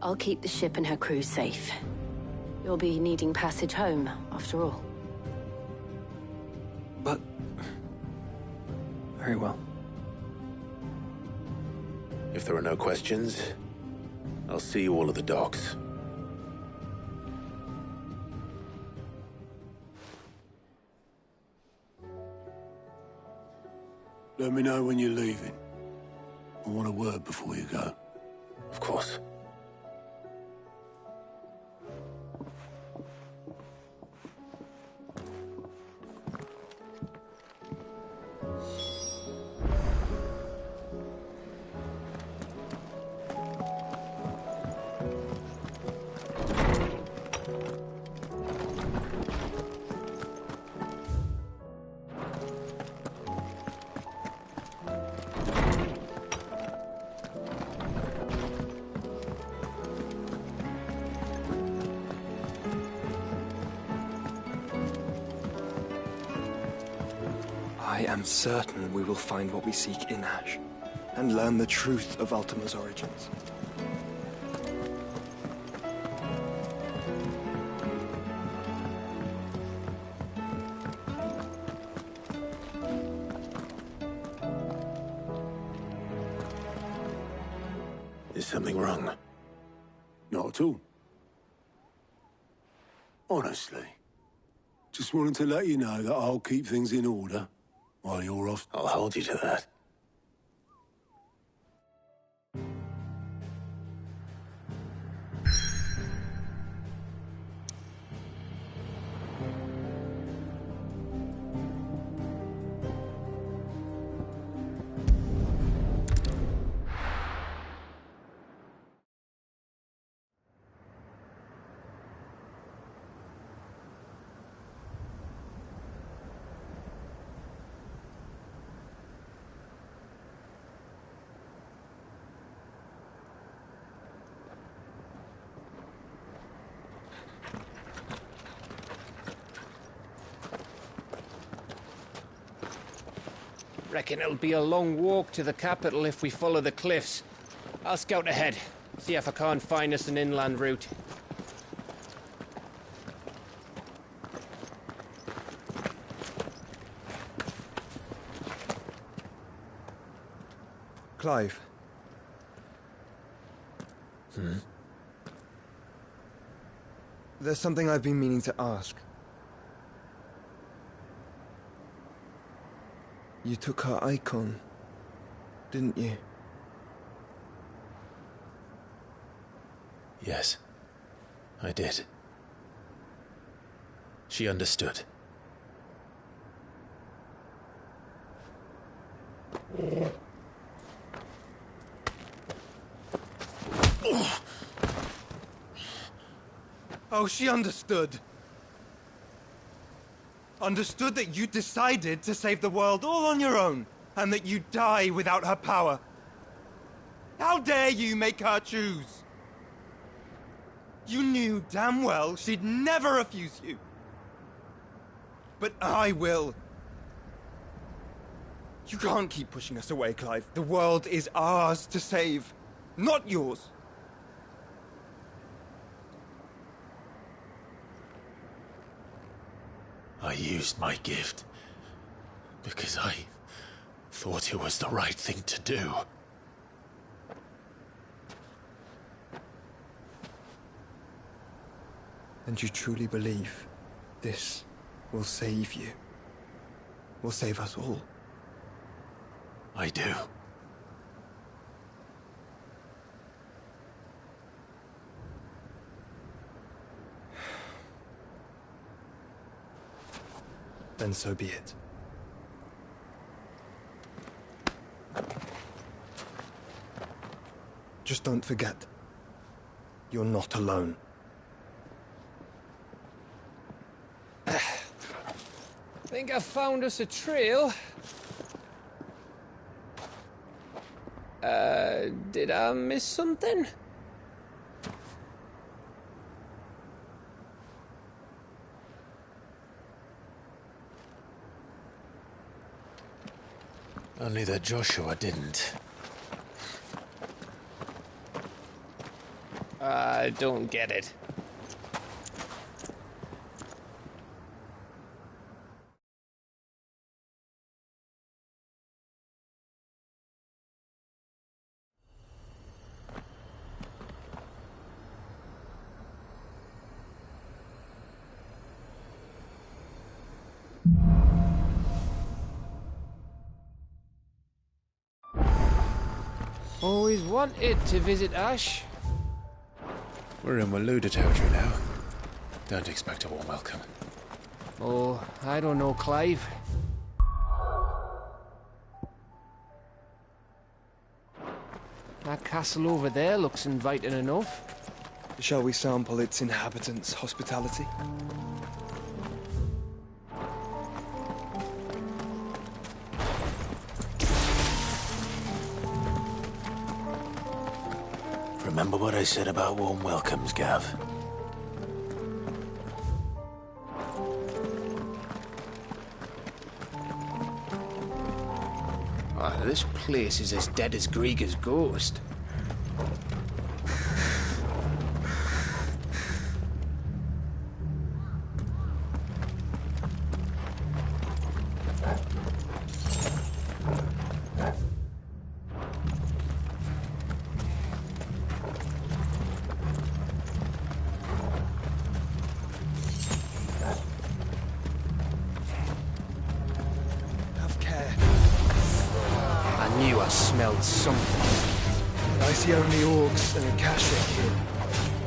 [SPEAKER 21] I'll keep the ship and her crew safe. You'll be needing passage home, after all.
[SPEAKER 1] But... very well.
[SPEAKER 2] If there are no questions, I'll see you all at the docks.
[SPEAKER 19] Let me know when you're leaving. I want a word before you go.
[SPEAKER 2] Of course.
[SPEAKER 1] I am certain we will find what we seek in Ash, and learn the truth of Ultima's origins.
[SPEAKER 2] Is something wrong?
[SPEAKER 19] Not at all. Honestly. Just wanted to let you know that I'll keep things in order while you're off.
[SPEAKER 2] I'll hold you to that.
[SPEAKER 5] Reckon it'll be a long walk to the capital if we follow the cliffs. I'll scout ahead, see if I can't find us an inland route.
[SPEAKER 1] Clive. There's something I've been meaning to ask. You took her icon, didn't you?
[SPEAKER 2] Yes, I did. She understood.
[SPEAKER 23] Oh, she understood. Understood that you decided to save the world all on your own, and that you'd die without her power. How dare you make her choose? You knew damn well she'd never refuse you. But I will. You can't keep pushing us away, Clive. The world is ours to save, not yours.
[SPEAKER 2] I used my gift because I thought it was the right thing to do.
[SPEAKER 1] And you truly believe this will save you? Will save us all?
[SPEAKER 2] I do.
[SPEAKER 1] Then so be it. Just don't forget, you're not alone.
[SPEAKER 5] Think I found us a trail. Did I miss something?
[SPEAKER 2] Only that Joshua didn't.
[SPEAKER 5] I don't get it. Always wanted to visit Ash.
[SPEAKER 2] We're in Waluda territory now. Don't expect a warm welcome.
[SPEAKER 5] Oh, I don't know, Clive. That castle over there looks inviting enough.
[SPEAKER 1] Shall we sample its inhabitants' hospitality?
[SPEAKER 2] Remember what I said about warm welcomes, Gav?
[SPEAKER 5] Oh, this place is as dead as Grieger's ghost. Smelled something.
[SPEAKER 1] I see only orcs and a Kashik here.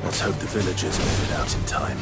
[SPEAKER 2] Let's hope the villagers move it out in time.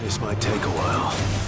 [SPEAKER 19] This might take a while.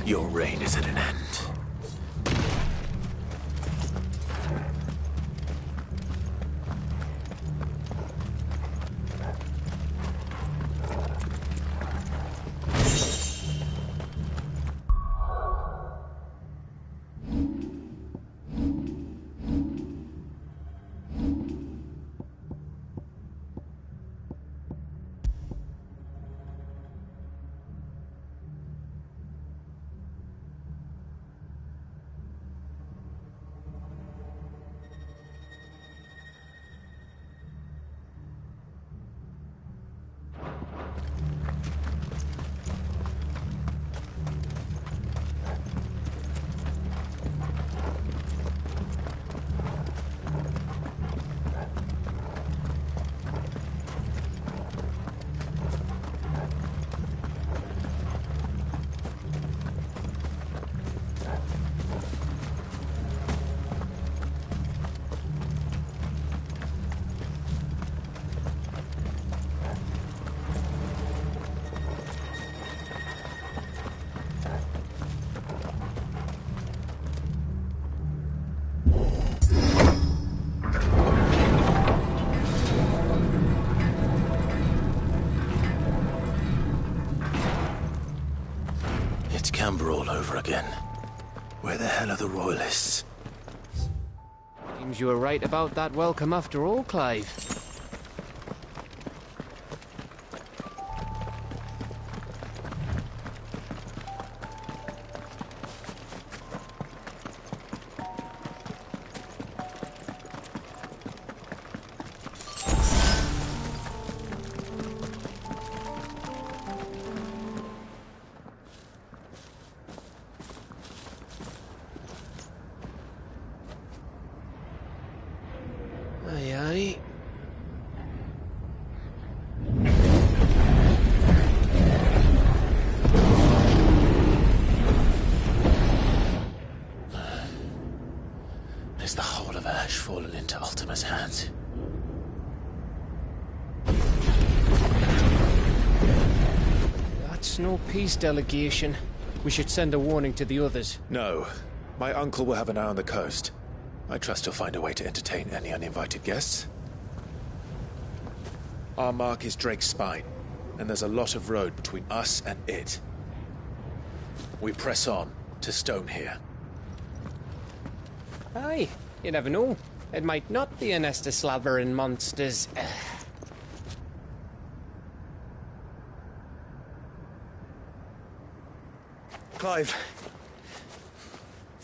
[SPEAKER 2] Your reign is at an end. Camber all over again. Where the hell are the Royalists?
[SPEAKER 5] Seems you were right about that welcome after all, Clive. Aye, aye.
[SPEAKER 2] Is the whole of Ash fallen into Ultima's hands?
[SPEAKER 5] That's no peace delegation. We should send a warning to the others.
[SPEAKER 2] No. My uncle will have an eye on the coast. I trust he'll find a way to entertain any uninvited guests. Our mark is Drake's Spine, and there's a lot of road between us and it. We press on to Stone here.
[SPEAKER 5] Aye, you never know. It might not be a nest of slavering monsters.
[SPEAKER 1] Clive,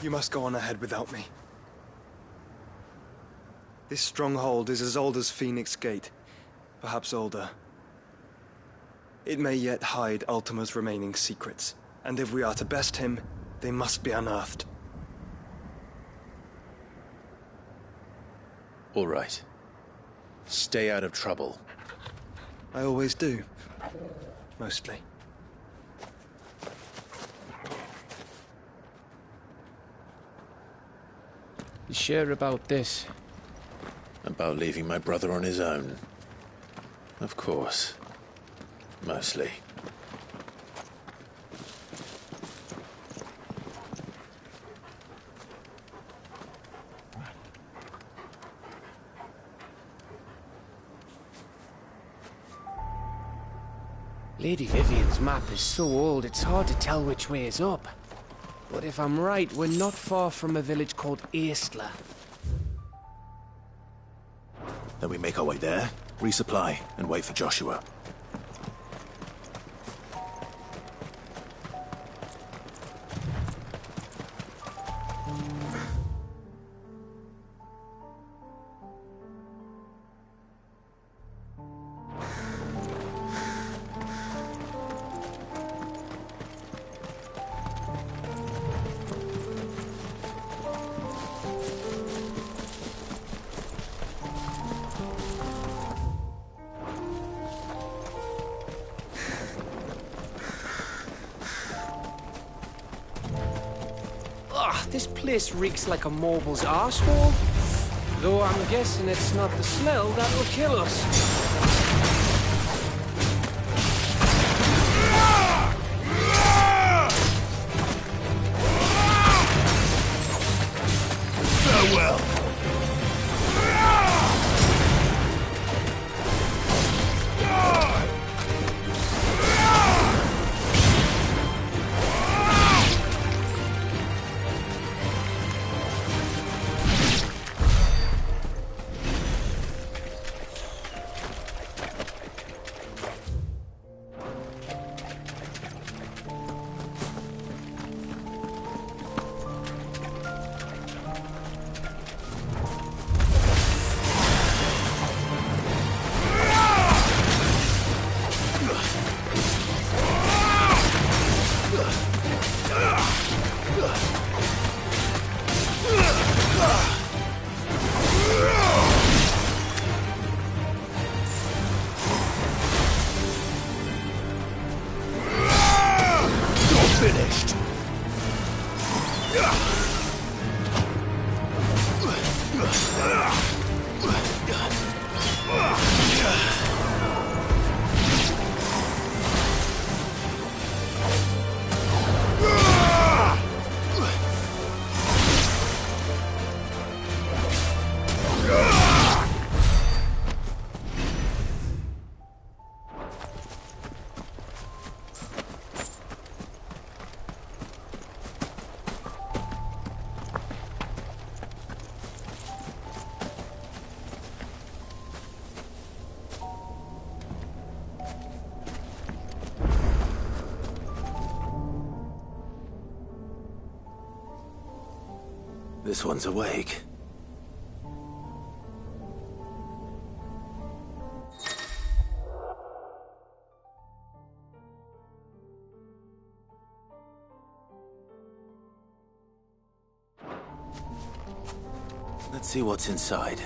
[SPEAKER 1] you must go on ahead without me. This stronghold is as old as Phoenix Gate, perhaps older. It may yet hide Ultima's remaining secrets, and if we are to best him, they must be unearthed.
[SPEAKER 2] All right. Stay out of trouble.
[SPEAKER 1] I always do. Mostly.
[SPEAKER 5] You sure about this?
[SPEAKER 2] About leaving my brother on his own. Of course. Mostly.
[SPEAKER 5] Lady Vivian's map is so old it's hard to tell which way is up. But if I'm right, we're not far from a village called Aistla.
[SPEAKER 2] Then we make our way there, resupply, and wait for Joshua.
[SPEAKER 5] This place reeks like a mobile's arsehole. Though I'm guessing it's not the smell that'll kill us.
[SPEAKER 2] This one's awake. Let's see what's inside.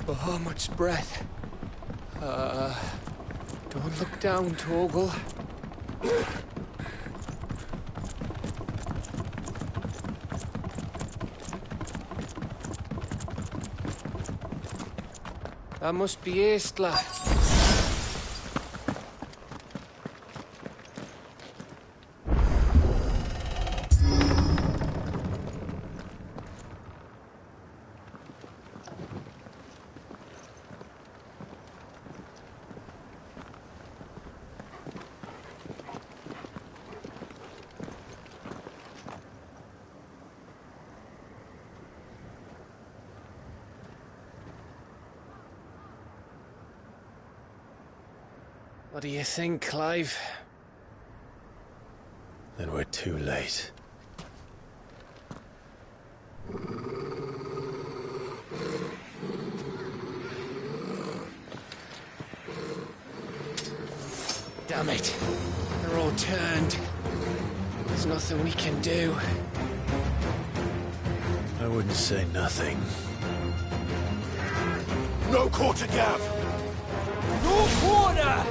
[SPEAKER 3] Oh, much breath. Don't look down, Torgal. That must be Aistla. What do you think, Clive?
[SPEAKER 2] Then we're too late.
[SPEAKER 3] Damn it. They're all turned. There's nothing we can do.
[SPEAKER 2] I wouldn't say nothing.
[SPEAKER 17] No quarter, Gav!
[SPEAKER 3] No quarter!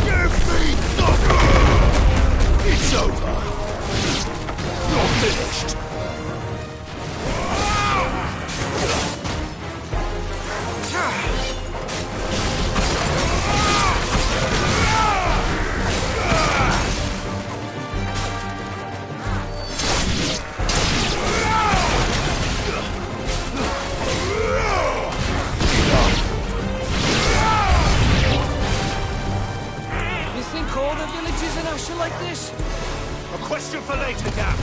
[SPEAKER 17] Give me the... It's over. You're finished.
[SPEAKER 3] All the villages in Ash are like this?
[SPEAKER 17] A question for later, Gav.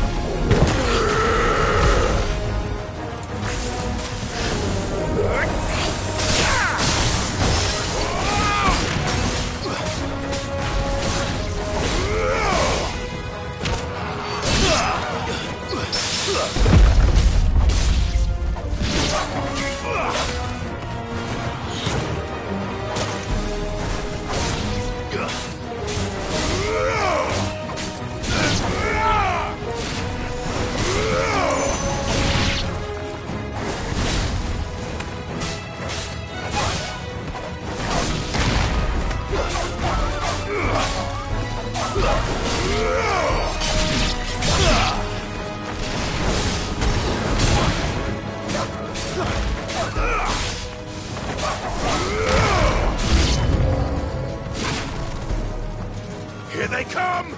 [SPEAKER 17] Here they come!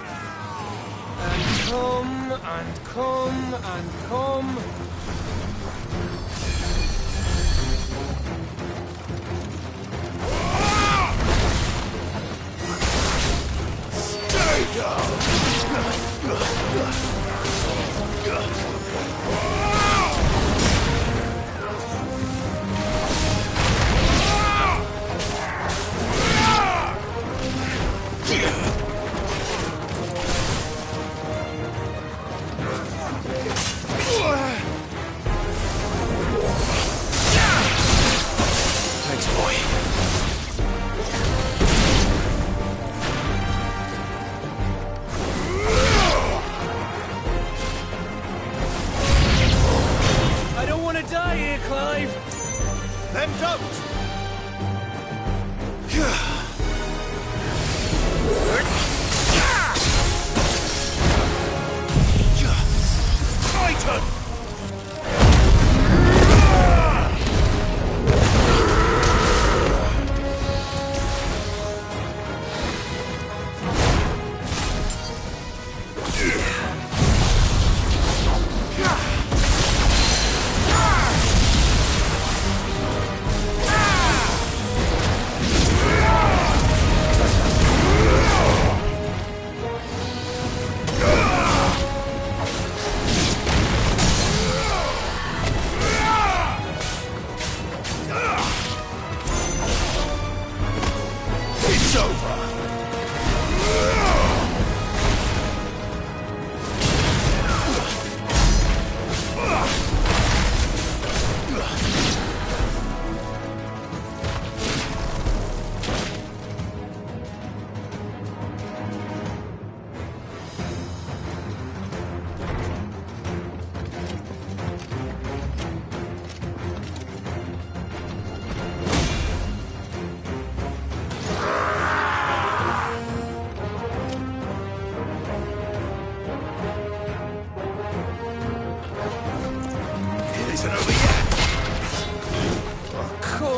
[SPEAKER 3] And come, and come, and come.
[SPEAKER 17] Stay down!
[SPEAKER 3] Thanks, boy. I don't want to die here, Clive.
[SPEAKER 17] Then don't! Titan!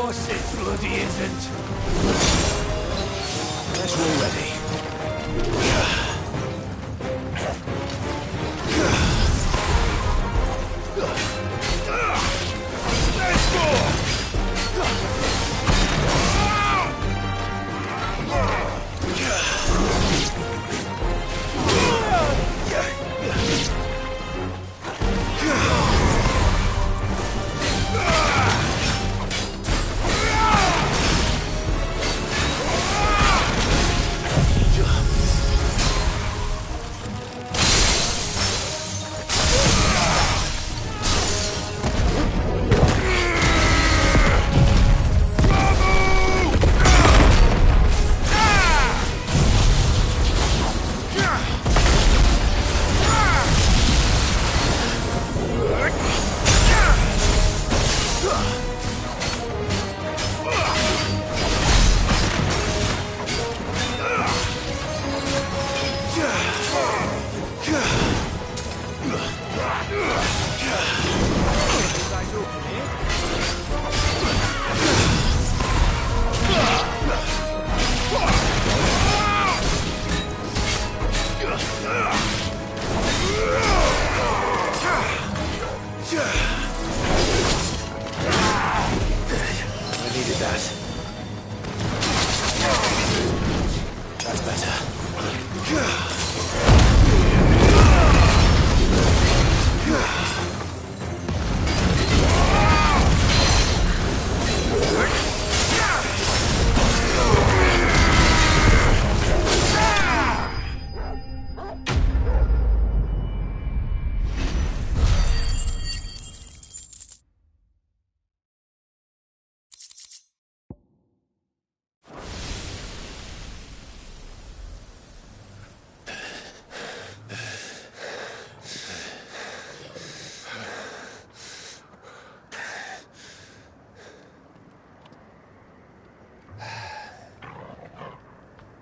[SPEAKER 17] course it bloody isn't.
[SPEAKER 2] Guess we're ready.
[SPEAKER 17] Let's go!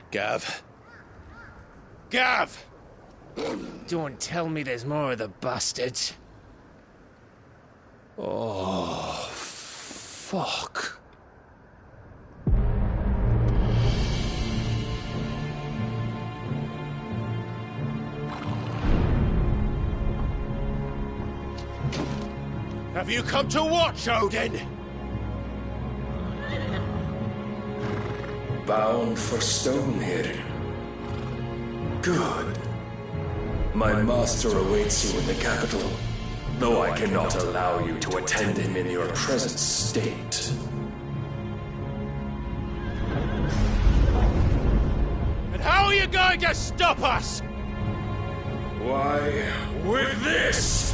[SPEAKER 5] Gav. Gav! Don't tell me there's more of the bastards. Oh, fuck. Have you come to watch, Odin?
[SPEAKER 18] Bound for Stonehaven. Good. My master awaits you in the capital, though I cannot allow you to attend him in your present state.
[SPEAKER 5] And how are you going to stop us?
[SPEAKER 18] Why, with this!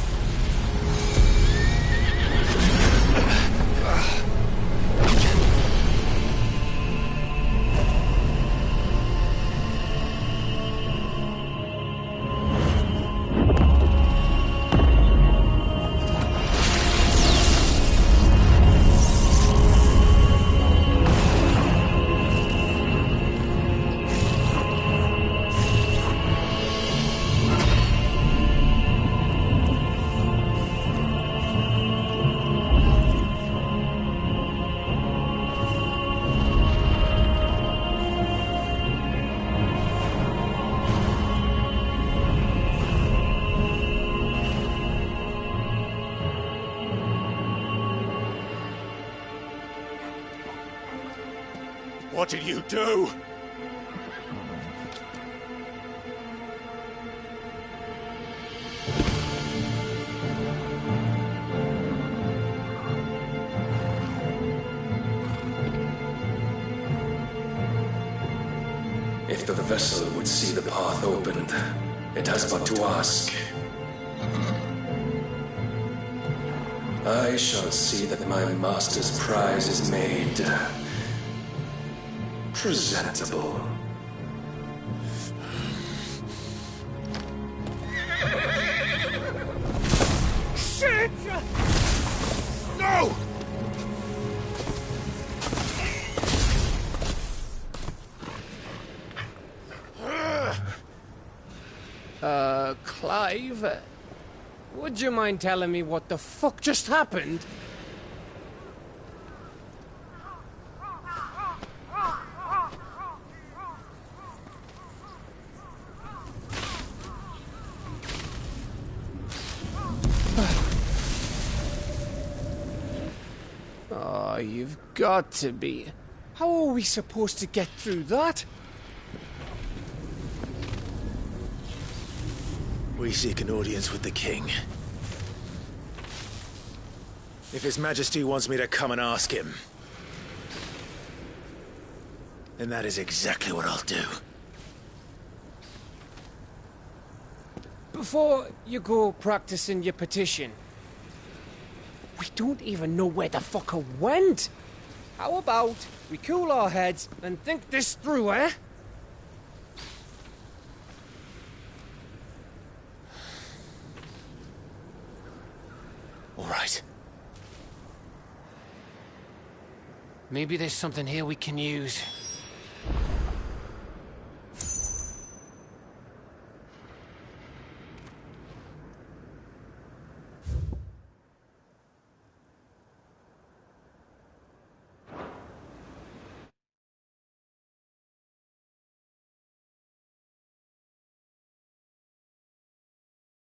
[SPEAKER 17] What did you do?
[SPEAKER 18] If the vessel would see the path opened, it has but to ask. I shall see that my master's prize is made presentable.
[SPEAKER 17] Shit! No!
[SPEAKER 5] Clive, would you mind telling me what the fuck just happened? you've got to be. How are we supposed to get through that?
[SPEAKER 2] We seek an audience with the king. If His Majesty wants me to come and ask him, then that is exactly what I'll do.
[SPEAKER 5] Before you go practicing your petition, we don't even know where the fucker went. How about we cool our heads and think this through, eh?
[SPEAKER 2] All right.
[SPEAKER 5] Maybe there's something here we can use.